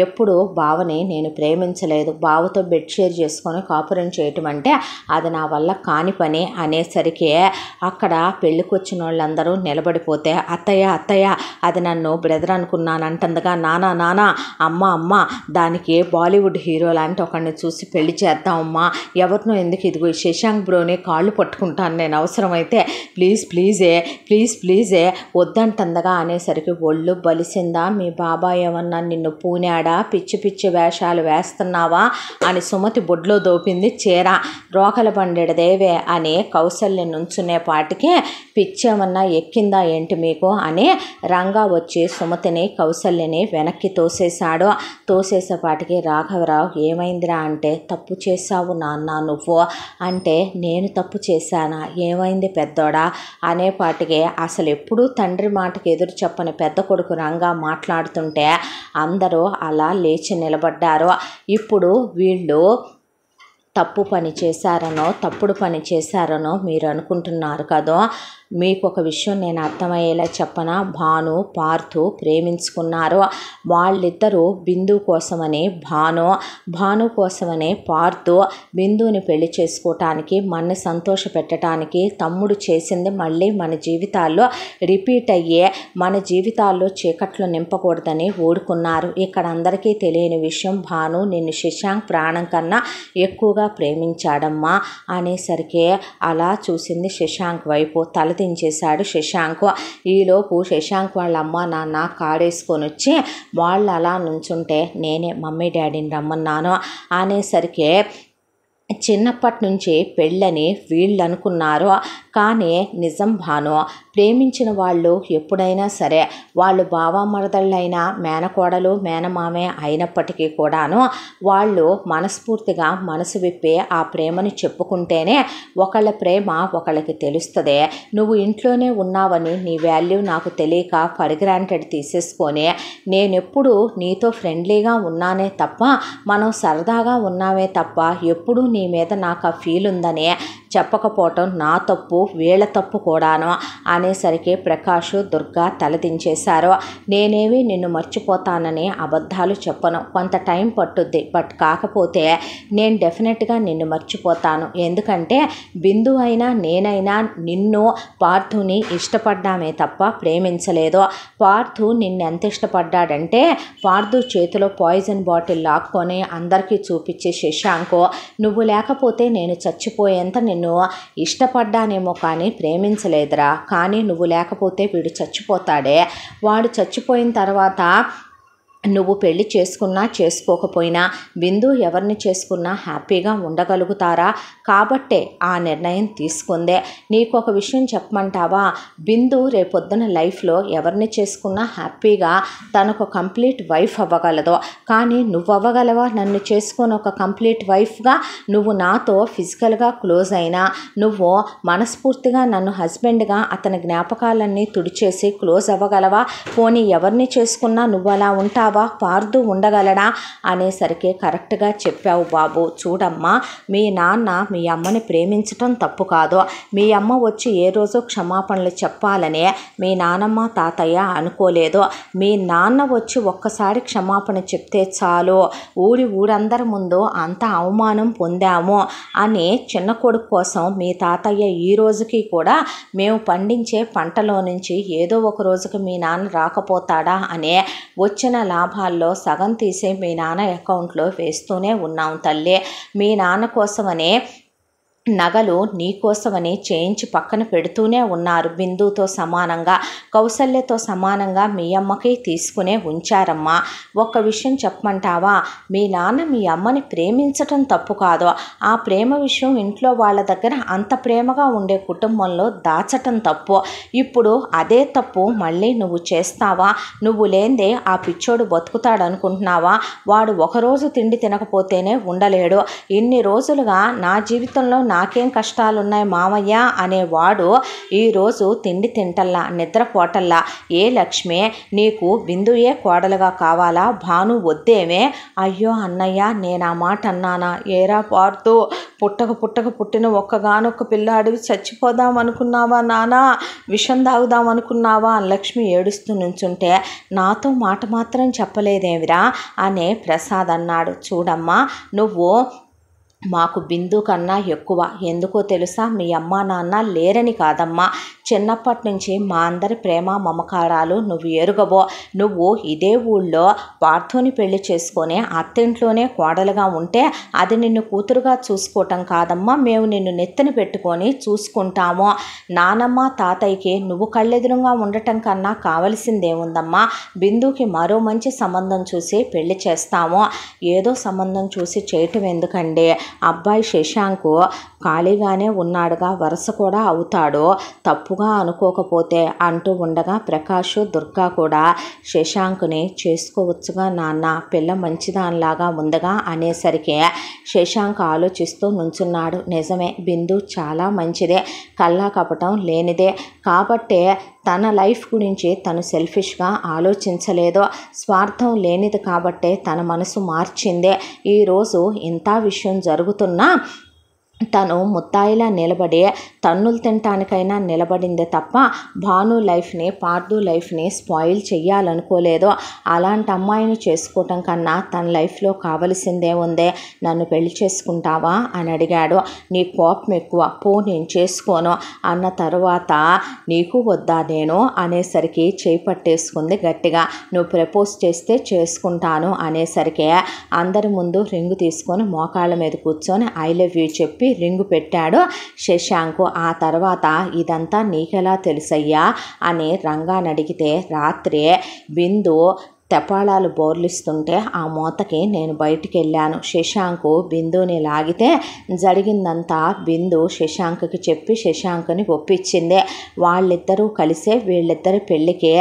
S1: ఎప్పుడు బావని నేను ప్రేమించలేదు, బావతో బెడ్ షేర్ చేసుకొని కాపురం చేయటం అంటే అది నా వల్ల కాని పని అనేసరికి అక్కడ పెళ్ళికి వచ్చిన వాళ్ళందరూ నిలబడిపోతే, అత్తయ్య అత్తయ్య అది నన్ను బ్రదర్ అనుకున్నానంటుందిగా, నానా నానా అమ్మ అమ్మ దానికి బాలీవుడ్ హీరో లాంటి ఒకరిని చూసి పెళ్లి చేద్దామమ్మా, ఎవరినో ఎందుకు, ఇదిగో శశాంక్ బ్రోని కాళ్ళు పట్టుకుంటాను నేను అవసరమైతే, ప్లీజ్ ప్లీజే ప్లీజ్ ప్లీజే వద్దంటుందగా అనేసరికి ఒళ్ళు బలిసిందా, మీ బాబాయ్ ఏమన్నా నిన్ను పూనాడా, పిచ్చి పిచ్చి వేషాలు వేస్తున్నావా అని సుమతి బొడ్లో దోపింది చీర. రోకల బండెడదేవే అని కౌసల్య నుంచునే పాటికి పిచ్చేమన్నా ఎక్కిందా ఏంటి మీకు అని రంగా వచ్చి సుమతిని కౌసల్యని వెనక్కి తోసేశాడు. తోసేసేపాటికి రాఘవరావు ఏమైందిరా ఏమైందిరా అంటే, తప్పు చేశావు నాన్న నువ్వు అంటే, నేను తప్పు చేశానా, ఏమైంది పెద్దోడా అనేపాటికి అసలు ఎప్పుడూ తండ్రి మాటకి ఎదురు చెప్పని పెద్ద కొడుకు రంగా మాట్లాడుతుంటే అందరూ అలా లేచి నిలబడ్డారు. ఇప్పుడు వీళ్ళు తప్పు పని చేశారనో తప్పుడు పని చేశారనో మీరు అనుకుంటున్నారు కదా. మీకు ఒక విషయం నేను అర్థమయ్యేలా చెప్పనా, భాను పార్థు ప్రేమించుకున్నారు. వాళ్ళిద్దరూ బిందు కోసమని భాను కోసమని పార్థు బిందుని పెళ్లి చేసుకోవటానికి, మన సంతోష పెట్టడానికి తమ్ముడు చేసింది మళ్ళీ మన జీవితాల్లో రిపీట్ అయ్యే, మన జీవితాల్లో చీకట్లు నింపకూడదని ఊడుకున్నారు. ఇక్కడ అందరికీ తెలియని విషయం, భాను నిన్ను శశాంక్ ప్రాణం కన్నా ఎక్కువగా ప్రేమించాడమ్మా అనేసరికి అలా చూసింది శశాంక్ వైపు. తలదించేశాడు శశాంక్. ఈలోపు శశాంక్ వాళ్ళ అమ్మ నాన్న కాడేసుకొని వచ్చి వాళ్ళు అలా నుంచుంటే నేనే మమ్మీ డాడీని రమ్మన్నాను అనేసరికి చిన్నప్పటి నుంచి పెళ్ళని వీళ్ళు అనుకున్నారు. కానీ నిజం భాను, ప్రేమించిన వాళ్ళు ఎప్పుడైనా సరే వాళ్ళు బావమరదళ్ళైనా మేనకోడలు మేనమామే అయినప్పటికీ కూడాను వాళ్ళు మనస్ఫూర్తిగా మనసు విప్పి ఆ ప్రేమని చెప్పుకుంటేనే ఒకళ్ళ ప్రేమ ఒకళ్ళకి తెలుస్తుంది. నువ్వు ఇంట్లోనే ఉన్నావని నీ వాల్యూ నాకు తెలియక ఫర్ గ్రాంటెడ్ తీసేసుకొని నేనెప్పుడు నీతో ఫ్రెండ్లీగా ఉన్నానే తప్ప, మనం సరదాగా ఉన్నామే తప్ప ఎప్పుడూ నీ మీద నాకు ఆ ఫీల్ ఉందని చెప్పకపోవటం నా తప్పు, వీళ్ళ తప్పు కూడాను అనేసరికి ప్రకాష్ దుర్గా తలదించేశారు. నేనేమి నిన్ను మర్చిపోతానని అబద్ధాలు చెప్పను, కొంత టైం పట్టుద్ది, బట్ కాకపోతే నేను డెఫినెట్గా నిన్ను మర్చిపోతాను. ఎందుకంటే బిందు అయినా నేనైనా నిన్ను పార్థుని ఇష్టపడ్డామే తప్ప ప్రేమించలేదు. పార్థు నిన్ను ఎంత ఇష్టపడ్డాడంటే పార్థు చేతిలో పాయిజన్ బాటిల్ లాక్కొని అందరికీ చూపించే శశాంక్, నువ్వు లేకపోతే నేను చచ్చిపోయేంత నిన్ను ఇష్టపడ్డానేమో కానీ ప్రేమించలేదురా, కానీ నువ్వు లేకపోతే వీడు చచ్చిపోతాడే, వాడు చచ్చిపోయిన తర్వాత నువ్వు పెళ్లి చేసుకున్నా చేసుకోకపోయినా బిందు ఎవరిని చేసుకున్నా హ్యాపీగా ఉండగలుగుతారా, కాబట్టే ఆ నిర్ణయం తీసుకుందే. నీకు ఒక విషయం చెప్పమంటావా, బిందు రేపొద్దున లైఫ్లో ఎవరిని చేసుకున్నా హ్యాపీగా తనకు కంప్లీట్ వైఫ్ అవ్వగలదు. కానీ నువ్వు అవ్వగలవా నన్ను చేసుకొని ఒక కంప్లీట్ వైఫ్గా? నువ్వు నాతో ఫిజికల్గా క్లోజ్ అయినా, నువ్వు మనస్ఫూర్తిగా నన్ను హస్బెండ్గా అతని జ్ఞాపకాలన్నీ తుడిచేసి క్లోజ్ అవ్వగలవా? పోనీ ఎవరిని చేసుకున్నా నువ్వు అలా ఉంటావా? పార్థు ఉండగలడా అనేసరికి కరెక్ట్గా చెప్పావు బాబు. చూడమ్మా, మీ నాన్న మీ అమ్మని ప్రేమించటం తప్పు కాదు. మీ అమ్మ వచ్చి ఏ రోజు క్షమాపణలు చెప్పాలనే మీ నానమ్మ తాతయ్య అనుకోలేదు. మీ నాన్న వచ్చి ఒక్కసారి క్షమాపణ చెప్తే చాలు, ఊరందరి ముందు అంత అవమానం పొందాము అని చిన్న కొడుకు కోసం మీ తాతయ్య ఈ రోజుకి కూడా మేము పండించే పంటలో నుంచి ఏదో ఒక రోజుకి మీ నాన్న రాకపోతాడా అనే వచ్చిన లాభాల్లో సగం తీసి మీ నాన్న అకౌంట్లో వేస్తూనే ఉన్నాం తల్లి. మీ నాన్న కోసమనే నగలు నీకోసమని చేయించి పక్కన పెడుతూనే ఉన్నారు. బిందుతో సమానంగా కౌసల్యతో సమానంగా మీ అమ్మకి తీసుకునే ఉంచారమ్మా. ఒక్క విషయం చెప్పమంటావా, మీ నాన్న మీ అమ్మని ప్రేమించటం తప్పు కాదు, ఆ ప్రేమ విషయం ఇంట్లో వాళ్ళ దగ్గర అంత ప్రేమగా ఉండే కుటుంబంలో దాచటం తప్పు. ఇప్పుడు అదే తప్పు మళ్ళీ నువ్వు చేస్తావా? నువ్వు లేందే ఆ పిచ్చోడు బతుకుతాడు అనుకుంటున్నావా? వాడు ఒకరోజు తిండి తినకపోతేనే ఉండలేడు. ఇన్ని రోజులుగా నా జీవితంలో నాకేం కష్టాలున్నాయి మామయ్య అనేవాడు ఈరోజు తిండి తింటల్లా నిద్రపోటల్లా. ఏ లక్ష్మి, నీకు బిందుయే కోడలుగా కావాలా, భాను వద్దేమే? అయ్యో అన్నయ్య, నేను ఆ మాట అన్నానా? ఏరా పార్థు, పుట్టిన ఒక్కగానొక్క పిల్లాడివి, చచ్చిపోదాం అనుకున్నావా నానా, విషం తాగుదాం అనుకున్నావా అని లక్ష్మి ఏడుస్తూ నుంచుంటే నాతో మాట మాత్రం చెప్పలేదేమిరా అనే ప్రసాద్ అన్నాడు. చూడమ్మా, నువ్వు మాకు బిందు కన్నా ఎక్కువ. ఎందుకో తెలుసా, మీ అమ్మ నాన్న లేరని కాదమ్మా, చిన్నప్పటి నుంచి మా అందరి ప్రేమ మమకారాలు నువ్వు ఎరుగబో. నువ్వు ఇదే ఊళ్ళో పార్థుని పెళ్లి చేసుకొని అత్తింట్లోనే కోడలుగా ఉంటే అది నిన్ను కూతురుగా చూసుకోవటం కాదమ్మా, మేము నిన్ను నెత్తిన పెట్టుకొని చూసుకుంటాము. నానమ్మ తాతయ్యకి నువ్వు కళ్ళెదురుగా ఉండటం కన్నా కావలసిందేముందమ్మా, బిందుకి మరో మంచి సంబంధం చూసి పెళ్లి చేస్తాము. ఏదో సంబంధం చూసి చేయటం ఎందుకండి, అబ్బాయి శశాంక్ ఖాళీగానే ఉన్నాడుగా, వరుస కూడా అవుతాడు, తప్పుగా అనుకోకపోతే అంటూ ఉండగా ప్రకాష్ దుర్గా కూడా శశాంక్ని చేసుకోవచ్చుగా నాన్న, పిల్ల మంచిదానిలాగా ఉందగా అనేసరికి శశాంక్ ఆలోచిస్తూ నుంచున్నాడు. నిజమే, బిందు చాలా మంచిదే, కల్లా కపటం లేనిదే, కాబట్టే తన లైఫ్ గురించి తను సెల్ఫిష్గా ఆలోచించలేదు, స్వార్థం లేనిది కాబట్టే తన మనసు మార్చిందే. ఈరోజు ఇంత విషయం జరుగుతున్నా తను ముత్తాయిలా నిలబడి తన్నులు తినటానికైనా నిలబడిందే తప్ప భాను లైఫ్ని, పార్దు లైఫ్ని స్పాయిల్ చెయ్యాలనుకోలేదు. అలాంటి అమ్మాయిని చేసుకోవటం కన్నా తన లైఫ్లో కావలసిందే ఉందే, నన్ను పెళ్లి చేసుకుంటావా అని అడిగాడు. నీ కోపం ఎక్కువ, పో నేను చేసుకోను అన్న తర్వాత నీకు వద్దా నేను అనేసరికి చేయి పట్టేసుకుంది గట్టిగా. నువ్వు ప్రపోజ్ చేస్తే చేసుకుంటాను అనేసరికి అందరి ముందు రింగు తీసుకొని మోకాళ్ళ మీద కూర్చొని ఐ లవ్ యూ చెప్పి రింగు పెట్టాడు శశాంక్. ఆ తర్వాత ఇదంతా నీకెలా తెలుసయ్యా అని రంగాన్ని అడిగితే, రాత్రి బిందు తెపాళాలు బోర్లిస్తుంటే ఆ మూతకి నేను బయటికి వెళ్ళాను. శశాంక్ బిందుని లాగితే జరిగిందంతా బిందు శశాంక్కి చెప్పి శశాంక్ని ఒప్పించింది. వాళ్ళిద్దరూ కలిసే వీళ్ళిద్దరి పెళ్ళికి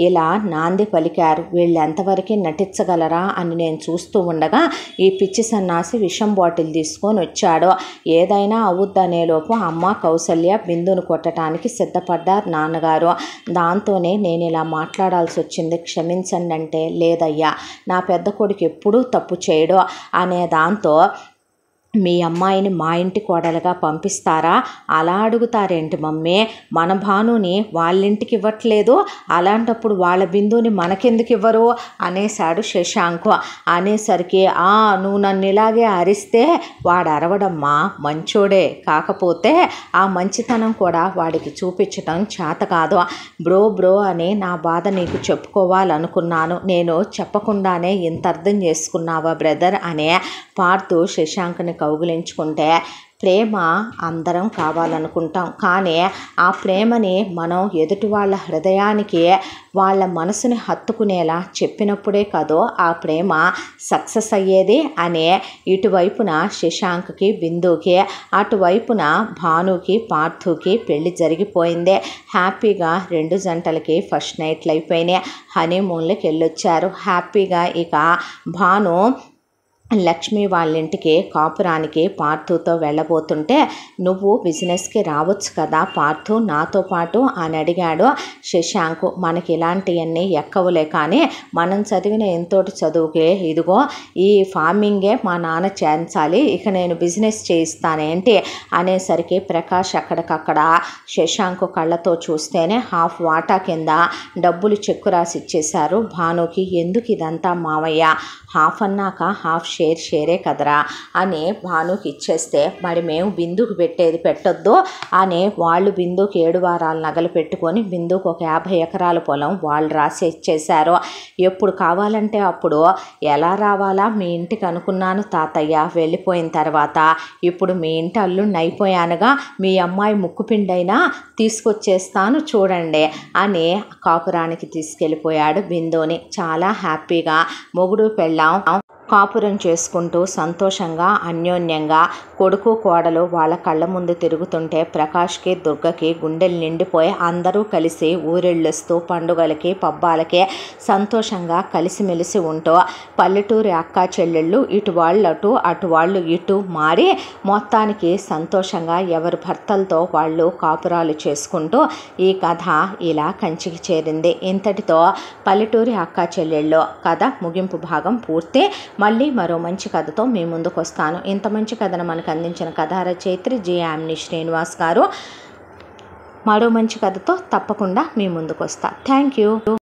S1: ఇలా నాంది పలికారు. వీళ్ళు ఎంతవరకు నటించగలరా అని నేను చూస్తూ ఉండగా ఈ పిచ్చి సన్నాసి విషం బాటిల్ తీసుకొని వచ్చాడు. ఏదైనా అవుద్దనేలోపు అమ్మ కౌసల్య బిందును కొట్టడానికి సిద్ధపడ్డారు నాన్నగారు. దాంతోనే నేను ఇలా మాట్లాడాల్సి వచ్చింది, క్షమించండి అంటే, లేదయ్యా నా పెద్ద కొడుకు ఎప్పుడూ తప్పు చేయడు అనే దాంతో మీ అమ్మాయిని మా ఇంటి కోడలుగా పంపిస్తారా? అలా అడుగుతారేంటి మమ్మీ, మన భానుని వాళ్ళింటికి ఇవ్వట్లేదు, అలాంటప్పుడు వాళ్ళ బిందుని మనకెందుకు ఇవ్వరు అనేశాడు శశాంక్. అనేసరికి నువ్వు నన్ను ఇలాగే అరిస్తే వాడు అరవడమ్మా మంచోడే, కాకపోతే ఆ మంచితనం కూడా వాడికి చూపించటం చేత కాదు. బ్రో అని నా బాధ నీకు చెప్పుకోవాలనుకున్నాను, నేను చెప్పకుండానే ఇంత అర్థం చేసుకున్నావా బ్రదర్ అనే పార్థు శశాంక్ని కౌగిలించుకుంటే, ప్రేమ అందరం కావాలనుకుంటాం, కానీ ఆ ప్రేమని మనం ఎదుటి వాళ్ళ హృదయానికి, వాళ్ళ మనసుని హత్తుకునేలా చెప్పినప్పుడే కాదో ఆ ప్రేమ సక్సెస్ అయ్యేది అనే ఇటువైపున శశాంక్కి బిందుకి, అటువైపున భానుకి పార్థుకి పెళ్లి జరిగిపోయింది. హ్యాపీగా రెండు జంటలకి ఫస్ట్ నైట్లు అయిపోయినాయి, హనీమూన్లకి వెళ్ళొచ్చారు హ్యాపీగా. ఇక భాను లక్ష్మి వాళ్ళింటికి కాపురానికి పార్థుతో వెళ్ళబోతుంటే, నువ్వు బిజినెస్కి రావచ్చు కదా పార్థు నాతో పాటు అని అడిగాడు శశాంక్. మనకి ఇలాంటివన్నీ ఎక్కవులే, కానీ మనం చదివిన ఎంతోటి చదువుకే ఇదిగో ఈ ఫార్మింగే మా నాన్న చేయించాలి, ఇక నేను బిజినెస్ చేయిస్తానేంటి అనేసరికి ప్రకాష్ అక్కడికక్కడ శశాంక్ కళ్ళతో చూస్తేనే హాఫ్ వాటా కింద డబ్బులు చెక్కు రాసి ఇచ్చేశారు భానుకి. ఎందుకు ఇదంతా మావయ్య, హాఫ్ అన్నాక హాఫ్ షేరే కదరా అని భానుకి ఇచ్చేస్తే, మరి మేము బిందుకు పెట్టొద్దు అని వాళ్ళు బిందుకు 7 వారాల నగలు పెట్టుకొని బిందుకు ఒక 50 ఎకరాల పొలం వాళ్ళు రాసి ఇచ్చేశారు. ఎప్పుడు కావాలంటే అప్పుడు ఎలా రావాలా మీ ఇంటికి అనుకున్నాను తాతయ్య, వెళ్ళిపోయిన తర్వాత ఇప్పుడు మీ ఇంటి అల్లుడిని అయిపోయానుగా, మీ అమ్మాయి ముక్కుపిండైనా తీసుకొచ్చేస్తాను చూడండి అని కాపురానికి తీసుకెళ్ళిపోయాడు బిందుని. చాలా హ్యాపీగా మొగుడు పెళ్ళాం కాపురం చేసుకుంటూ సంతోషంగా అన్యోన్యంగా కొడుకు కోడలు వాళ్ళ కళ్ళ ముందు తిరుగుతుంటే ప్రకాష్కి దుర్గకి గుండెలు నిండిపోయి అందరూ కలిసి ఊరెళ్ళొస్తూ పండుగలకి పబ్బాలకి సంతోషంగా కలిసిమెలిసి ఉంటూ పల్లెటూరి అక్కా చెల్లెళ్ళు ఇటు వాళ్ళు అటు వాళ్ళు ఇటు మారి మొత్తానికి సంతోషంగా ఎవరి భర్తలతో వాళ్ళు కాపురాలు చేసుకుంటూ ఈ కథ ఇలా కంచికి చేరింది. ఇంతటితో పల్లెటూరి అక్కా చెల్లెళ్ళు కథ ముగింపు భాగం పూర్తి. మళ్ళీ మరో మంచి కథతో మీ ముందుకు వస్తాను. ఇంత మంచి కథను మనకు అందించిన కథా రచయిత్రి జి. శ్రీనివాస్ గారు. మరో మంచి కథతో తప్పకుండా మీ ముందుకు వస్తా. Thank you.